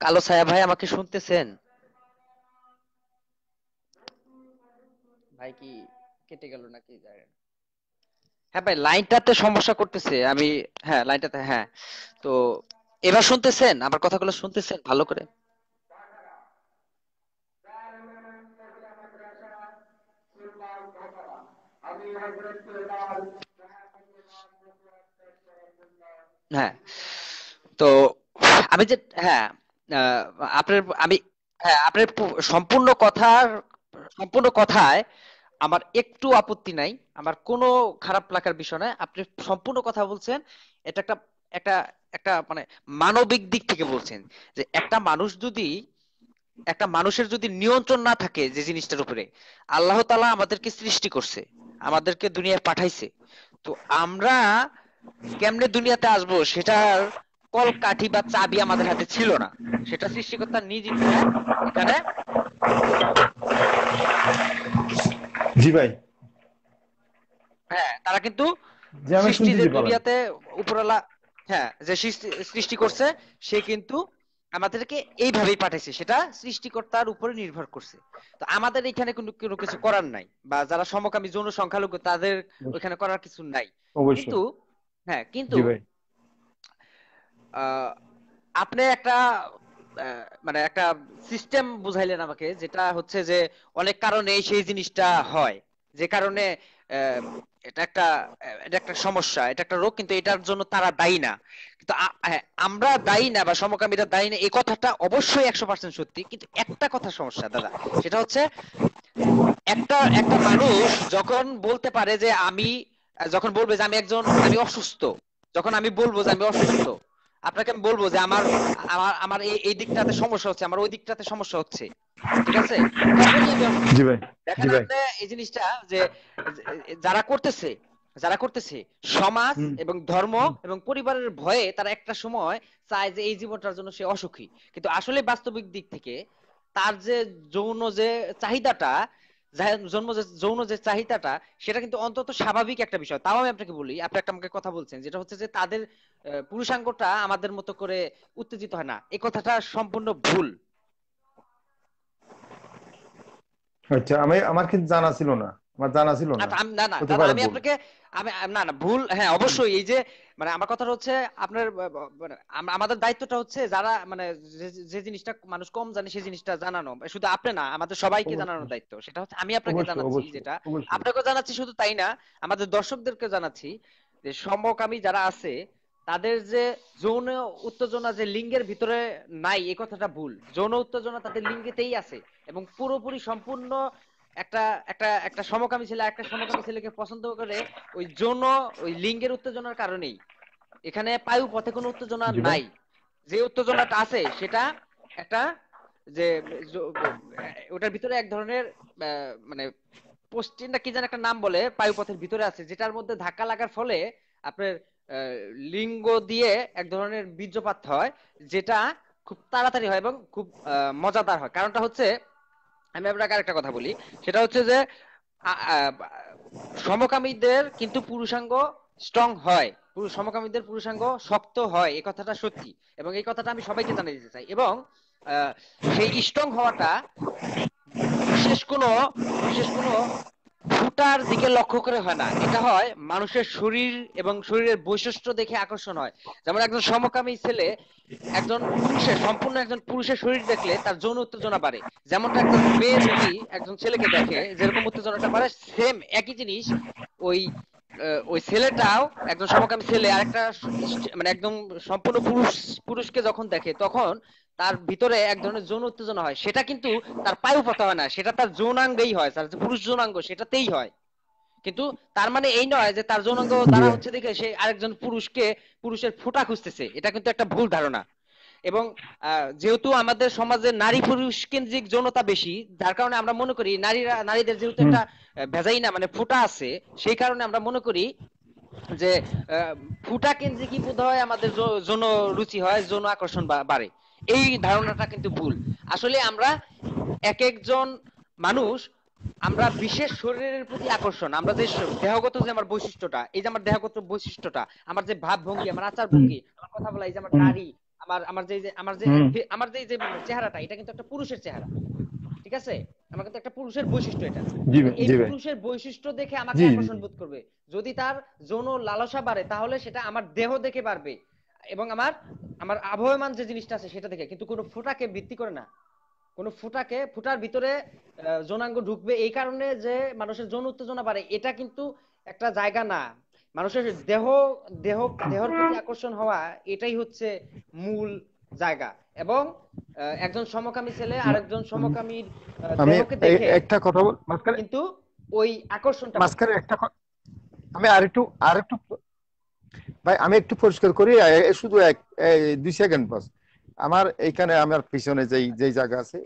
কালো ছায়া ভাই, আমাকে শুনতেছেন? ভাই কি কেটে গেল নাকি জানেন? হ্যাঁ ভাই, লাইনটাতে সমস্যা করতেছে, আমি, হ্যাঁ লাইনটাতে, হ্যাঁ। তো এবার শুনতেছেন? আমার কথাগুলো শুনতেছেন ভালো করে? হ্যাঁ, তো আমি যে, হ্যাঁ, আহ, আপনার, আমি, হ্যাঁ আপনার সম্পূর্ণ কথায় আমার একটু আপত্তি নাই, আমার কোনো খারাপ লাগার বিষয় নয়। আপনি সম্পূর্ণ কথা বলছেন, এটা একটা একটা একটা মানে মানবিক দিক থেকে বলছেন, যে একটা মানুষের যদি নিয়ন্ত্রণ না থাকে যে জিনিসটার উপরে, আল্লাহ তাআলা আমাদেরকে সৃষ্টি করছে, আমাদেরকে দুনিয়ায় পাঠাইছে, তো আমরা কেমনে দুনিয়াতে আসবো সেটার কল কাঠি বা চাবি আমাদের হাতে ছিল না, সেটা সৃষ্টিকর্তা নিজ ইচ্ছায় এখানে, জি ভাই। হ্যাঁ তারা কিন্তু জি আমি সৃষ্টি যে শুনতেছি, বলেন। দুনিয়াতে উপরওয়ালা, হ্যাঁ যে সৃষ্টি করছে, সে কিন্তু আমাদেরকে এইভাবেই পাঠাইছে, সেটা সৃষ্টিকর্তার উপরে নির্ভর করছে। তো আমাদের এখানে কোনো কোনো কিছু করার নাই, বা যারা সমকামী যৌন সংখ্যালঘু তাদের ওইখানে করার কিছু নাই। অবশ্যই। কিন্তু, হ্যাঁ কিন্তু জি ভাই। আহ, আপনি একটা মানে একটা সিস্টেম বুঝাইলেন আমাকে, যেটা হচ্ছে যে অনেক কারণে সেই জিনিসটা হয়, যে কারণে আহ, এটা একটা এটা একটা সমস্যা, এটা একটা রোগ, কিন্তু এটার জন্য তারা দায়ী না। কিন্তু হ্যাঁ, আমরা দায়ী না বা সমকামীরা দায়ী না, এই কথাটা অবশ্যই 100% সত্যি, কিন্তু একটা কথা সমস্যা দাদা, সেটা হচ্ছে একটা একটা মানুষ যখন বলতে পারে যে আমি, যখন বলবে যে আমি অসুস্থ, যখন আমি বলবো যে আমি অসুস্থ, আপনাকে আমি বলবো যে আমার আমার আমার এই এই দিকটাতে সমস্যা হচ্ছে, আমার ওই দিকটাতে সমস্যা হচ্ছে, ঠিক আছে, তখনই আমি অসুস্থ। জি ভাই। দেখেন জি ভাই। আপনি এই জিনিসটা, যে যারা করতেছে যারা করতেছে সমাজ হুম এবং ধর্ম হুম। এবং পরিবারের ভয়ে তারা একটা সময় চায় যে এই জীবনটার জন্য সে অসুখী, কিন্তু আসলে বাস্তবিক দিক থেকে তার যে যৌন যে চাহিদাটা, যৌন যে চাহিদাটা, সেটা কিন্তু অন্তত স্বাভাবিক একটা বিষয়। তাও আমি আপনাকে বলি, আপনি একটা আমাকে কথা বলছেন যেটা হচ্ছে যে তাদের পুরুষাঙ্গটা আমাদের মতো করে উত্তেজিত হয় না, এই কথাটা সম্পূর্ণ ভুল। আচ্ছা, আমার কিন্তু জানা ছিল না, আমার জানা ছিল না। না না হতে দাদা, পারে আমি ভুল। আপনাকে, না না ভুল, হ্যাঁ অবশ্যই, এই যে মানে আমার কথা হচ্ছে আপনার মানে আমাদের দায়িত্বটা হচ্ছে যারা মানে যে যে জিনিসটা মানুষ কম জানে সেই জিনিসটা জানানো, শুধু আপনি না, আমাদের সবাইকে জানানোর অবশ্যই। দায়িত্ব, সেটা হচ্ছে আমি আপনাকে অবশ্যই। জানাচ্ছি, অবশ্যই। যেটা অবশ্যই। আপনাকেও জানাচ্ছি, শুধু তাই না, আমাদের দর্শকদেরকে জানাচ্ছি, যে সমকামী যারা আছে তাদের যে যৌন উত্তেজনা যে লিঙ্গের ভিতরে নাই, এই কথাটা ভুল। যৌন উত্তেজনা তাদের লিঙ্গেতেই আছে, এবং পুরোপুরি সম্পূর্ণ একটা একটা একটা সমকামী ছেলে একটা সমকামী ছেলেকে পছন্দ করে ওই যৌন, ওই লিঙ্গের উত্তেজনার কারণেই। এখানে পায়ু পথে কোনো উত্তেজনা জি ভাই। নাই। যে উত্তেজনাটা আছে সেটা একটা, যে ওটার ভিতরে এক ধরনের মানে পোস্টিন না কি যেন একটা নাম বলে, পায়ুপথের ভিতরে আছে, যেটার মধ্যে ধাক্কা লাগার ফলে আপনার লিঙ্গ দিয়ে এক ধরনের বীর্যপাত হয়, যেটা খুব তাড়াতাড়ি হয় এবং খুব মজাদার হয়। কারণটা হচ্ছে, আমি আপনাকে আরেকটা কথা বলি, সেটা হচ্ছে যে সমকামীদের কিন্তু পুরুষাঙ্গ স্ট্রং হয়, সমকামীদের পুরুষাঙ্গ শক্ত হয়, এই কথাটা সত্যি, এবং এই কথাটা আমি সবাইকে জানিয়ে দিতে চাই। এবং সেই স্ট্রং হওয়াটা বিশেষ কোনো ফুটার দিকে লক্ষ্য করে হয় না, এটা হয় মানুষের শরীর এবং শরীরের বৈশিষ্ট্য দেখে আকর্ষণ হয়। যেমন একজন সমকামী ছেলে সম্পূর্ণ একজন পুরুষের শরীর দেখলে তার যৌন উত্তেজনা বাড়ে, যেমনটা একজন মেয়ে যদি একজন ছেলেকে দেখে যেরকম উত্তেজনাটা বাড়ে, সেম একই জিনিস ওই ওই ছেলেটাও, একজন সমকামী ছেলে আরেকটা মানে একদম সম্পূর্ণ পুরুষকে যখন দেখে তখন তার ভিতরে এক ধরনের যৌন উত্তেজনা হয়। সেটা কিন্তু তার পায়ুপথে হয় না, সেটা তার যৌনাঙ্গেই হয়, তার যে পুরুষ যৌনাঙ্গ সেটাতেই হয়। কিন্তু তার মানে এই নয় যে তার যৌনাঙ্গ জি দ্বারা ভাই। হচ্ছে দেখে সে আরেকজন পুরুষের ফুটা খুঁজতেছে, এটা কিন্তু একটা ভুল ধারণা। এবং যেহেতু আমাদের সমাজে নারী পুরুষ কেন্দ্রিক যৌনতা বেশি, যার কারণে আমরা মনে করি নারীদের যেহেতু হুম। একটা ভেজাইনা মানে ফুটা আছে, সেই কারণে আমরা মনে করি যে ফুটা কেন্দ্রিকই বোধ হয় আমাদের যৌন রুচি হয়, যৌন আকর্ষণ বাড়ে। এই ধারণাটা কিন্তু ভুল। আসলে আমরা এক একজন মানুষ, আমরা বিশেষ শরীরের প্রতি আকর্ষণ, আমরা যে দেহগত যে আমার বৈশিষ্ট্যটা, এই যে আমার দেহগত বৈশিষ্ট্যটা, আমার যে ভাব ভঙ্গি, আমার আচার হুম। ভঙ্গি, আমার কথা বলা, এই যে আমার হুম। দাড়ি, আমার আমার যে আমার যে হুম। আমার যে চেহারাটা, এটা কিন্তু একটা পুরুষের চেহারা, ঠিক আছে? আমার কিন্তু একটা পুরুষের বৈশিষ্ট্য এটা। জি তো ভাই। এই জি ভাই। পুরুষের বৈশিষ্ট্য দেখে আমাকে জি জি আকর্ষণ জি। বোধ করবে। যদি তার যৌন লালসা বাড়ে তাহলে সেটা আমার দেহ দেখে বাড়বে, এবং আমার আমার আবহমান যে জিনিসটা আছে সেটা দেখে, কিন্তু কোনো ফোঁটাকে ভিত্তি করে না। কোনো ফুটার ভিতরে যৌনাঙ্গ ঢুকবে এই কারণে যে মানুষের যৌন উত্তেজনা বাড়ে, এটা কিন্তু একটা জায়গা না। মানুষের দেহ দেহ দেহর প্রতি আকর্ষণ হওয়া, এটাই হচ্ছে মূল জায়গা। এবং একজন সমকামী ছেলে আরেকজন সমকামীর আমি দেহকে দেখে একটা কথা মাঝখানে কিন্তু ওই আকর্ষণটা পাবে। মাঝখানে আমি আরেকটু আরেকটু ভাই, আমি একটু পরিষ্কার করি, শুধু 2 সেকেন্ড বাস। আমার এইখানে আমার পিছনে যেই যেই জায়গা আছে,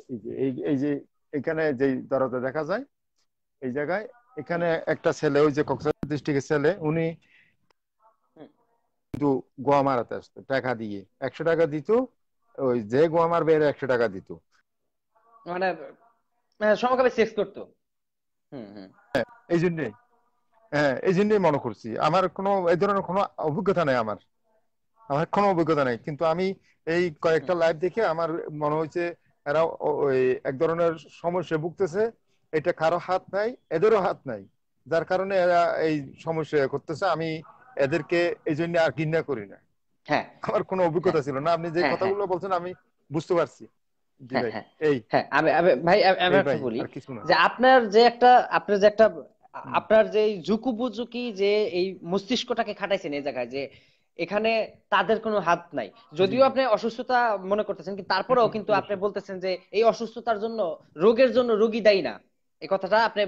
এই যে এখানে যেই দরজা দেখা যায়, এই জায়গায় এখানে একটা ছেলে, ওই যে কক্সবাজার ডিস্ট্রিক্টের ছেলে, উনি হুম। কিন্তু গোয়া মারাতে আসতো টাকা দিয়ে, 100 টাকা দিত। ওই যে গোয়া মারবে এর 100 টাকা দিত। মানে সমকামী সেক্স করতো। হুম হুম। এই জন্যে, হ্যাঁ, এই জন্যই মনে করছি। আমার কোনো এই ধরনের কোনো অভিজ্ঞতা নেই, আমার কোনো অভিজ্ঞতা নেই, কিন্তু আমি এই হুম। কয়েকটা লাইভ দেখে আমার মনে হয়েছে এরা ওই এক ধরনের সমস্যায় ভুগতেছে। এটা কারো হাত নাই, এদেরও হাত নাই, যার কারণে এরা এই সমস্যা করতেছে। আমি এদেরকে এই জন্য আর ঘৃণা করি না। হ্যাঁ আমার কোনো হ্যাঁ অভিজ্ঞতা ছিল না, আপনি যে হ্যাঁ হ্যাঁ কথাগুলো বলছেন আমি বুঝতে পারছি। জি হ্যাঁ ভাই। হ্যাঁ এই হ্যাঁ ভাই আমি এই একটা ভাই, বলি আর কিছু না। যে আপনার যে একটা হুম। আপনার যে জুকুবুজুকি যে এই মস্তিষ্কটাকে খাটাইছেন এই জায়গায়, যে এখানে তাদের কোনো হাত নাই। জি যদিও জি। আপনি অসুস্থতা মনে করতেছেন, কিন্তু হুম, তারপরেও হুম, কিন্তু আপনি অবশ্যই। বলতেছেন যে এই অসুস্থতার জন্য, রোগের জন্য রোগী দায়ী না, এই কথাটা আপনি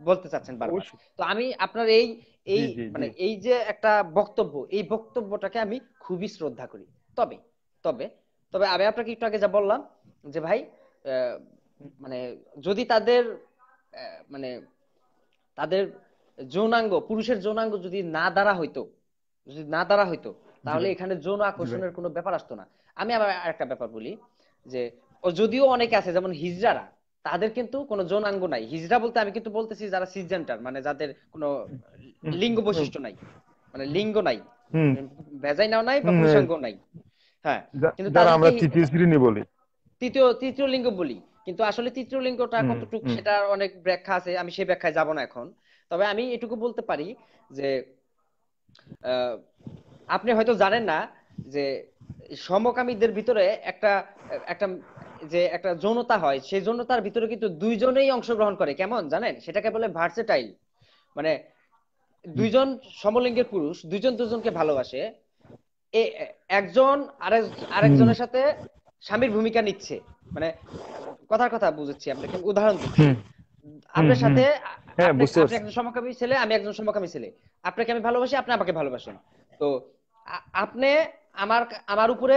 বলতে চাচ্ছেন বারবার। অবশ্যই। তো আমি আপনার এই এই জি জি জি। মানে এই যে একটা বক্তব্য, এই বক্তব্যটাকে আমি খুবই শ্রদ্ধা করি। তবে তবে তবে আমি আপনাকে একটু আগে যা বললাম যে ভাই, আহ, মানে যদি মানে তাদের পুরুষের যৌনাঙ্গ যদি না দ্বারা হইতো জি তাহলে ভাই। এখানে যৌন জি ভাই। আকর্ষণের কোনো ব্যাপার আসতো না। আমি আবার আরেকটা ব্যাপার বলি যে যদিও অনেকে আছে যেমন হিজড়ারা, তাদের কিন্তু কোনো যৌনাঙ্গ নাই। হিজড়া বলতে আমি কিন্তু বলতেছি যারা সিসজেন্টার, মানে যাদের কোনো হুম। লিঙ্গ হুম। বৈশিষ্ট্য নাই, মানে লিঙ্গ নাই, হুম। ভেজাইনাও নাই বা হুম, পুরুষাঙ্গ নাই। হ্যাঁ, কিন্তু যারা তাদেরকে আমরা তৃতীয় শ্রেণী বলি। তৃতীয় লিঙ্গ বলি। কিন্তু আসলে তৃতীয় লিঙ্গটা হুম। কতটুকু হুম। সেটার অনেক ব্যাখ্যা আছে, আমি সেই ব্যাখ্যায় যাব না এখন। তবে আমি এটুকু বলতে পারি যে আহ, আপনি হয়তো জানেন না যে সমকামীদের ভিতরে একটা একটা যে একটা যৌনতা হয়, সেই যৌনতার ভিতরে কিন্তু দুইজনেই অংশগ্রহণ করে, কেমন জানেন? সেটাকে বলে ভার্সেটাইল। মানে দুইজন সমলিঙ্গের পুরুষ দুইজন দুজনকে ভালোবাসে, একজন হুম। আরেকজনের সাথে স্বামীর ভূমিকা নিচ্ছে। মানে কথার কথা বুঝাচ্ছি আপনাকে, আমি উদাহরণ দিচ্ছি। হুম। হুম। আপনার হুম। সাথে হ্যাঁ, আপনি বুঝতে আপনি পারছি। একজন সমকামী ছেলে, আমি একজন সমকামী ছেলে। আপনাকে আমি ভালোবাসি, আপনি আমাকে ভালোবাসেন। তো আপনি আমার আমার উপরে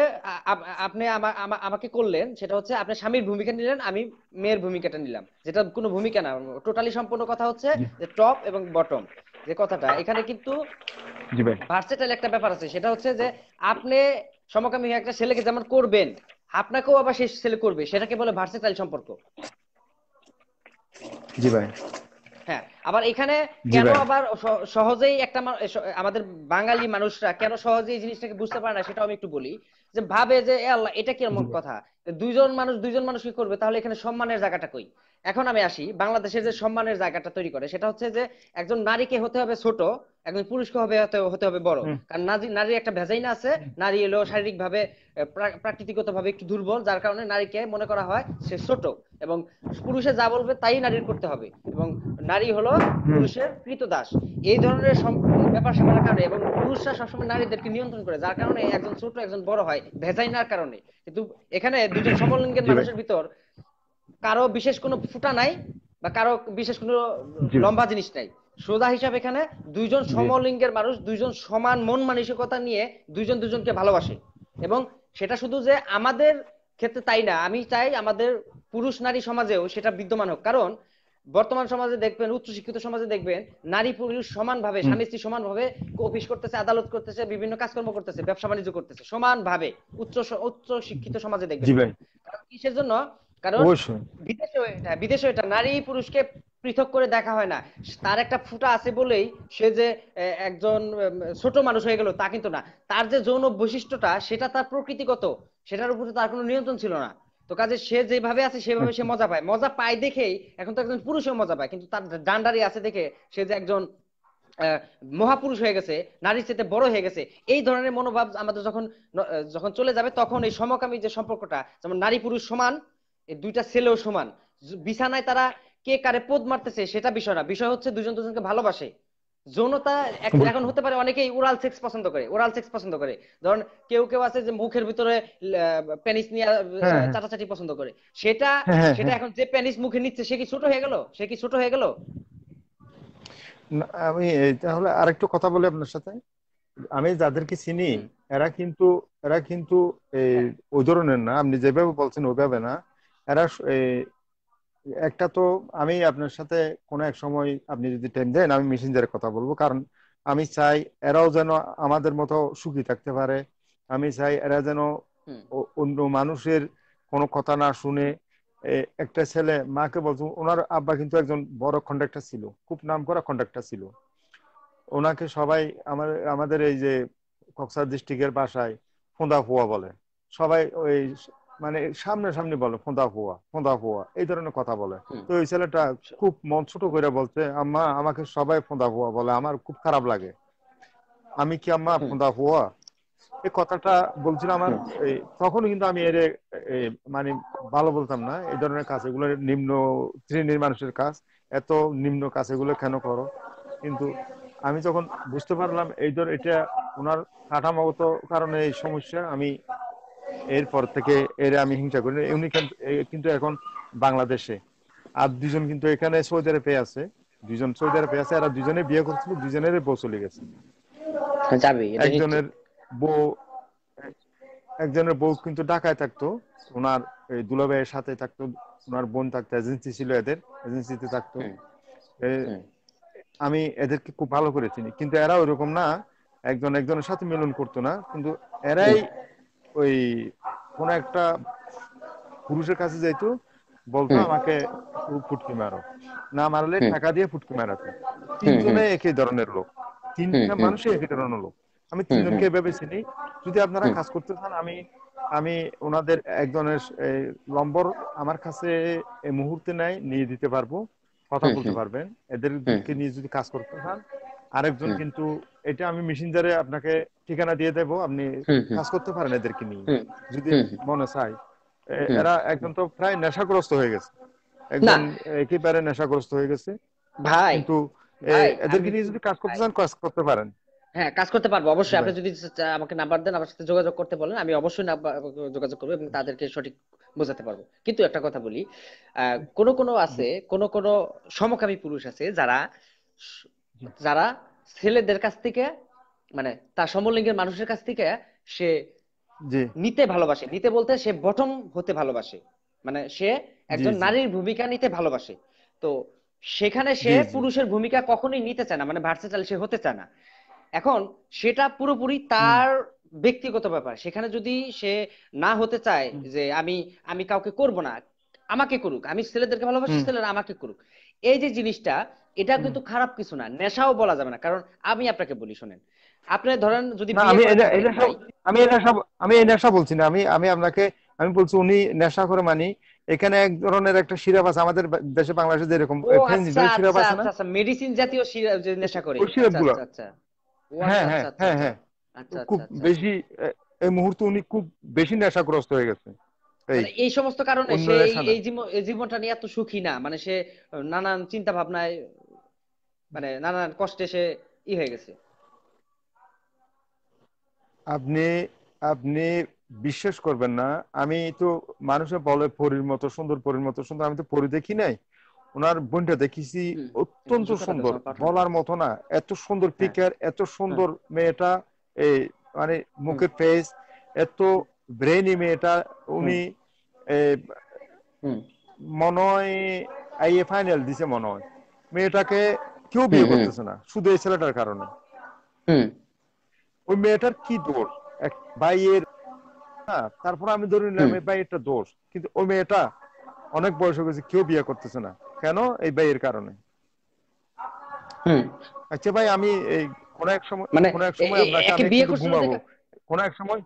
আপনি আমাকে করলেন, সেটা হচ্ছে আপনি স্বামীর ভূমিকা নিলেন, আমি মেয়ের ভূমিকাটা নিলাম, যেটা কোনো ভূমিকা না, টোটালি সম্পূর্ণ কথা হচ্ছে জি। যে টপ এবং বটম যে কথাটা এখানে কিন্তু জি ভাই। ভার্সেটাইল একটা ব্যাপার আছে। সেটা হচ্ছে যে আপনি সমকামী হয়ে একটা ছেলেকে যেমন করবেন, আপনাকেও আবার সেই ছেলে করবে, সেটাকে বলে ভার্সেটাইল সম্পর্ক। জি ভাই। হ্যাঁ, আবার এখানে জি কেন ভাই। আবার সহজেই একটা আমাদের বাঙালি মানুষরা কেন সহজেই এই জিনিসটাকে বুঝতে পারে না সেটাও আমি একটু বলি। যে ভাবে যে এ আল্লাহ এটা কি জি এমন ভাই। কথা, দুইজন মানুষ কি করবে, তাহলে এখানে সম্মানের জায়গাটা কই? এখন আমি আসি বাংলাদেশের যে সম্মানের জায়গাটা তৈরি করে, সেটা হচ্ছে যে একজন নারীকে হতে হবে ছোট, একজন পুরুষকে হতে হবে বড়। হুম, কারণ নারীর একটা ভেজাইনা আছে, হুম, নারী এলো শারীরিকভাবে প্রাকৃতিকগত ভাবে একটু দুর্বল, যার কারণে নারীকে মনে করা হয় সে ছোট, এবং পুরুষে যা বলবে তাই নারীর করতে হবে, এবং নারী হলো হুম, পুরুষের কৃতদাস। এই ধরনের ব্যাপার স্যাপারের কারণে, এবং পুরুষরা সবসময় নারীদেরকে নিয়ন্ত্রণ করে, যার কারণে একজন ছোট একজন বড় হয় ভেজাইনার কারণে। কিন্তু এখানে দুজন সমলিঙ্গের জি ভাই। মানুষের ভিতর কারো বিশেষ কোনো ফুটা নাই, বা কারো বিশেষ কোনো জি ভাই। লম্বা জিনিস নাই। সোজা হিসাব এখানে দুইজন জি। সমলিঙ্গের মানুষ, দুইজন সমান মন মানসিকতা নিয়ে দুইজন দুজনকে ভালোবাসে। এবং সেটা শুধু যে আমাদের ক্ষেত্রে তাই না, আমি চাই আমাদের পুরুষ নারী সমাজেও সেটা বিদ্যমান হোক। কারণ বর্তমান সমাজে দেখবেন, উচ্চশিক্ষিত সমাজে দেখবেন, নারী পুরুষ সমানভাবে, হুম, স্বামী স্ত্রী সমানভাবে অফিস করতেছে, আদালত করতেছে, বিভিন্ন কাজকর্ম করতেছে, ব্যবসা বাণিজ্য করতেছে সমানভাবে। উচ্চ শিক্ষিত সমাজে দেখবেন জি এটা। ভাই। কারণ কিসের জন্য? কারণ অবশ্যই। বিদেশে এটা নারী পুরুষকে পৃথক করে দেখা হয় না। তার একটা ফুটা আছে বলেই সে যে একজন ছোট মানুষ হয়ে গেল তা কিন্তু না। তার যে যৌন বৈশিষ্ট্যটা, সেটা তার প্রকৃতিগত, সেটার উপরে তার কোনো নিয়ন্ত্রণ ছিল না। তো কাজে সে যেভাবে আছে সেভাবে সে মজা পায় দেখেই এখন তো একজন পুরুষও মজা পায়, কিন্তু তার ডান্ডারি আছে দেখে সে যে একজন আহ, মহাপুরুষ হয়ে গেছে, নারীর চেয়ে বড় হয়ে গেছে। এই ধরনের মনোভাব আমাদের যখন চলে যাবে, তখন এই সমকামী যে সম্পর্কটা, যেমন নারী পুরুষ সমান, এই দুইটা ছেলেও সমান, বিছানায় তারা কে কারে পোদ মারতেছে সেটা বিষয় না, বিষয় হচ্ছে দুজন দুজনকে ভালোবাসে। যৌনতা এখন অবশ্যই। হতে পারে, অনেকেই ওরাল সেক্স পছন্দ করে। ধরুন কেউ কেউ আছে যে মুখের ভিতরে পেনিস নিয়ে হ্যাঁ, হ্যাঁ, চাটাচাটি পছন্দ করে। সেটা হ্যাঁ, হ্যাঁ, সেটা হ্যাঁ। এখন যে পেনিস মুখে নিচ্ছে সে কি ছোট হয়ে গেল? সে কি ছোট হয়ে গেল? না, আমি তাহলে আরেকটু কথা বলি আপনার সাথে। আমি যাদেরকে চিনি, হুম। এরা কিন্তু এরা কিন্তু এই হ্যাঁ। ওই ধরনের না, আপনি যেভাবে বলছেন ওইভাবে না। এরা একটা তো, আমি আপনার সাথে কোনো এক সময় আপনি যদি টাইম দেন আমি মেসেঞ্জারে কথা বলবো, কারণ আমি চাই এরাও যেন আমাদের মতো সুখী থাকতে পারে। আমি চাই এরা যেন হুম। অন্য মানুষের কোনো কথা না শুনে। একটা ছেলে মাকে বলছো, ওনার আব্বা কিন্তু একজন বড় কন্ডাক্টর ছিল, খুব নাম করা কন্ডাক্টর ছিল। ওনাকে সবাই আমাদের এই যে কক্সবাজার ডিস্ট্রিক্টের ভাষায় ফোঁদা ফুয়া বলে। সবাই ওই মানে সামনে বলে ফোঁদা ফুয়া, ফোঁদা ফুয়া, এই ধরনের কথা বলে। হুম। তো ওই ছেলেটা খুব মন ছোট করে বলছে, আম্মা আমাকে সবাই ফোঁদা ফুয়া বলে, আমার খুব খারাপ লাগে। আমি কি আম্মা হুম। ফোঁদা ফুয়া? এই কথাটা বলছিল আমার। হুম। এই তখন কিন্তু আমি এর মানে ভালো বলতাম না, এই ধরনের কাজ এগুলো নিম্ন শ্রেণীর মানুষের কাজ, এত নিম্ন কাজ এগুলো কেন করো? কিন্তু আমি যখন বুঝতে পারলাম এটা ওনার কাঠামোগত কারণে এই সমস্যা, আমি এরপর থেকে আমি হিংসা করি না। উনি কিন্তু এখন বাংলাদেশে, আর দুজন কিন্তু এখানে সৌদি আরবে আছে। দুজন সৌদি আরবে আছে, এরা দুজনে বিয়ে করছিল, দুজনের বউ চলে গেছে। যাবে, এটা নিশ্চিত। একজনের বউ একজনের বউ কিন্তু ঢাকায় থাকতো, ওনার এই দুলাভাইয়ের সাথে থাকতো। ওনার বোন থাকতো, এজেন্সি ছিল এদের, এজেন্সিতে থাকতো। হুম। এ, হুম। আমি এদেরকে খুব ভালো করে চিনি, কিন্তু এরা ওইরকম না, একজন একজনের সাথে মিলন করতো না। কিন্তু এরাই হুম। ওই কোন একটা পুরুষের কাছে যাইতো, বলতো হুম। আমাকে ফুটকি মারো, না মারলে হুম। টাকা দিয়ে ফুটকি মারাতো। হুম। হুম। তিনজনে একই ধরনের লোক, হুম। তিনটা হুম। মানুষই একই ধরনের লোক। আমি হুম। তিনজনকে হুম। এভাবে চিনি। যদি আপনারা হুম। কাজ করতে চান, আমি আমি ওনাদের একজনের নম্বর আমার কাছে এই মুহূর্তে নাই, নিয়ে দিতে পারবো, কথা হুম। বলতে হুম। পারবেন হুম। এদেরকে নিয়ে যদি কাজ করতে চান। আরেকজন হুম। কিন্তু, এটা আমি মেসেঞ্জারে আপনাকে ঠিকানা দিয়ে দেবো, আপনি হুম। হুম। কাজ করতে পারেন এদেরকে নিয়ে হুম। যদি হুম। মনে চায়। হুম। এরা একজন তো প্রায় নেশাগ্রস্ত হয়ে গেছে, না একজন একেবারে নেশাগ্রস্ত হয়ে গেছে। ভাই, কিন্তু ভাই আমি এদেরকে নিয়ে যদি কাজ করতে ভাই, চান, কাজ করতে পারেন। হ্যাঁ কাজ করতে পারবো জি অবশ্যই। আপনি ভাই। যদি আমাকে নাম্বার দেন, আমার সাথে যোগাযোগ করতে বলেন, আমি অবশ্যই যোগাযোগ করবো এবং তাদেরকে সঠিক বোঝাতে পারবো। কিন্তু একটা কথা বলি, কোনো জি আছে, কোনো সমকামী পুরুষ আছে যারা জি যারা ছেলেদের কাছ থেকে, মানে তার সমলিঙ্গের মানুষের কাছ থেকে সে জি নিতে ভালোবাসে। নিতে বলতে সে বটম হতে ভালোবাসে, মানে সে জি একজন জি নারীর ভূমিকা নিতে ভালোবাসে। তো সেখানে সে জি জি পুরুষের ভূমিকা কখনোই নিতে চায় না, মানে ভার্সেটাইল সে হতে চায় না। এখন সেটা পুরোপুরি হুম, তার ব্যক্তিগত ব্যাপার। সেখানে যদি সে না হতে চায় হুম, যে আমি কাউকে করব না, আমাকে করুক, আমি ছেলেদেরকে ভালোবাসি, হুম, ছেলেরা আমাকে করুক, এই যে জিনিসটা, এটা কিন্তু খারাপ কিছু না, নেশাও বলা যাবে না। কারণ আমি আপনাকে বলি, শোনেন, আপনি ধরেন যদি না, বিয়ে আমি করে এটা থাকেন এটা সব ভাই। আমি এই নেশা আমি এই নেশা বলছি না। আমি আপনাকে আমি বলছি উনি নেশা করে মানে এখানে এক ধরনের একটা সিরাপ আছে আমাদের দেশে বাংলাদেশে যেরকম ও আচ্ছা ফেনজিডিল সিরাপ আচ্ছা আছে না, আচ্ছা আচ্ছা, মেডিসিন জাতীয় যে নেশা করে, ওই সিরাপ আচ্ছা গুলো। আচ্ছা আচ্ছা। ও হ্যাঁ আচ্ছা হ্যাঁ আচ্ছা আচ্ছা হ্যাঁ আচ্ছা হ্যাঁ, আচ্ছা খুব আচ্ছা আচ্ছা। বেশি এই মুহূর্তে উনি খুব বেশি নেশাগ্রস্ত হয়ে গেছে। এই মানে এই সমস্ত কারণে অন্য সে এই নেশা না। এই জীবনটা নিয়ে এত সুখী না, মানে সে নানান চিন্তা ভাবনায়, মানে নানান কষ্টে সে হয়ে গেছে। আপনি আপনি বিশ্বাস করবেন না, আমি তো মানুষে বলে পরীর মতো সুন্দর, পরীর মতো সুন্দর, আমি তো পরী দেখি নাই। ওনার বোনটা দেখেছি, হুম। একটু অত্যন্ত জুতাটা সুন্দর, পেছনে পাঠানো। বলার মতো না। এত সুন্দর হ্যাঁ ফিগার, এত হ্যাঁ। সুন্দর মেয়েটা, এই মানে হুম মুখের ফেস, এত ব্রেনি মেয়েটা। হুম উনি এ, হুম মনে হয় আইএ ফাইনাল দিছে মনে হয়। মেয়েটাকে কেউ হুম বিয়ে হুম করতেছে না শুধু এই ছেলেটার কারণে। হুম ওই মেয়েটার কি দোষ? এক ভাইয়ের না, তারপর আমি ধরে নিলাম হুম এই ভাইয়েরটা দোষ, কিন্তু ওই মেয়েটা অনেক বয়স হয়ে গেছে, কেউ বিয়ে করতেছে না। কেন? এই ভাইয়ের কারণে। হুম। আচ্ছা ভাই, আমি এই মানে কোন এক সময় আপনাকে একে আমি বিয়ে কিন্তু করছিল ঘুমাবো দেখে। কোন এক সময়।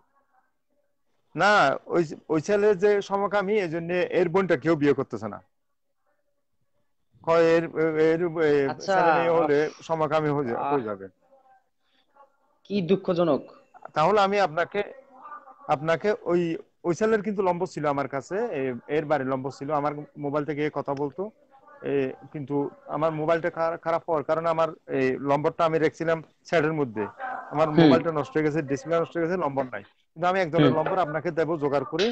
না, ওই ওই ছেলে যে সমকামী, এই জন্য এর বোনটা কেউ বিয়ে করতেছে না। কয় এর এর আচ্ছা। ছেলে মেয়ে আফ, হলে সমকামী আহ, হয়ে যাবে। কি দুঃখজনক। তাহলে আমি আপনাকে আপনাকে ওই ওই ছেলের কিন্তু নম্বর ছিল আমার কাছে, এর বাড়ির নম্বর ছিল আমার মোবাইল থেকে কথা বলতো। এ, কিন্তু আমার মোবাইলটা খারাপ হওয়ার কারণে আমার এই নম্বরটা আমি রেখেছিলাম স্যাটের মধ্যে। আমার হুম মোবাইলটা নষ্ট হয়ে গেছে, ডিসপ্লে নষ্ট হয়ে গেছে, নম্বর নাই। কিন্তু আমি হুম একজনের নম্বর আপনাকে দেবো জোগাড় করে।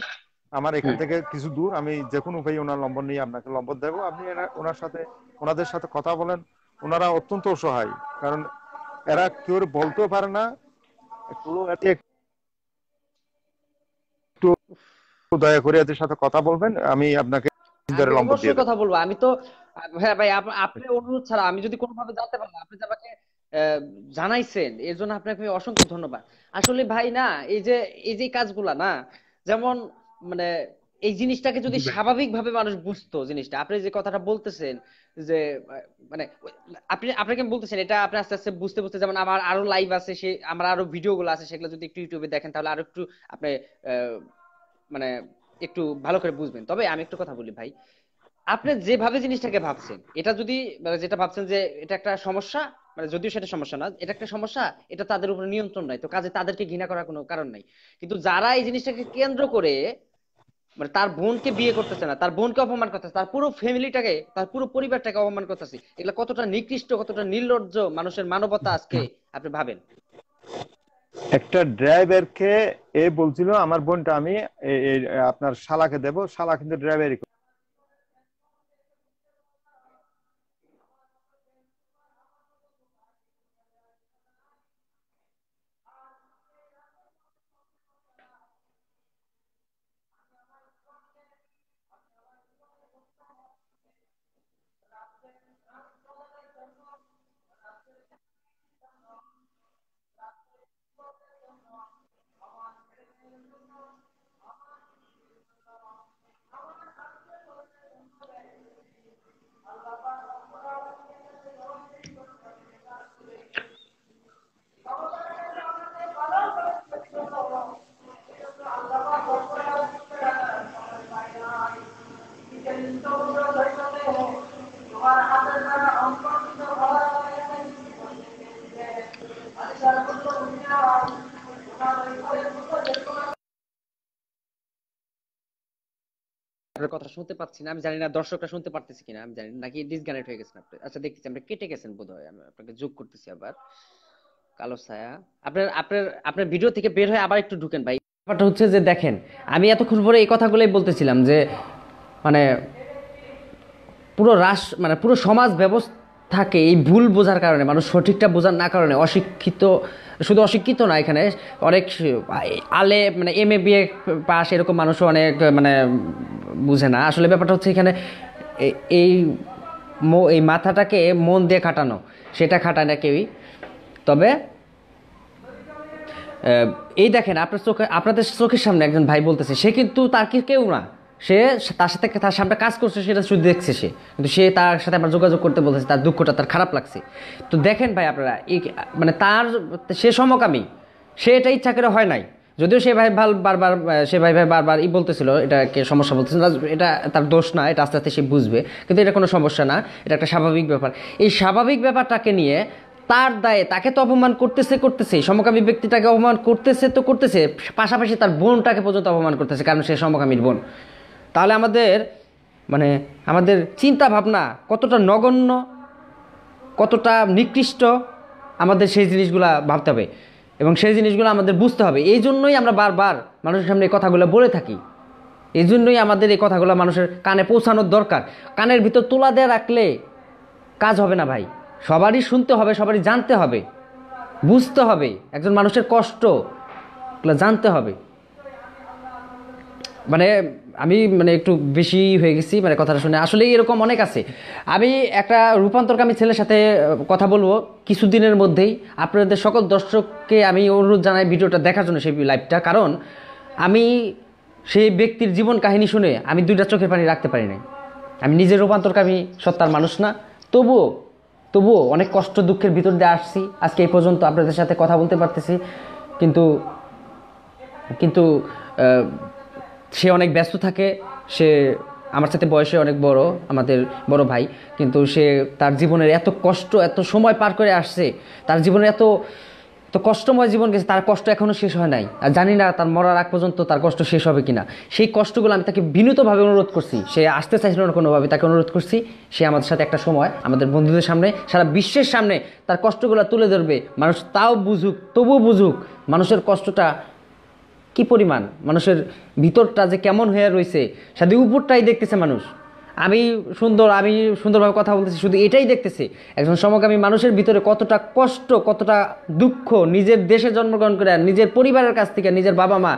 আমার এখান হুম। থেকে কিছু দূর, আমি যে কোনো উপায়ে ওনার নম্বর নিয়ে আপনাকে নম্বর দেবো। আপনি ওনাদের সাথে কথা বলেন। ওনারা অত্যন্ত অসহায়, কারণ এরা কেউ বলতেও পারে না। একটু দয়া করে এদের সাথে কথা বলবেন, আমি আপনাকে আমি নম্বর অবশ্যই দিয়ে দেবো। কথা বলবো। আমি তো হ্যাঁ ভাই, আপনি অনুরোধ ছাড়া আমি যদি কোনোভাবে জানতে পারলাম, আপনি যে আমাকে আহ, জানাইছেন, এর জন্য আপনাকে অসংখ্য ধন্যবাদ। আসলে ভাই না, এই যে কাজগুলা না, যেমন মানে এই জিনিসটাকে যদি জি ভাই। স্বাভাবিকভাবে মানুষ বুঝতো, জিনিসটা আপনি যে কথাটা বলতেছেন যে মানে আপনাকে আমি বলতেছেন এটা আপনি আস্তে আস্তে বুঝতে বুঝতে, যেমন আমার আরো লাইভ আছে, সে আমার আরো ভিডিও গুলো আছে, সেগুলো যদি একটু ইউটিউবে দেখেন তাহলে আরো একটু আপনি আহ, মানে একটু ভালো করে বুঝবেন। তবে আমি একটু কথা বলি ভাই, আপনি যেভাবে জিনিসটাকে ভাবছেন, এটা যদি মানে যেটা ভাবছেন যে এটা একটা সমস্যা, মানে যদিও সেটা সমস্যা না, এটা একটা সমস্যা, এটা তাদের উপরে নিয়ন্ত্রণ নাই, তো কাজে তাদেরকে ঘৃণা করার কোনো কারণ নাই। কিন্তু যারা এই জিনিসটাকে কেন্দ্র করে মানে তার বোনকে বিয়ে করতেছে না, তার বোনকে অপমান করতেছে, তার পুরো ফ্যামিলিটাকে, তার পুরো পরিবারটাকে অপমান করতেছে, এগুলা কতটা নিকৃষ্ট, কতটা নির্লজ্জ মানুষের মানবতা আজকে আপনি ভাবেন। একটা ড্রাইভারকে এ বলছিল আমার বোনটা আমি আপনার শালাকে দেব, শালা কিন্তু ড্রাইভারই আপনার কথা শুনতে পাচ্ছি না, আমি জানি না দর্শকরা শুনতে পারতেছে কিনা, আমি জানি না, নাকি ডিসকানেক্ট হয়ে গেছেন আপনি। আচ্ছা দেখতেছি আমরা কেটে গেছেন বোধহয়, আমি আপনাকে যোগ করতেছি আবার। কালো ছায়া, আপনার আপনার আপনার ভিডিও থেকে বের হয়ে আবার একটু ঢুকেন ভাই। ব্যাপারটা হচ্ছে যে দেখেন, আমি এতক্ষণ পরে এই কথাগুলোই বলতেছিলাম যে মানে পুরো মানে পুরো সমাজ ব্যবস্থাকে এই ভুল বোঝার কারণে, মানুষ সঠিকটা বোঝার না কারণে, অশিক্ষিত, শুধু অশিক্ষিত না, এখানে অনেক আলে মানে MA BA পাস এরকম মানুষও অনেক মানে বুঝে না। আসলে ব্যাপারটা হচ্ছে এখানে এই এই মাথাটাকে মন দিয়ে খাটানো, সেটা খাটায় না কেউই। তবে এই দেখেন আপনার চোখে, আপনাদের চোখের সামনে একজন ভাই বলতেছে, সে কিন্তু তার কি কেউ না, সে তার সাথে তার সামনে কাজ করছে সেটা শুধু দেখছে সে, কিন্তু সে তার সাথে আমার যোগাযোগ করতে বলতেছে, তার দুঃখটা তার খারাপ লাগছে। তো দেখেন ভাই আপনারা, এই মানে সে সমকামী, সে এটা ইচ্ছা করে হয় নাই, যদিও সে ভাই বারবার সে ভাই বারবার বলতেছিল এটাকে সমস্যা বলতেছিল, এটা তার দোষ না, এটা আস্তে আস্তে সে বুঝবে, কিন্তু এটা কোনো সমস্যা না, এটা একটা স্বাভাবিক ব্যাপার। এই স্বাভাবিক ব্যাপারটাকে নিয়ে তার দায়ে তাকে তো অপমান করতেছে, সমকামী ব্যক্তিটাকে অপমান করতেছে, পাশাপাশি তার বোনটাকে পর্যন্ত অপমান করতেছে, কারণ সে সমকামীর বোন। তাহলে আমাদের চিন্তা ভাবনা কতটা নগণ্য, কতটা নিকৃষ্ট, আমাদের সেই জিনিসগুলা ভাবতে হবে এবং সেই জিনিসগুলো আমাদের বুঝতে হবে। এই জন্যই আমরা বারবার মানুষের সামনে এই কথাগুলো বলে থাকি, এই জন্যই আমাদের এই কথাগুলো মানুষের কানে পৌঁছানোর দরকার। কানের ভিতর তোলা দিয়ে রাখলে কাজ হবে না ভাই, সবারই শুনতে হবে, সবারই জানতে হবে, বুঝতে হবে, একজন মানুষের কষ্ট জানতে হবে। আমি একটু বেশি হয়ে গেছি কথাটা শুনে, আসলে এরকম অনেক আছে। আমি একটা রূপান্তরকামী ছেলের সাথে কথা বলবো কিছুদিনের মধ্যেই। আপনাদের সকল দর্শককে আমি অনুরোধ জানাই ভিডিওটা দেখার জন্য, সেই লাইভটা, কারণ আমি সেই ব্যক্তির জীবন কাহিনী শুনে আমি দুইটা চোখের পানি রাখতে পারি নাই। আমি নিজে রূপান্তরকামী সত্তার মানুষ না, তবুও অনেক কষ্ট দুঃখের ভিতর দিয়ে আসছি, আজকে এই পর্যন্ত আপনাদের সাথে কথা বলতে পারতেছি। কিন্তু সে অনেক ব্যস্ত থাকে, সে আমার সাথে বয়সে অনেক বড়, আমাদের বড় ভাই, কিন্তু সে তার জীবনের এত কষ্ট, এত সময় পার করে আসছে, তার জীবনে এত কষ্টময় জীবন গেছে, তার কষ্ট এখনও শেষ হয় নাই, আর জানি না তার মরার আগ পর্যন্ত তার কষ্ট শেষ হবে কিনা। সেই কষ্টগুলো আমি তাকে বিনীতভাবে অনুরোধ করছি, সে আসতে চাইছিল না কোনোভাবে, তাকে অনুরোধ করছি সে আমাদের সাথে একটা সময় আমাদের বন্ধুদের সামনে, সারা বিশ্বের সামনে তার কষ্টগুলো তুলে ধরবে, মানুষ তাও বুঝুক, তবুও বুঝুক মানুষের কষ্টটা কি পরিমাণ, মানুষের ভিতরটা যে কেমন হয়ে রয়েছে, শুধু উপরটাই দেখতেছে মানুষ। আমি সুন্দরভাবে কথা বলতেছি, শুধু এটাই দেখতেছে। একজন সমকামী মানুষের ভিতরে কতটা কষ্ট, কতটা দুঃখ, নিজের দেশে জন্মগ্রহণ করে নিজের পরিবারের কাছ থেকে নিজের বাবা মা,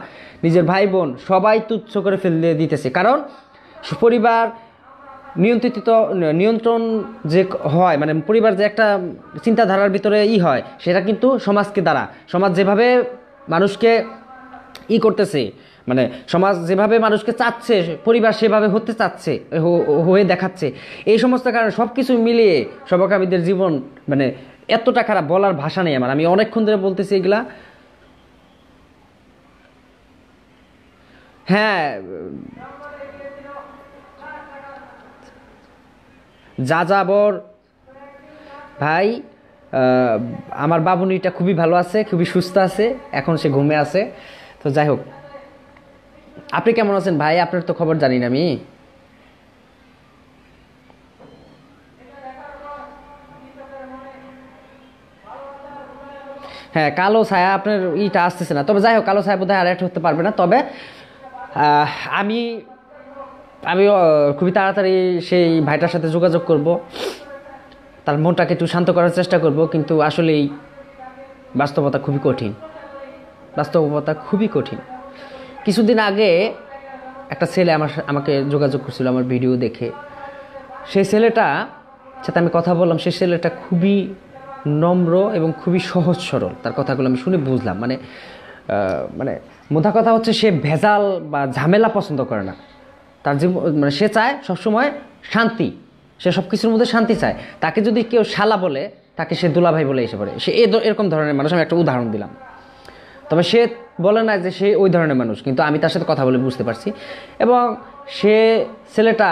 নিজের ভাই বোন সবাই তুচ্ছ করে ফেলে দিতেছে। কারণ পরিবার নিয়ন্ত্রণ যে হয়, পরিবার যে একটা চিন্তাধারার ভিতরে হয়, সেটা কিন্তু সমাজকে দ্বারা, সমাজ যেভাবে মানুষকে করতেছে, সমাজ যেভাবে মানুষকে চাচ্ছে, পরিবার সেভাবে হতে চাচ্ছে, হয়ে দেখাচ্ছে। এই সমস্ত কারণে সব কিছু মিলিয়ে সমকামীদের জীবন এতটা খারাপ, বলার ভাষা নেই আমার। আমি অনেকক্ষণ ধরে বলতেছি এগুলা। হ্যাঁ, যাযাবর ভাই, আমার বাবুনিটা খুবই ভালো আছে, খুবই সুস্থ আছে, এখন সে ঘুমে আছে। তো যাই হোক, আপনি কেমন আছেন ভাই? আপনার তো খবর জানি না আমি। হ্যাঁ, কালো ছায়া আপনার আসতেছে না, তবে যাই হোক, কালো ছায়া বোধহয় আর একটা হতে পারবে না। তবে আমি খুবই তাড়াতাড়ি সেই ভাইটার সাথে যোগাযোগ করব, তার মনটাকে একটু শান্ত করার চেষ্টা করব। কিন্তু আসলেই বাস্তবতা খুবই কঠিন। কিছুদিন আগে একটা ছেলে আমাকে যোগাযোগ করছিল আমার ভিডিও দেখে। সেই ছেলেটা সাথে আমি কথা বললাম, সেই ছেলেটা খুবই নম্র এবং খুবই সহজ সরল। তার কথাগুলো আমি শুনে বুঝলাম, মোটা কথা হচ্ছে সে ভেজাল বা ঝামেলা পছন্দ করে না। তার জীবন সে চায় সবসময় শান্তি, সে সব কিছুর মধ্যে শান্তি চায়। তাকে যদি কেউ শালা বলে, তাকে সে দুলাভাই বলে এসে পড়ে। সে এরকম ধরনের মানুষ। আমি একটা উদাহরণ দিলাম, তবে সে বলে না যে সে ওই ধরনের মানুষ, কিন্তু আমি তার সাথে কথা বলে বুঝতে পারছি। এবং ছেলেটা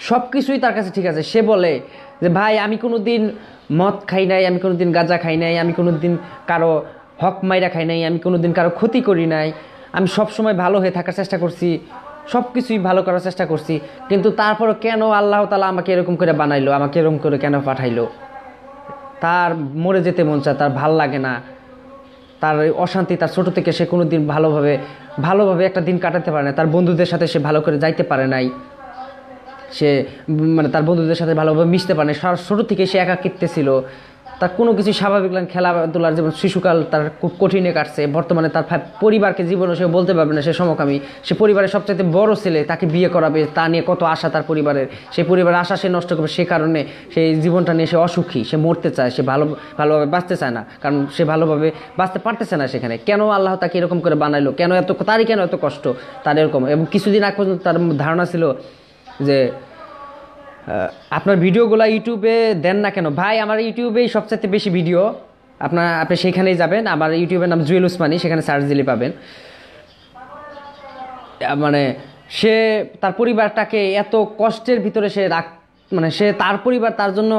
সব কিছুই তার কাছে ঠিক আছে। সে বলে যে ভাই, আমি কোনো দিন মদ খাই নাই, আমি কোনো দিন গাঁজা খাই নাই, আমি কোনো দিন কারো হক মাইরা খাই নাই, আমি কোনো দিন কারো ক্ষতি করি নাই, আমি সব সময় ভালো হয়ে থাকার চেষ্টা করছি, সব কিছুই ভালো করার চেষ্টা করছি। কিন্তু তারপরও কেন আল্লাহ তাআলা আমাকে এরকম করে বানাইলো, আমাকে এরকম করে কেন পাঠাইলো? তার মরে যেতে মন চায়, তার ভাল লাগে না, তার অশান্তি, তার ছোটো থেকে সে কোনো দিন ভালোভাবে একটা দিন কাটাতে পারে না। তার বন্ধুদের সাথে সে ভালো করে যাইতে পারে নাই, সে তার বন্ধুদের সাথে ভালোভাবে মিশতে পারে না। ছোটো থেকে সে একাকিত্বে ছিল। তার কোনো কিছু স্বাভাবিক লাগে, খেলাধুলার যেমন শিশুকাল তার খুব কঠিনে কাটছে, বর্তমানে তার পরিবারকে জীবনে সে বলতে পারবে না সে সমকামী, সে পরিবারের সবচাইতে বড় ছেলে, তাকে বিয়ে করাবে, তা নিয়ে কত আশা তার পরিবারের, সেই পরিবারের আশা সে নষ্ট করবে, সে কারণে সেই জীবনটা নিয়ে সে অসুখী, সে মরতে চায়, সে ভালোভাবে বাঁচতে চায় না, কারণ সে ভালোভাবে বাঁচতে পারতেছে না সেখানে। কেন আল্লাহ তাকে এরকম করে বানাইলো, কেন তারই কেন এত কষ্ট তার এরকম। এবং কিছুদিন আগ পর্যন্ত তার ধারণা ছিল যে আপনার ভিডিওগুলো ইউটিউবে দেন না কেন। ভাই আমার ইউটিউবেই সবচেয়ে বেশি ভিডিও, আপনি সেইখানেই যাবেন, আমার ইউটিউবের নাম জুয়েল উসমানী, সেখানে সার্চ দিলে পাবেন। মানে সে তার পরিবারটাকে এত কষ্টের ভিতরে সে সে তার পরিবার তার জন্য,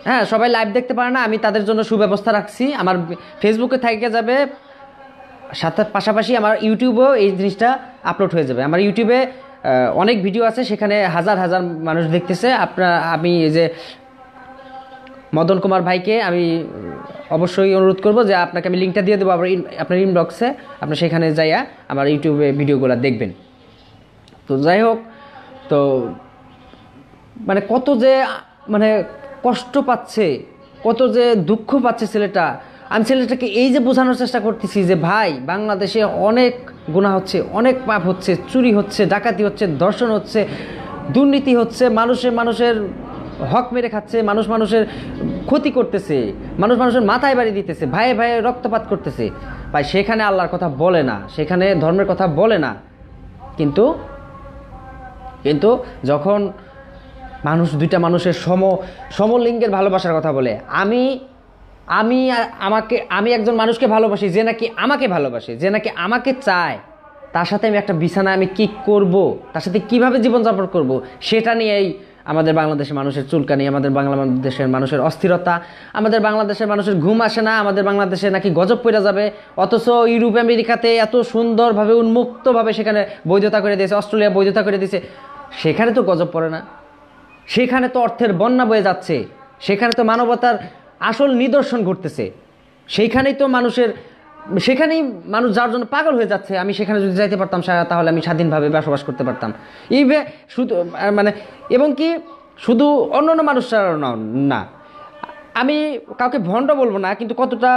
হ্যাঁ সবাই লাইভ দেখতে পারে না, আমি তাদের জন্য সুব্যবস্থা রাখছি, আমার ফেসবুকে থেকে যাবে, সাথে পাশাপাশি আমার ইউটিউবেও এই জিনিসটা আপলোড হয়ে যাবে। আমার ইউটিউবে অনেক ভিডিও আছে, সেখানে হাজার হাজার মানুষ দেখতেছে। আমি এই যে মদন কুমার ভাইকে আমি অবশ্যই অনুরোধ করব যে আপনাকে আমি লিঙ্কটা দিয়ে দেবো আপনার ইনবক্সে, আপনি সেখানে যাইয়া আমার ইউটিউবে ভিডিওগুলো দেখবেন। তো যাই হোক, তো মানে কত যে কষ্ট পাচ্ছে, কত যে দুঃখ পাচ্ছে ছেলেটা। আমি ছেলেটাকে এই যে বোঝানোর চেষ্টা করতেছি যে ভাই বাংলাদেশে অনেক গুনাহ হচ্ছে, অনেক পাপ হচ্ছে, চুরি হচ্ছে, ডাকাতি হচ্ছে, ধর্ষণ হচ্ছে, দুর্নীতি হচ্ছে, মানুষের হক মেরে খাচ্ছে, মানুষের ক্ষতি করতেছে, মানুষের মাথায় বাড়ি দিতেছে, ভাইয়ে ভাইয়ে রক্তপাত করতেছে। ভাই সেখানে আল্লাহর কথা বলে না, সেখানে ধর্মের কথা বলে না, কিন্তু যখন দুইটা মানুষের সমলিঙ্গের ভালোবাসার কথা বলে, আমি একজন মানুষকে ভালোবাসি যে নাকি আমাকে ভালোবাসে, যে নাকি আমাকে চায়, তার সাথে আমি একটা বিছানায় আমি কি করব, তার সাথে কিভাবে জীবনযাপন করব, সেটা নিয়েই আমাদের বাংলাদেশের মানুষের চুলকানি, আমাদের বাংলাদেশের মানুষের অস্থিরতা, আমাদের বাংলাদেশের মানুষের ঘুম আসে না, আমাদের বাংলাদেশে নাকি গজব পড়ে যাবে। অথচ ইউরোপ আমেরিকাতে এত সুন্দরভাবে উন্মুক্তভাবে সেখানে বৈধতা করে দিয়েছে, অস্ট্রেলিয়া বৈধতা করে দিয়েছে, সেখানে তো গজব পড়ে না, সেখানে তো অর্থের বন্যা বয়ে যাচ্ছে, সেখানে তো মানবতার আসল নিদর্শন ঘটতেছে, সেখানেই মানুষ যার জন্য পাগল হয়ে যাচ্ছে। আমি সেখানে যদি যাইতে পারতাম তাহলে আমি স্বাধীনভাবে বসবাস করতে পারতাম। শুধু এবং কি শুধু অন্য মানুষরা না, আমি কাউকে ভণ্ড বলবো না, কিন্তু কতটা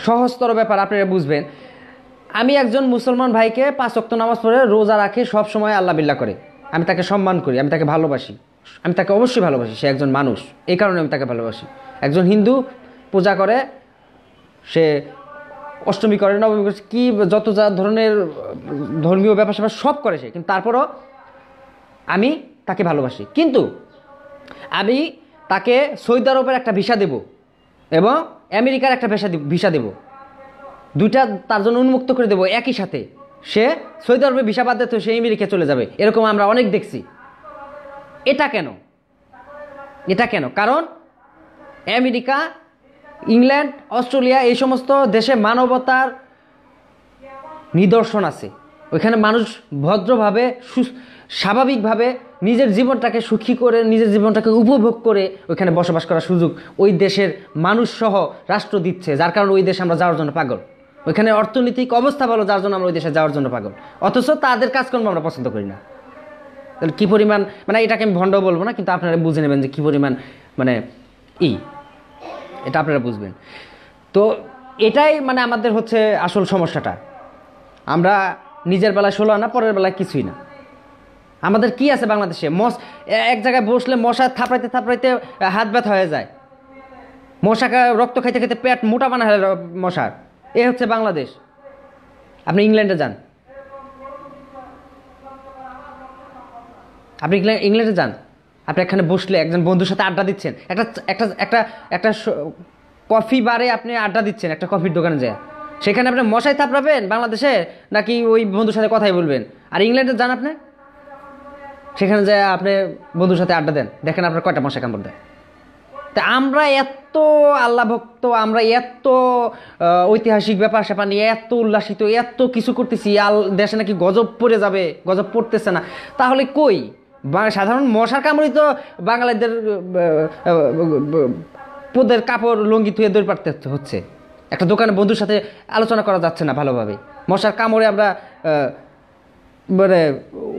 সহজতর ব্যাপার আপনারা বুঝবেন। আমি একজন মুসলমান ভাইকে 5 ওয়াক্ত নামাজ পড়ে রোজা রাখে, সব সময় আল্লাহ বিল্লাহ করে, আমি তাকে সম্মান করি, আমি তাকে ভালোবাসি, আমি তাকে অবশ্যই ভালোবাসি, সে একজন মানুষ, এই কারণে আমি তাকে ভালোবাসি। একজন হিন্দু পূজা করে, সে অষ্টমী করে, নবমী করে, কি যত যা ধরনের ধর্মীয় ব্যাপার স্যাপার সব করে সে, কিন্তু তারপরও আমি তাকে ভালোবাসি। কিন্তু আমি তাকে সৌদি আরবের একটা ভিসা দেব এবং আমেরিকার একটা ভিসা দেব, দুইটা তার জন্য উন্মুক্ত করে দেবো একই সাথে। সে সৌদি আরবে ভিসা বাদ দিতে সে আমেরিকা চলে যাবে, এরকম আমরা অনেক দেখছি। এটা কেন? কারণ আমেরিকা, ইংল্যান্ড, অস্ট্রেলিয়া এই সমস্ত দেশে মানবতার নিদর্শন আছে। ওইখানে মানুষ ভদ্রভাবে স্বাভাবিকভাবে নিজের জীবনটাকে সুখী করে, নিজের জীবনটাকে উপভোগ করে ওইখানে বসবাস করার সুযোগ ওই দেশের মানুষ সহ রাষ্ট্র দিচ্ছে, যার কারণে ওই দেশে আমরা যাওয়ার জন্য পাগল। ওইখানে অর্থনৈতিক অবস্থা ভালো, যার জন্য আমরা ওই দেশে যাওয়ার জন্য পাগল, অথচ তাদের কাজকর্ম আমরা পছন্দ করি না। তাহলে কী পরিমাণ, এটাকে আমি ভণ্ড বলবো না, কিন্তু আপনারা বুঝে নেবেন যে কী পরিমাণ এটা আপনারা বুঝবেন। তো এটাই আমাদের হচ্ছে আসল সমস্যাটা। আমরা নিজের বেলায় 16 আনা, পরের বেলায় কিছুই না। আমাদের কি আছে বাংলাদেশে? এক জায়গায় বসলে মশা থাপড়াইতে হাত ব্যথা হয়ে যায়, মশাকে রক্ত খাইতে খাইতে পেট মোটা বানা হয় মশার। এ হচ্ছে বাংলাদেশ। আপনি ইংল্যান্ডে যান, আপনি এখানে বসলে একজন বন্ধুর সাথে আড্ডা দিচ্ছেন, একটা কফি বারে আপনি আড্ডা দিচ্ছেন, একটা কফির দোকানে যায়, সেখানে আপনি মশাই থাপড়াবেন বাংলাদেশে, নাকি ওই বন্ধুর সাথে কথাই বলবেন? আর ইংল্যান্ডে যান আপনি, সেখানে যায় আপনি বন্ধুর সাথে আড্ডা দেন, দেখেন আপনার কয়টা মশা কামড় দেয়। তা আমরা এত আল্লাহ ভক্ত, আমরা এত ঐতিহাসিক ব্যাপার স্যাপার নিয়ে এত উল্লাসিত, এত কিছু করতেছি, দেশে নাকি গজব পড়ে যাবে, গজব পড়তেছে না। তাহলে কই সাধারণ মশার কামড়ই তো বাঙালিদের পোদের কাপড় লুঙ্গি ধুয়ে দৌড় পাড়তে হচ্ছে, একটা দোকানে বন্ধুর সাথে আলোচনা করা যাচ্ছে না ভালোভাবে। মশার কামড়ে আমরা মানে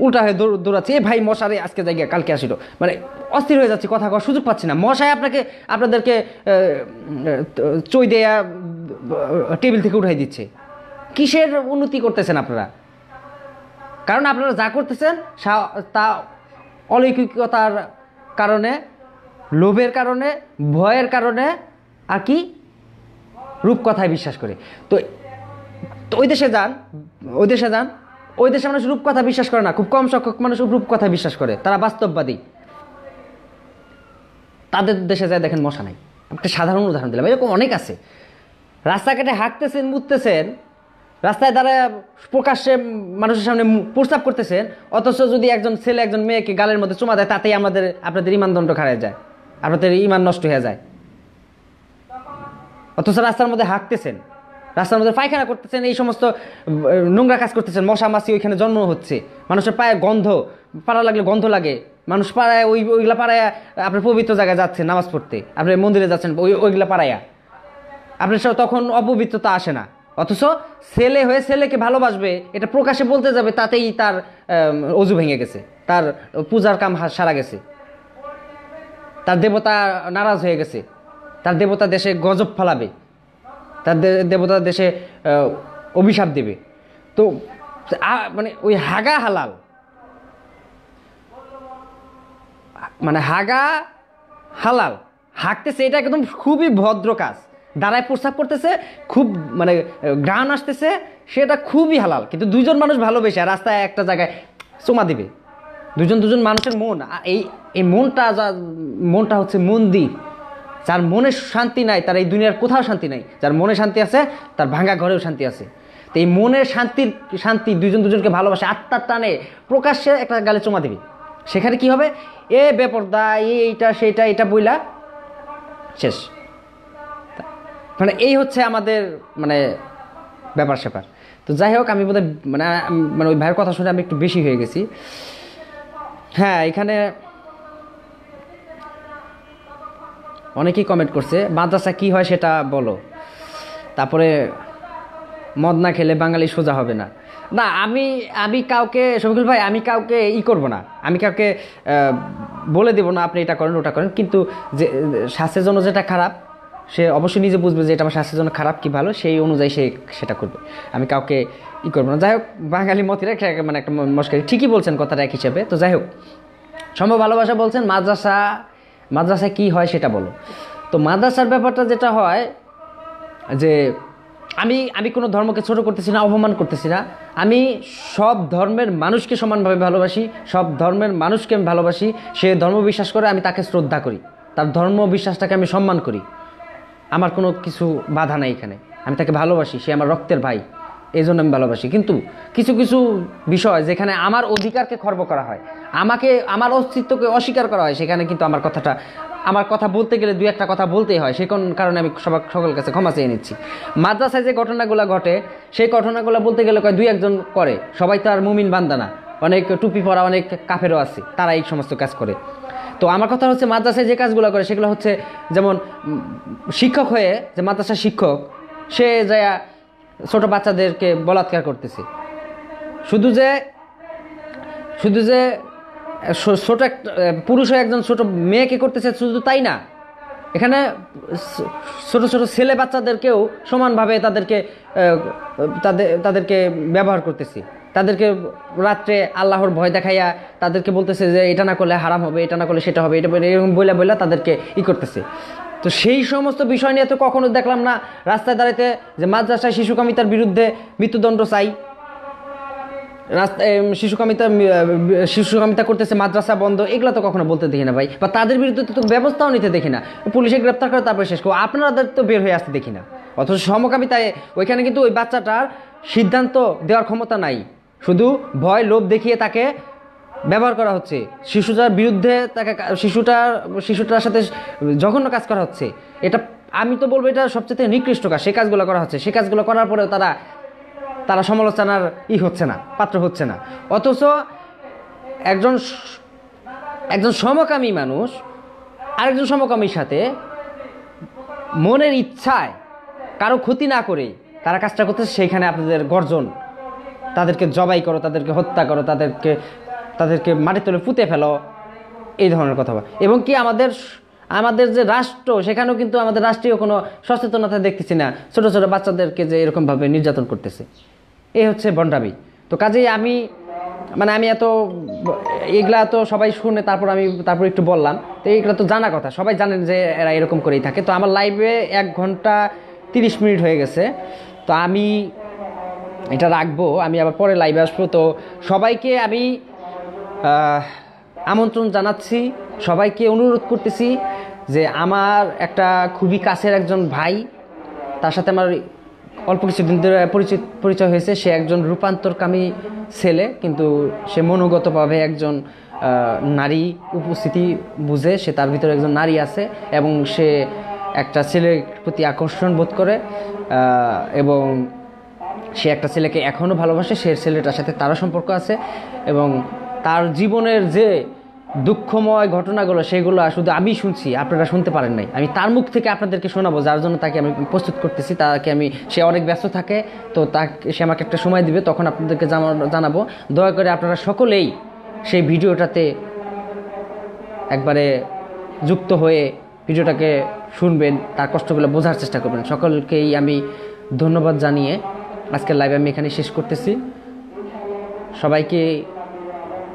উল্টা হয়ে দৌড়াচ্ছে, এ ভাই মশারে আজকে জায়গায় কালকে আসিল, মানে অস্থির হয়ে যাচ্ছে, কথা কওয়ার সুযোগ পাচ্ছি না। মশায় আপনাদেরকে চই দেয়া টেবিল থেকে উঠাই দিচ্ছে। কিসের উন্নতি করতেছেন আপনারা? কারণ আপনারা যা করতেছেন তা অলৌকিকতার কারণে, লোভের কারণে, ভয়ের কারণে, আর কি রূপকথায় বিশ্বাস করে। তো ওই দেশে যান, ওই দেশে মানুষ রূপকথা বিশ্বাস করে না, খুব কম সংখ্যক মানুষ রূপকথা বিশ্বাস করে, তারা বাস্তববাদী। তাদের দেশে যায় দেখেন মশা নাই। একটা সাধারণ উদাহরণ দিলাম, এরকম অনেক আছে। রাস্তাঘাটে হাঁটতেছেন, মুততেছেন, রাস্তায় দ্বারা প্রকাশ্যে মানুষের সামনে প্রস্তাব করতেছেন, অথচ যদি একজন ছেলে একজন মেয়েকে গালের মধ্যে চুমা দেয়, তাতেই আপনাদের ইমানদণ্ড হারিয়ে যায়, আপনাদের ইমান নষ্ট হয়ে যায়। অথচ রাস্তার মধ্যে হাঁটতেছেন, রাস্তার মধ্যে পায়খানা করতেছেন, এই সমস্ত নোংরা কাজ করতেছেন, মশা মাছি ওইখানে জন্ম হচ্ছে, মানুষের পায়ে গন্ধ, পাড়া লাগলে গন্ধ লাগে, মানুষ পাড়ায় ওইগুলা পাড়ায় আপনার পবিত্র জায়গায় যাচ্ছেন নামাজ পড়তে, আপনি মন্দিরে যাচ্ছেন ওইগুলা পাড়াইয়া, আপনার তখন অপবিত্রতা আসে না। অথচ ছেলে হয়ে ছেলেকে ভালোবাসবে, এটা প্রকাশে বলতে যাবে, তাতেই তার অজু ভেঙে গেছে, তার পূজার কাম সারা গেছে, তার দেবতা নারাজ হয়ে গেছে, তার দেবতা দেশে গজব ফলাবে, তার দেবতা দেশে অভিশাপ দেবে। তো মানে ওই হাগা হালাল, মানে হাগা হালাল, হাঁকতেছে, এটা একদম খুবই ভদ্র কাজ। দাঁড়ায় প্রস্তাব করতেছে, খুব মানে ঘ্রাণ আসতেছে, সেটা খুবই হালাল। কিন্তু দুইজন মানুষ ভালোবেসে রাস্তায় একটা জায়গায় চুমা দিবে, দুজন মানুষের মন, এই মনটা হচ্ছে মন্দির। যার মনে শান্তি নাই তার এই দুনিয়ার কোথাও শান্তি নাই, যার মনে শান্তি আছে তার ভাঙা ঘরেও শান্তি আছে। তো এই মনের শান্তি দুজনকে ভালোবাসে, আত্মার টানে প্রকাশ্যে একটা গালে চুমা দিবে, সেখানে কি হবে? বেপরদা, এইটা সেইটা এটা বইলা শেষ। মানে এই হচ্ছে আমাদের মানে ব্যাপার স্যাপার। তো যাই হোক, আমি বোধহয় মানে ওই ভাইয়ের কথা শুনে আমি একটু বেশি হয়ে গেছি। হ্যাঁ, এখানে অনেকেই কমেন্ট করছে, মাদ্রাসা কি হয় সেটা বলো, তারপরে মদ না খেলে বাঙালি সোজা হবে না। না, আমি কাউকে, শফিকুল ভাই, আমি কাউকে করব না, আমি কাউকে বলে দেব না আপনি এটা করেন ওটা করেন, কিন্তু যে স্বাস্থ্যের জন্য যেটা খারাপ সে অবশ্যই নিজে বুঝবে যে এটা আমার স্বাস্থ্যের জন্য খারাপ কি ভালো, সেই অনুযায়ী সে সেটা করবে। আমি কাউকে করবো না। যাই হোক, বাঙালি মতিরা মানে একটা মস্কারি, ঠিকই বলছেন কথাটা এক হিসেবে। তো যাই হোক, সম্ভব ভালোবাসা বলছেন, মাদ্রাসায় কি হয় সেটা বলো। তো মাদ্রাসার ব্যাপারটা যেটা হয় যে আমি কোনো ধর্মকে ছোট করতেছি না, অপমান করতেছি না, আমি সব ধর্মের মানুষকে সমানভাবে ভালোবাসি, সব ধর্মের মানুষকে আমি ভালোবাসি। সে ধর্ম বিশ্বাস করে, আমি তাকে শ্রদ্ধা করি, তার ধর্ম বিশ্বাসটাকে আমি সম্মান করি, আমার কোনো কিছু বাধা নাই এখানে, আমি তাকে ভালোবাসি, সে আমার রক্তের ভাই, এই জন্য আমি ভালোবাসি। কিন্তু কিছু কিছু বিষয় যেখানে আমার অধিকারকে খর্ব করা হয়, আমার অস্তিত্বকে অস্বীকার করা হয়, সেখানে কিন্তু আমার কথা বলতে গেলে দুই একটা কথা বলতেই হয়। সেই কারণে আমি সকলের কাছে ক্ষমা চেয়ে নিচ্ছি। মাদ্রাসায় যে ঘটনাগুলো ঘটে, সেই ঘটনাগুলো বলতে গেলে দুই একজন করে, সবাই তো আর মুমিন বান্দা না, অনেক টুপি পরা অনেক কাফেরও আছে, তারা এই সমস্ত কাজ করে। তো আমার কথা হচ্ছে, মাদ্রাসায় যে কাজগুলো করে সেগুলো হচ্ছে, যেমন শিক্ষক হয়ে, যে মাদ্রাসার শিক্ষক, সে যায় ছোট বাচ্চাদেরকে বলাৎকার করতেছে, শুধু যে ছোট পুরুষ হয়ে একজন ছোট মেয়েকে করতেছে, শুধু তাই না, এখানে ছোট ছোট ছেলে বাচ্চাদেরকেও সমানভাবে তাদেরকে ব্যবহার করতেছে, তাদেরকে রাত্রে আল্লাহর ভয় দেখাইয়া তাদেরকে বলতেছে যে এটা না করলে হারাম হবে, এটা না করলে সেটা হবে, এটা এরকম বইলা তাদেরকে করতেছে। তো সেই সমস্ত বিষয় নিয়ে তো কখনো দেখলাম না রাস্তায় দাঁড়াইতে যে মাদ্রাসায় শিশুকামিতার বিরুদ্ধে মৃত্যুদণ্ড চাই, রাস্তায় শিশুকামিতা করতেছে, মাদ্রাসা বন্ধ, এগুলো তো কখনো বলতে দেখি না ভাই, বা তাদের বিরুদ্ধে তো ব্যবস্থাও নিতে দেখি না, পুলিশে গ্রেপ্তার করে তারপরে শেষ করবো, আপনাদের তো বের হয়ে আসতে দেখি না। অথচ সমকামিতায় ওইখানে কিন্তু ওই বাচ্চাটার সিদ্ধান্ত দেওয়ার ক্ষমতা নাই, শুধু ভয় লোভ দেখিয়ে তাকে ব্যবহার করা হচ্ছে, শিশুটার বিরুদ্ধে তাকে শিশুটার সাথে জঘন্য কাজ করা হচ্ছে। এটা আমি তো বলবো এটা সবচেয়ে নিকৃষ্ট কাজ, সেই কাজগুলো করা হচ্ছে। সেই কাজগুলো করার পরেও তারা সমালোচনার হচ্ছে না, পাত্র হচ্ছে না। অথচ একজন সমকামী মানুষ আরেকজন সমকামীর সাথে মনের ইচ্ছায় কারো ক্ষতি না করে তারা কাজটা করতেছে, সেইখানে আপনাদের গর্জন, তাদেরকে জবাই করো, তাদেরকে হত্যা করো, তাদেরকে মাটির তলে পুঁতে ফেলো, এই ধরনের কথা বলে। এবং কি আমাদের যে রাষ্ট্র, সেখানেও কিন্তু আমাদের রাষ্ট্রীয় কোনো সচেতনতা দেখতেছি না, ছোট ছোট বাচ্চাদেরকে যে এরকমভাবে নির্যাতন করতেছে, এই হচ্ছে ভণ্ডামি। তো কাজেই আমি এত এগুলা তো সবাই শুনে, তারপর একটু বললাম, তো এইগুলা তো জানা কথা, সবাই জানেন যে এরা এরকম করেই থাকে। তো আমার লাইভে 1 ঘন্টা 30 মিনিট হয়ে গেছে, তো আমি এটা রাখবো, আমি আবার পরে লাইভে আসবো। তো সবাইকে আমি আমন্ত্রণ জানাচ্ছি, সবাইকে অনুরোধ করতেছি যে আমার একটা খুবই কাছের একজন ভাই, তার সাথে আমার অল্প কিছুদিন ধরে পরিচয় হয়েছে। সে একজন রূপান্তরকামী ছেলে, কিন্তু সে মনোগতভাবে একজন নারী উপস্থিতি বুঝে, সে তার ভিতরে একজন নারী আছে এবং সে একটা ছেলের প্রতি আকর্ষণ বোধ করে, এবং সে একটা ছেলেকে এখনও ভালোবাসে। সে ছেলেটার সাথে তারও সম্পর্ক আছে, এবং তার জীবনের যে দুঃখময় ঘটনাগুলো, সেগুলো শুধু আমি শুনছি, আপনারা শুনতে পারেন নাই। আমি তার মুখ থেকে আপনাদেরকে শোনাবো, যার জন্য তাকে আমি প্রস্তুত করতেছি। সে অনেক ব্যস্ত থাকে, তো সে আমাকে একটা সময় দিবে, তখন আপনাদেরকে জানাবো। দয়া করে আপনারা সকলেই সেই ভিডিওটাতে একবারে যুক্ত হয়ে ভিডিওটাকে শুনবেন, তার কষ্টগুলো বোঝার চেষ্টা করবেন। সকলকেই আমি ধন্যবাদ জানিয়ে আজকের লাইভ আমি এখানে শেষ করতেছি। সবাইকে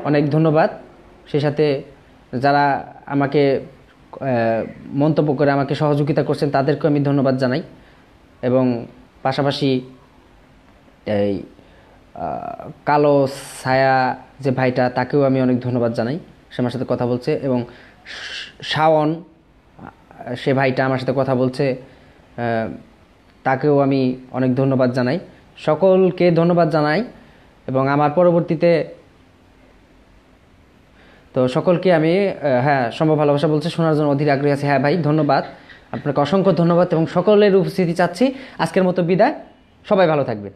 অনেক ধন্যবাদ। সেই সাথে যারা আমাকে মন্তব্য করে আমাকে সহযোগিতা করছেন, তাদেরকেও আমি ধন্যবাদ জানাই। এবং পাশাপাশি এই কালো ছায়া যে ভাইটা, তাকেও আমি অনেক ধন্যবাদ জানাই, সে আমার সাথে কথা বলছে। এবং শাওন, সে ভাইটা আমার সাথে কথা বলছে, তাকেও আমি অনেক ধন্যবাদ জানাই। সকলকে ধন্যবাদ জানাই। এবং আমার পরবর্তীতে তো সকলকে আমি সম্ভব ভালোবাসা বলছে, শোনার জন্য অধীর আগ্রহী আছে। হ্যাঁ ভাই, ধন্যবাদ, আপনাকে অসংখ্য ধন্যবাদ, এবং সকলের উপস্থিতি চাচ্ছি। আজকের মতো বিদায়, সবাই ভালো থাকবেন।